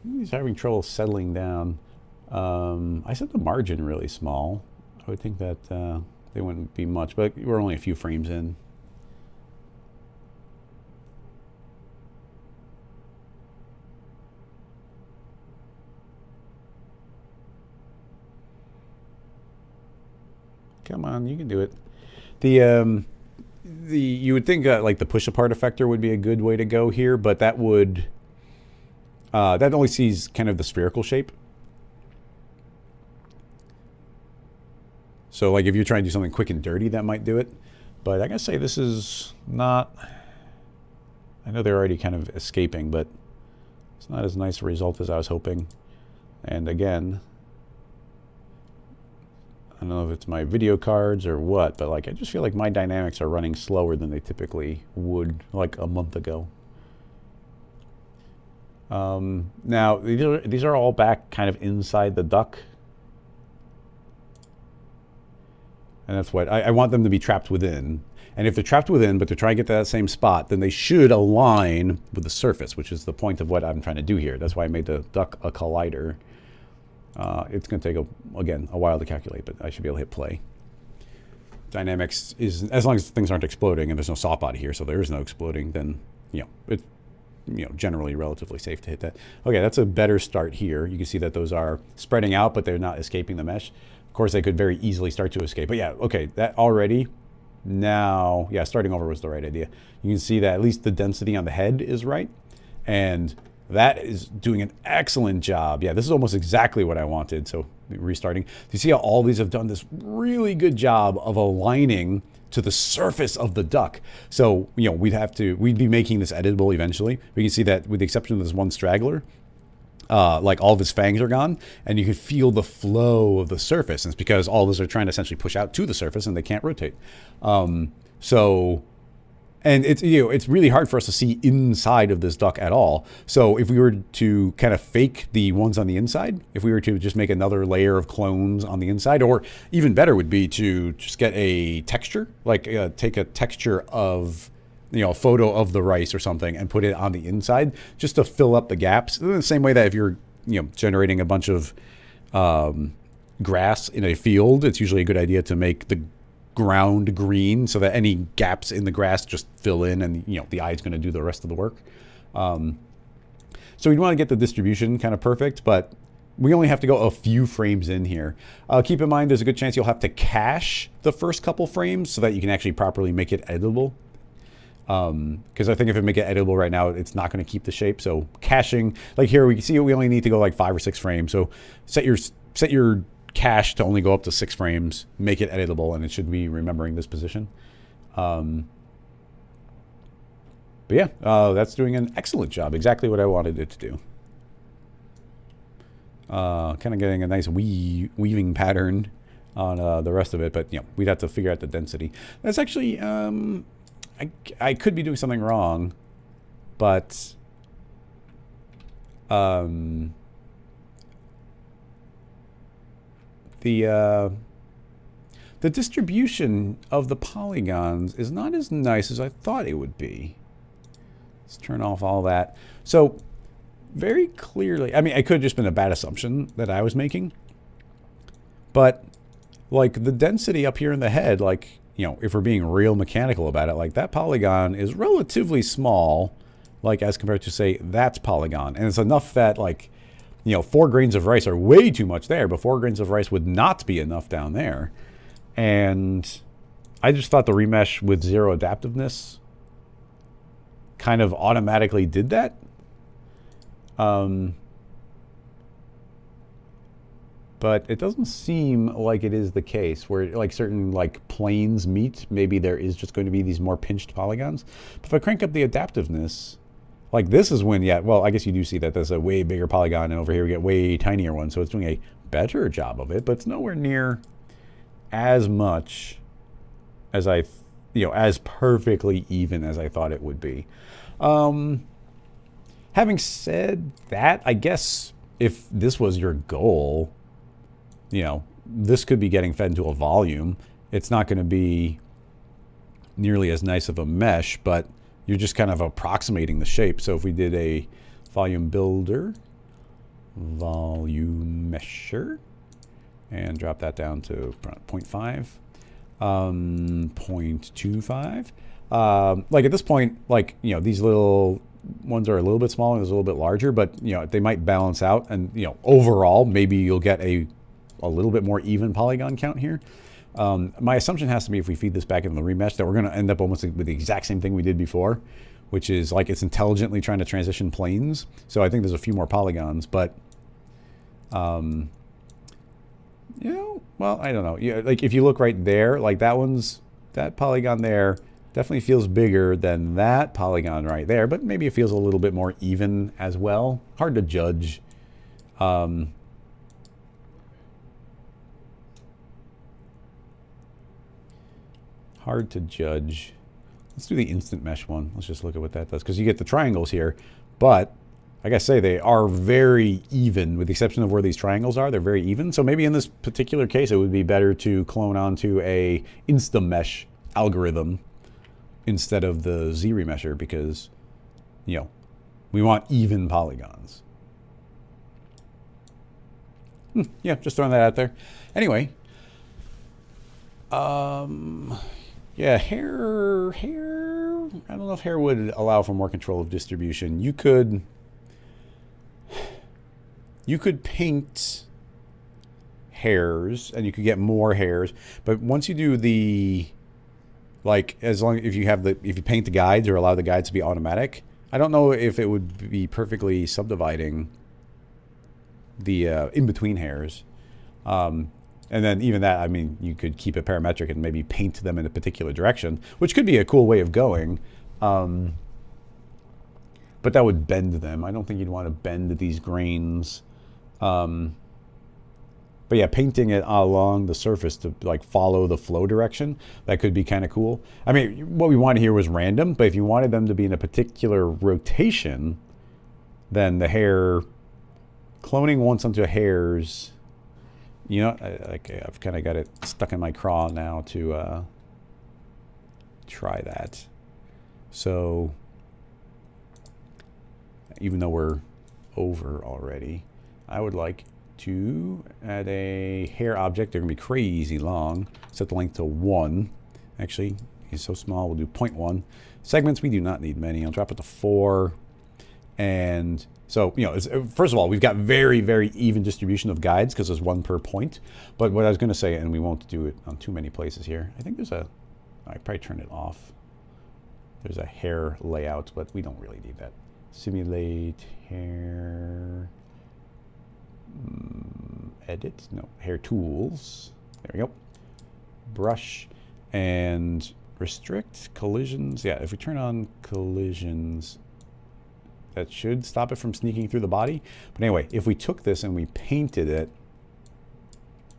He's having trouble settling down. I set the margin really small. I would think that they wouldn't be much, but we're only a few frames in. Come on, you can do it. You would think like the push apart effector would be a good way to go here, but that would that only sees kind of the spherical shape. So like if you're trying to do something quick and dirty, that might do it. But I gotta say, this is not, I know they're already kind of escaping, but it's not as nice a result as I was hoping. And again, I don't know if it's my video cards or what, but like I just feel like my dynamics are running slower than they typically would like a month ago. Now these are all back kind of inside the duck, and that's what I want them to be trapped within. And if they're trapped within, but they're trying to get to that same spot, then they should align with the surface, which is the point of what I'm trying to do here. That's why I made the duck a collider. It's going to take, again, a while to calculate, but I should be able to hit play. Dynamics is, as long as things aren't exploding and there's no soft body here, so there is no exploding, then, it's generally relatively safe to hit that. Okay, that's a better start here. You can see that those are spreading out, but they're not escaping the mesh. Of course, they could very easily start to escape. But yeah, okay, that already, now, yeah, starting over was the right idea. You can see that at least the density on the head is right. And that is doing an excellent job. Yeah, this is almost exactly what I wanted. So restarting. Do you see how all these have done this really good job of aligning to the surface of the duck. So, you know, we'd be making this editable eventually. We can see that with the exception of this one straggler, like all of his fangs are gone, and you can feel the flow of the surface. And it's because all of those are trying to essentially push out to the surface and they can't rotate. And it's, you know, it's really hard for us to see inside of this duck at all. So if we were to kind of fake the ones on the inside, if we were to just make another layer of clones on the inside, or even better would be to just get a texture, like take a texture of, you know, a photo of the rice or something and put it on the inside just to fill up the gaps. In the same way that if you're, you know, generating a bunch of grass in a field, it's usually a good idea to make the ground green so that any gaps in the grass just fill in, and, you know, the eye is going to do the rest of the work. So we'd want to get the distribution kind of perfect, but we only have to go a few frames in here. Keep in mind there's a good chance you'll have to cache the first couple frames so that you can actually properly make it editable. Because I think if I make it editable right now, it's not going to keep the shape. So caching, like here we can see we only need to go like 5 or 6 frames. So set your cache to only go up to 6 frames, make it editable, and it should be remembering this position. But yeah, that's doing an excellent job. Exactly what I wanted it to do. Kind of getting a nice weaving pattern on the rest of it, but, you know, we'd have to figure out the density. That's actually, I could be doing something wrong, but the distribution of the polygons is not as nice as I thought it would be. Let's turn off all that. So very clearly, I mean, it could have just been a bad assumption that I was making, but like the density up here in the head, like, you know, if we're being real mechanical about it, like that polygon is relatively small, like as compared to, say, that's polygon. And it's enough that, like, you know, 4 grains of rice are way too much there, but 4 grains of rice would not be enough down there. And I just thought the remesh with 0 adaptiveness kind of automatically did that. But it doesn't seem like it is the case where, like, certain, like, planes meet. Maybe there is just going to be these more pinched polygons. But if I crank up the adaptiveness, like, this is when, yeah, well, I guess you do see that there's a way bigger polygon, and over here we get way tinier one. So it's doing a better job of it, but it's nowhere near as much as you know, as perfectly even as I thought it would be. Having said that, I guess if this was your goal, you know, this could be getting fed into a volume. It's not going to be nearly as nice of a mesh, but you're just kind of approximating the shape. So if we did a volume builder, volume mesher, and drop that down to 0.5, 0.25. Like at this point, like, you know, these little ones are a little bit smaller and there's a little bit larger, but, you know, they might balance out, and, you know, overall, maybe you'll get a little bit more even polygon count here. My assumption has to be, if we feed this back into the remesh, that we're going to end up almost with the exact same thing we did before, which is like it's intelligently trying to transition planes. So I think there's a few more polygons, but, you know, well, I don't know. Yeah, like if you look right there, like that polygon there definitely feels bigger than that polygon right there, but maybe it feels a little bit more even as well. Hard to judge. Hard to judge. Let's do the instant mesh one. Let's just look at what that does, because you get the triangles here, but I gotta say they are very even, with the exception of where these triangles are. They're very even. So maybe in this particular case, it would be better to clone onto a Instamesh algorithm instead of the Z remesher, because, you know, we want even polygons. Yeah, just throwing that out there. Anyway, yeah, hair, I don't know if hair would allow for more control of distribution. You could paint hairs and you could get more hairs, but once you do the, like, if you paint the guides or allow the guides to be automatic, I don't know if it would be perfectly subdividing the in-between hairs. And then even that, I mean, you could keep it parametric and maybe paint them in a particular direction, which could be a cool way of going. But that would bend them. I don't think you'd want to bend these grains. But yeah, painting it along the surface to like follow the flow direction, that could be kind of cool. I mean, what we wanted here was random, but if you wanted them to be in a particular rotation, then the hair, cloning once onto hairs, you know, I've kind of got it stuck in my craw now to try that. So even though we're over already, I would like to add a hair object. They're going to be crazy long. Set the length to 1. Actually, he's so small, we'll do 0.1. Segments, we do not need many. I'll drop it to 4. And so, you know, first of all, we've got very, very even distribution of guides because there's 1 per point. But what I was going to say, and we won't do it on too many places here, I think there's a, I probably turn it off. There's a hair layout, but we don't really need that. Simulate hair, edit, no, hair tools. There we go. Brush and restrict collisions. Yeah, if we turn on collisions, that should stop it from sneaking through the body. But anyway, if we took this and we painted it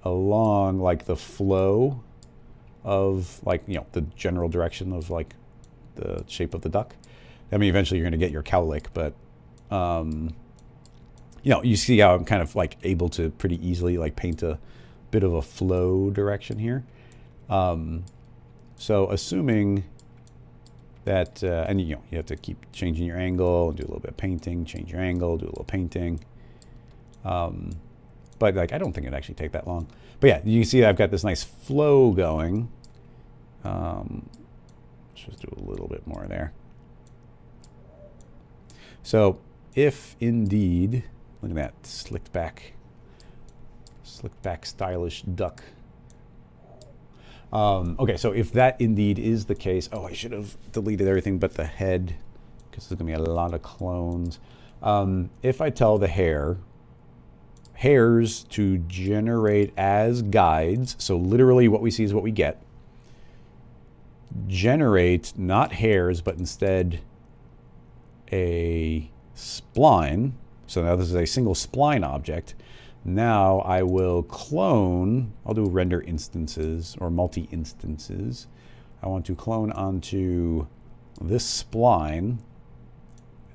along like the flow of like, you know, the general direction of like the shape of the duck. I mean, eventually you're going to get your cowlick, but, you know, you see how I'm kind of like able to pretty easily like paint a bit of a flow direction here. So assuming that, and you know, you have to keep changing your angle, do a little bit of painting, change your angle, do a little painting. But like, I don't think it'd actually take that long. But yeah, you can see I've got this nice flow going. Let's just do a little bit more there. So if indeed, look at that, slicked back stylish duck. Okay, so if that indeed is the case, oh, I should have deleted everything but the head because there's gonna be a lot of clones. If I tell the hairs to generate as guides, so literally what we see is what we get. Generate not hairs, but instead a spline. So now this is a single spline object. Now I will clone, I'll do render instances or multi-instances. I want to clone onto this spline.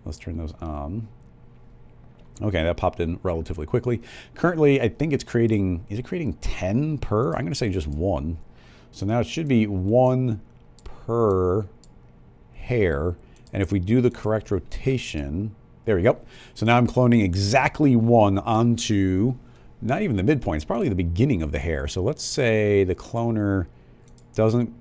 Let's turn those on. Okay, that popped in relatively quickly. Currently, I think it's creating, is it creating 10 per? I'm going to say just 1. So now it should be 1 per hair. And if we do the correct rotation, there we go. So now I'm cloning exactly 1 onto, not even the midpoint, it's probably the beginning of the hair. So let's say the cloner doesn't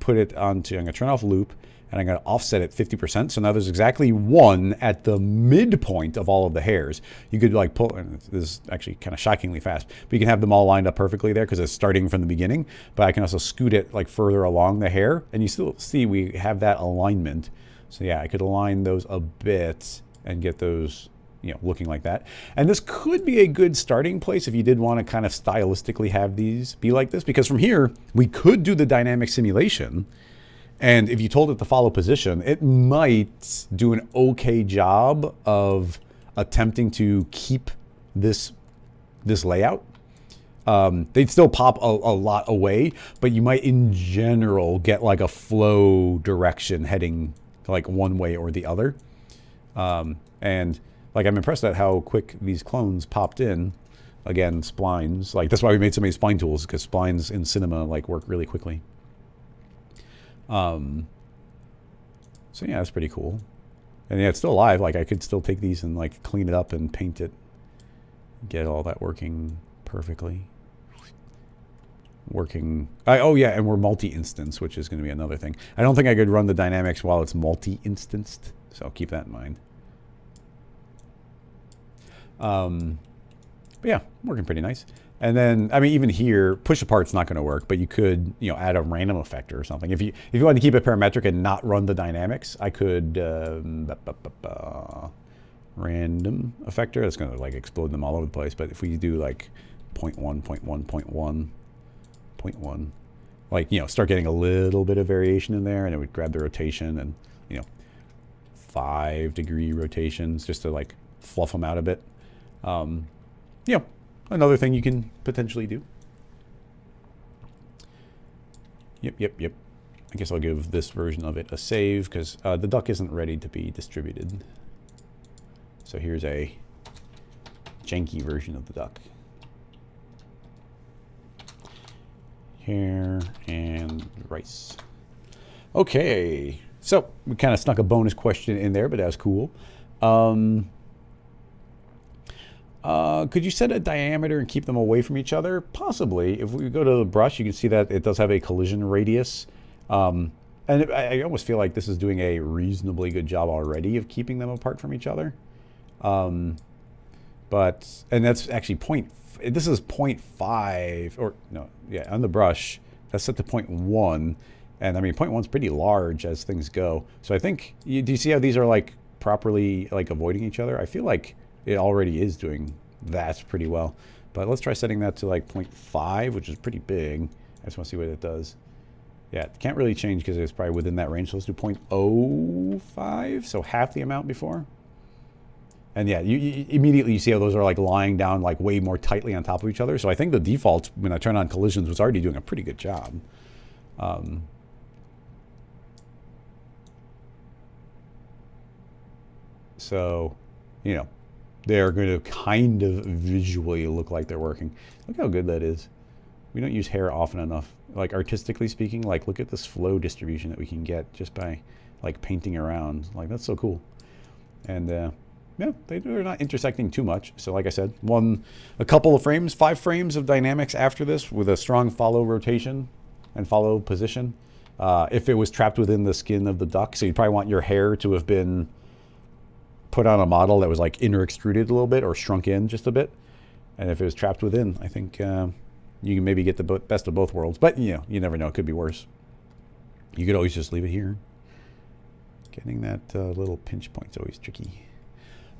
put it onto, I'm going to turn off loop, and I'm going to offset it 50%. So now there's exactly 1 at the midpoint of all of the hairs. You could like pull, and this is actually kind of shockingly fast, but you can have them all lined up perfectly there because it's starting from the beginning. But I can also scoot it like further along the hair, and you still see we have that alignment. So yeah, I could align those a bit and get those, you know, looking like that. And this could be a good starting place if you did want to kind of stylistically have these be like this, because from here we could do the dynamic simulation. And if you told it to follow position, it might do an okay job of attempting to keep this layout. They'd still pop a lot away, but you might in general get like a flow direction heading like one way or the other. And like I'm impressed at how quick these clones popped in. Again, splines, like that's why we made so many spline tools, because splines in cinema like work really quickly. So yeah, that's pretty cool. And yeah, it's still alive. Like I could still take these and like clean it up and paint it, get all that working perfectly. Oh yeah, and we're multi-instance, which is going to be another thing. I don't think I could run the dynamics while it's multi-instanced, so keep that in mind. But yeah, working pretty nice. And then, I mean, even here, push apart's not going to work, but you could, you know, add a random effector or something. If you wanted to keep it parametric and not run the dynamics, I could random effector. That's going to like explode them all over the place. But if we do like 0.1, 0.1, 0.1, 0.1. Like, you know, start getting a little bit of variation in there, and it would grab the rotation and, you know, 5-degree rotations just to like fluff them out a bit. You know, another thing you can potentially do. Yep. I guess I'll give this version of it a save because the duck isn't ready to be distributed. So here's a janky version of the duck. Hair and rice. Okay, so we kind of snuck a bonus question in there, but that was cool. Could you set a diameter and keep them away from each other? Possibly. If we go to the brush, you can see that it does have a collision radius. And I almost feel like this is doing a reasonably good job already of keeping them apart from each other. And that's actually this is 0.5, or no, yeah, on the brush, that's set to 0.1. And I mean, 0.1 is pretty large as things go. So I think, do you see how these are like properly like avoiding each other? I feel like it already is doing that pretty well. But let's try setting that to like 0.5, which is pretty big. I just want to see what it does. Yeah, it can't really change because it's probably within that range. So let's do 0.05, so half the amount before. And yeah, you immediately see how those are like lying down like way more tightly on top of each other. So I think the default, when I turn on collisions, was already doing a pretty good job. So, you know, they're going to kind of visually look like they're working. Look how good that is. We don't use hair often enough. Like artistically speaking, like look at this flow distribution that we can get just by like painting around. Like that's so cool. And yeah, they're not intersecting too much. So like I said, a couple of frames, 5 frames of dynamics after this with a strong follow rotation and follow position. If it was trapped within the skin of the duck, so you'd probably want your hair to have been put on a model that was like inner extruded a little bit or shrunk in just a bit. And if it was trapped within, I think you can maybe get the best of both worlds. But you know, you never know, it could be worse. You could always just leave it here. Getting that little pinch point's always tricky.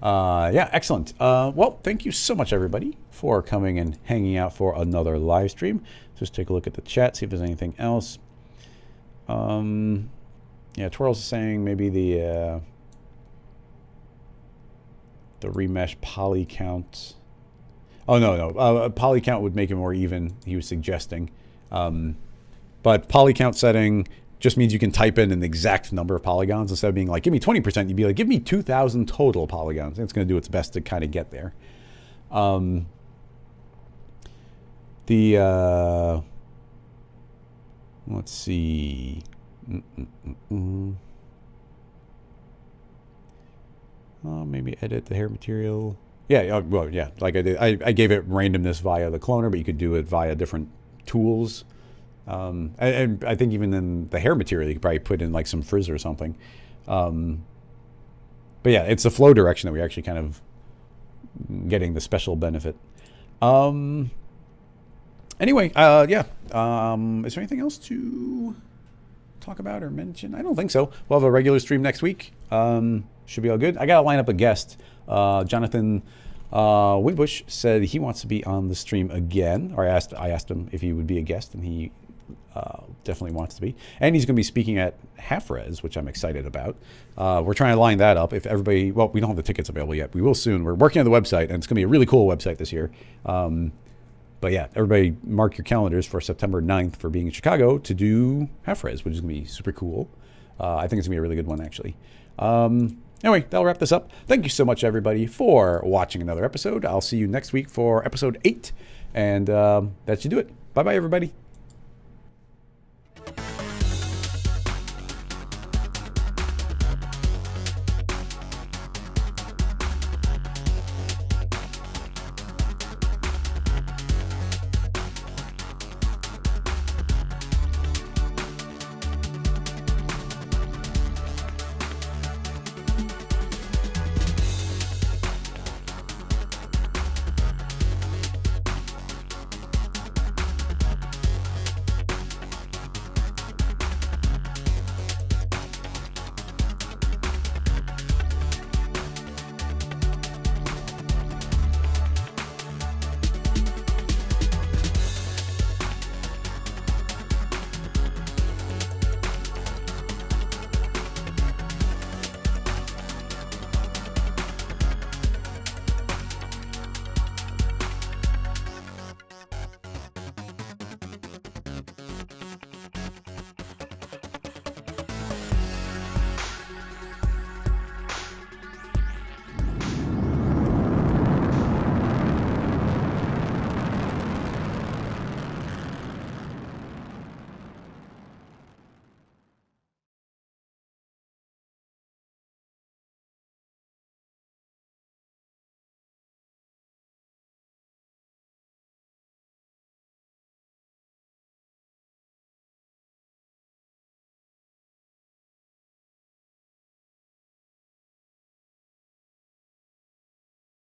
Yeah, excellent. Well, thank you so much, everybody, for coming and hanging out for another live stream. Just take a look at the chat, see if there's anything else. Yeah, Twirls is saying maybe the remesh poly count. Oh, no. Poly count would make it more even, he was suggesting. But poly count setting just means you can type in an exact number of polygons instead of being like, give me 20%, you'd be like, give me 2,000 total polygons. And it's going to do its best to kind of get there. Let's see. Maybe edit the hair material. Yeah, well, yeah, like I did. I gave it randomness via the cloner, but you could do it via different tools. And I think even in the hair material, you could probably put in like some frizz or something. But yeah, it's the flow direction that we're actually kind of getting the special benefit. Anyway, yeah. Is there anything else to talk about or mention? I don't think so. We'll have a regular stream next week. Should be all good. I got to line up a guest. Jonathan Winbush said he wants to be on the stream again. Or I asked him if he would be a guest, and he definitely wants to be. And he's going to be speaking at Half Res, which I'm excited about. We're trying to line that up. If everybody, well, we don't have the tickets available yet. We will soon. We're working on the website, and it's going to be a really cool website this year. But yeah, everybody mark your calendars for September 9th for being in Chicago to do Half Res, which is going to be super cool. I think it's going to be a really good one, actually. Anyway, that'll wrap this up. Thank you so much, everybody, for watching another episode. I'll see you next week for episode 8. And that should do it. Bye-bye, everybody.